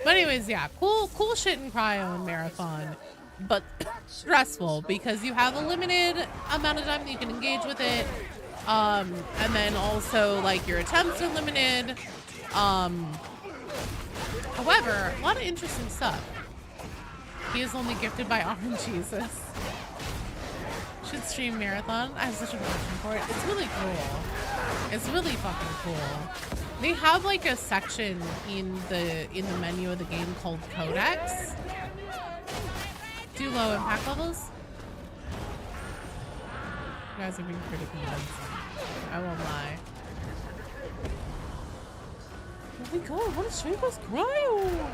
But anyways, yeah, cool shit in cryo and marathon, but stressful because you have a limited amount of time that you can engage with it, and then also like your attempts are limited. However, a lot of interesting stuff. He is only gifted by Orange Jesus. Should stream marathon. I have such a passion for it. It's really cool. It's really fucking cool. They have like a section in the menu of the game called Codex. Do low impact levels. You guys are being pretty convincing. I won't lie. Oh my god, what a stream was cryo!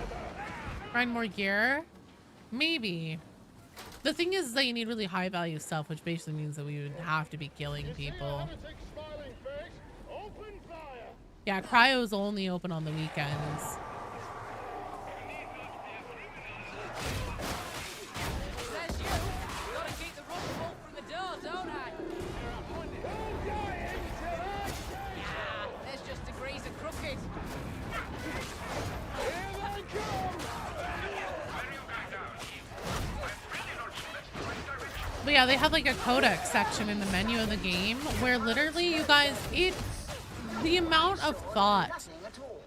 Find more gear? Maybe. The thing is that you need really high value stuff, which basically means that we would have to be killing people. Yeah, cryo's only open on the weekends. Says you. Gotta keep the rubber bolt from the door, don't I? Yeah, there's just degrees of crooked. But But yeah, they have like a codex section in the menu of the game where literally, you guys, the amount of thought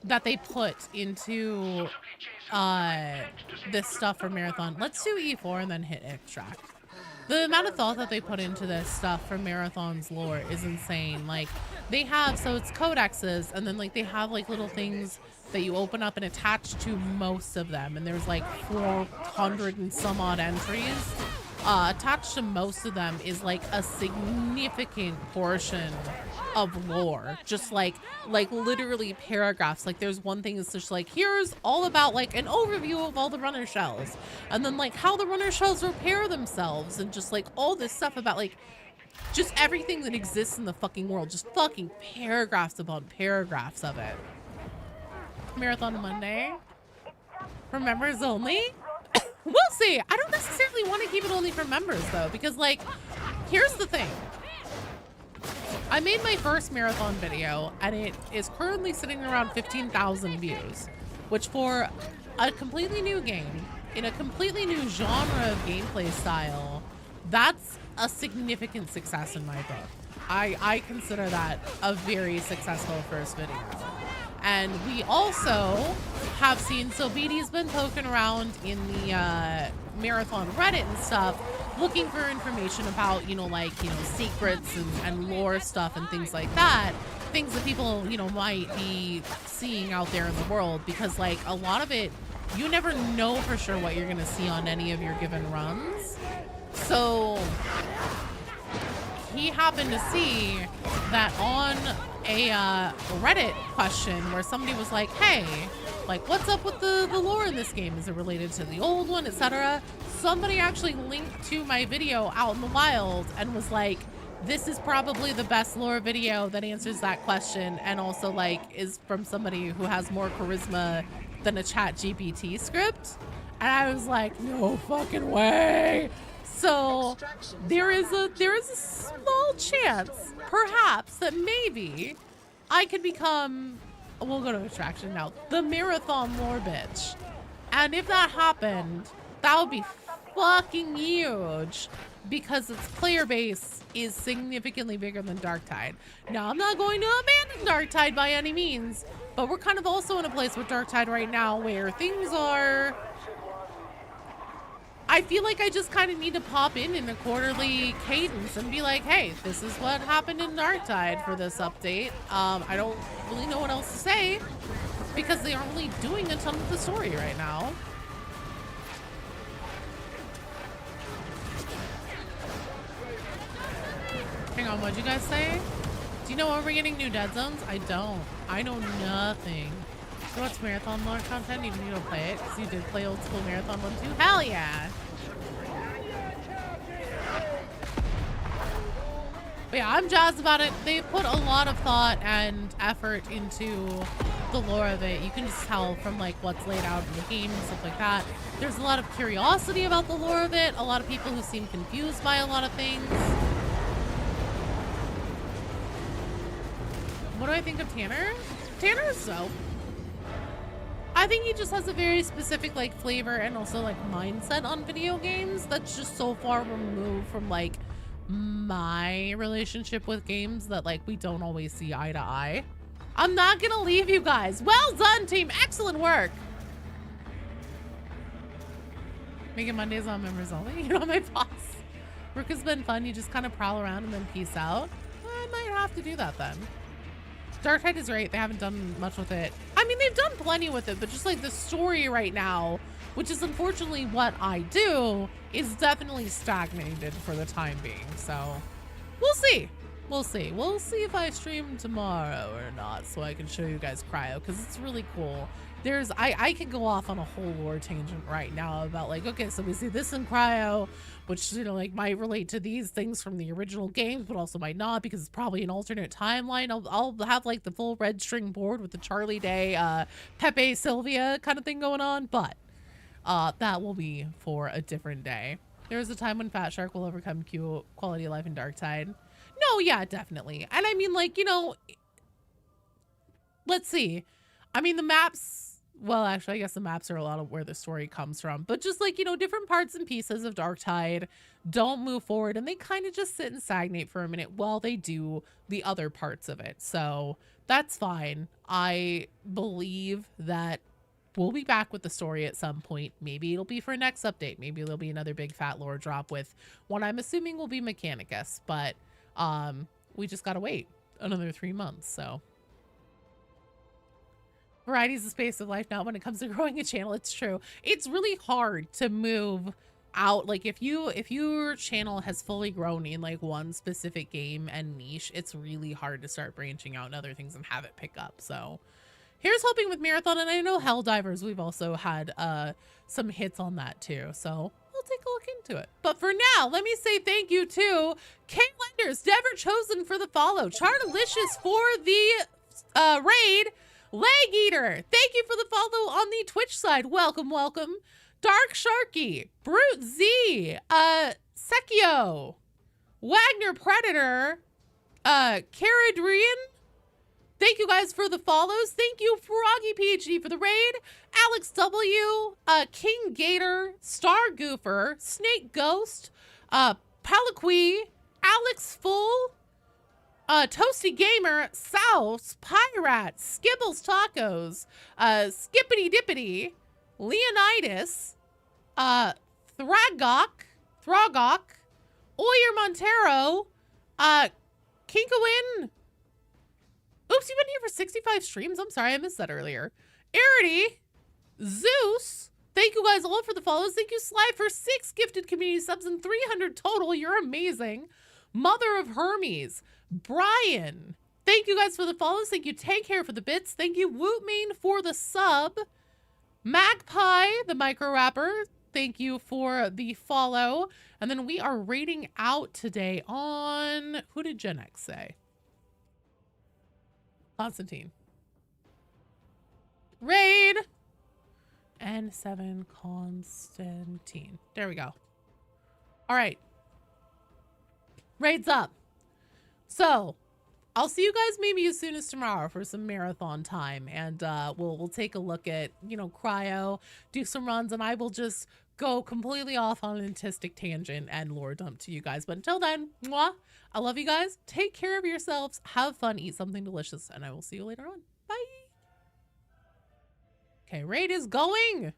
that they put into this stuff for Marathon. Let's do E4 and then hit extract. The amount of thought that they put into this stuff for Marathon's lore is insane. Like, they have, so it's codexes, and then like they have like little things that you open up and attach to most of them, and there's like 400 and some odd entries. Attached to most of them is like a significant portion of lore, just like literally paragraphs. Like there's one thing that's just like, here's all about like an overview of all the runner shells, and then like how the runner shells repair themselves, and just like all this stuff about like just everything that exists in the fucking world, just fucking paragraphs upon paragraphs of it. Marathon Monday for members only. We'll see. I don't necessarily want to keep it only for members though, because like, here's the thing. I made my first marathon video and it is currently sitting around 15,000 views, which for a completely new game, in a completely new genre of gameplay style, that's a significant success in my book. I consider that a very successful first video. And we also have seen, so BD's been poking around in the Marathon Reddit and stuff, looking for information about, secrets and lore stuff and things like that. Things that people, might be seeing out there in the world, because like a lot of it, you never know for sure what you're gonna see on any of your given runs. So he happened to see that on a Reddit question where somebody was like, hey, like what's up with the lore in this game? Is it related to the old one, etc.? Somebody actually linked to my video out in the wild and was like, this is probably the best lore video that answers that question, and also like is from somebody who has more charisma than a ChatGPT script. And I was like, no fucking way. So there is a small chance, perhaps, that maybe I could become, we'll go to attraction now, the marathon lore bitch. And if that happened, that would be fucking huge, because its player base is significantly bigger than Darktide. Now, I'm not going to abandon Darktide by any means, but we're kind of also in a place with Darktide right now where things are... I feel like I just kind of need to pop in a quarterly cadence and be like, hey, this is what happened in Darktide for this update. I don't really know what else to say, because they aren't really doing a ton of the story right now. Hang on, what'd you guys say? Do you know when we're getting new dead zones? I don't. I know nothing. So what's marathon lore content? You need to play it, because you did play old school marathon one too. Hell yeah! But yeah, I'm jazzed about it. They put a lot of thought and effort into the lore of it. You can just tell from like what's laid out in the game and stuff like that. There's a lot of curiosity about the lore of it. A lot of people who seem confused by a lot of things. What do I think of Tanner? Tanner is dope. I think he just has a very specific like flavor and also like mindset on video games that's just so far removed from like my relationship with games that like we don't always see eye to eye. I'm not gonna leave you guys. Well done, team. Excellent work. Making Mondays on members only. You're not my boss. Work has been fun. You just kind of prowl around and then peace out. I might have to do that then. Darktide is great. They haven't done much with it. I mean, they've done plenty with it, but just like the story right now, which is unfortunately what I do, is definitely stagnated for the time being. So we'll see. We'll see. We'll see if I stream tomorrow or not, so I can show you guys Cryo, because it's really cool. There's, I could go off on a whole lore tangent right now about like, okay, so we see this in Cryo, which, you know, like might relate to these things from the original games, but also might not, because it's probably an alternate timeline. I'll have like the full red string board with the Charlie Day, Pepe Sylvia kind of thing going on, but that will be for a different day. There is a time when Fat Shark will overcome quality of life in Darktide. No, yeah, definitely. And I mean, like, you know, let's see. I mean, the maps well, actually, I guess the maps are a lot of where the story comes from, but just like, you know, different parts and pieces of Darktide don't move forward, and they kind of just sit and stagnate for a minute while they do the other parts of it. So that's fine. I believe that we'll be back with the story at some point. Maybe it'll be for next update. Maybe there'll be another big fat lore drop with what I'm assuming will be Mechanicus, but we just gotta wait another 3 months. So variety is the space of life now when it comes to growing a channel. It's true. It's really hard to move out. Like if your channel has fully grown in like one specific game and niche, it's really hard to start branching out in other things and have it pick up. So here's hoping with Marathon, and I know Helldivers, we've also had some hits on that too. So we'll take a look into it. But for now, let me say thank you to K Lenders, Dever Chosen for the follow, Chardelicious for the raid, Leg Eater, thank you for the follow on the Twitch side. Welcome, welcome. Dark Sharky, Brute Z, Sekio, Wagner Predator, Caradrian, thank you guys for the follows. Thank you, Froggy PhD for the raid, Alex W, King Gator, Star Goofer, Snake Ghost, Paliqui, Alex Full, Toasty Gamer, Souse, Pirate, Skibbles Tacos, Skippity Dippity, Leonidas, Thragok, Oyer Montero, Kinkowin. Oops, you've been here for 65 streams. I'm sorry, I missed that earlier. Arity, Zeus, thank you guys all for the follows. Thank you, Sly, for 6 gifted community subs and 300 total. You're amazing. Mother of Hermes, Brian, thank you guys for the follows. Thank you, Take Care, for the bits. Thank you, Wootmain, for the sub. Magpie, the micro rapper, thank you for the follow. And then we are rating out today on, who did Gen X say? Constantine. Raid N7 Constantine. There we go. All right. Raid's up. So I'll see you guys maybe as soon as tomorrow for some marathon time, and we'll take a look at, you know, cryo, do some runs, and I will just go completely off on an artistic tangent and lore dump to you guys. But until then, mwah, I love you guys. Take care of yourselves. Have fun. Eat something delicious, and I will see you later on. Bye. Okay, raid is going.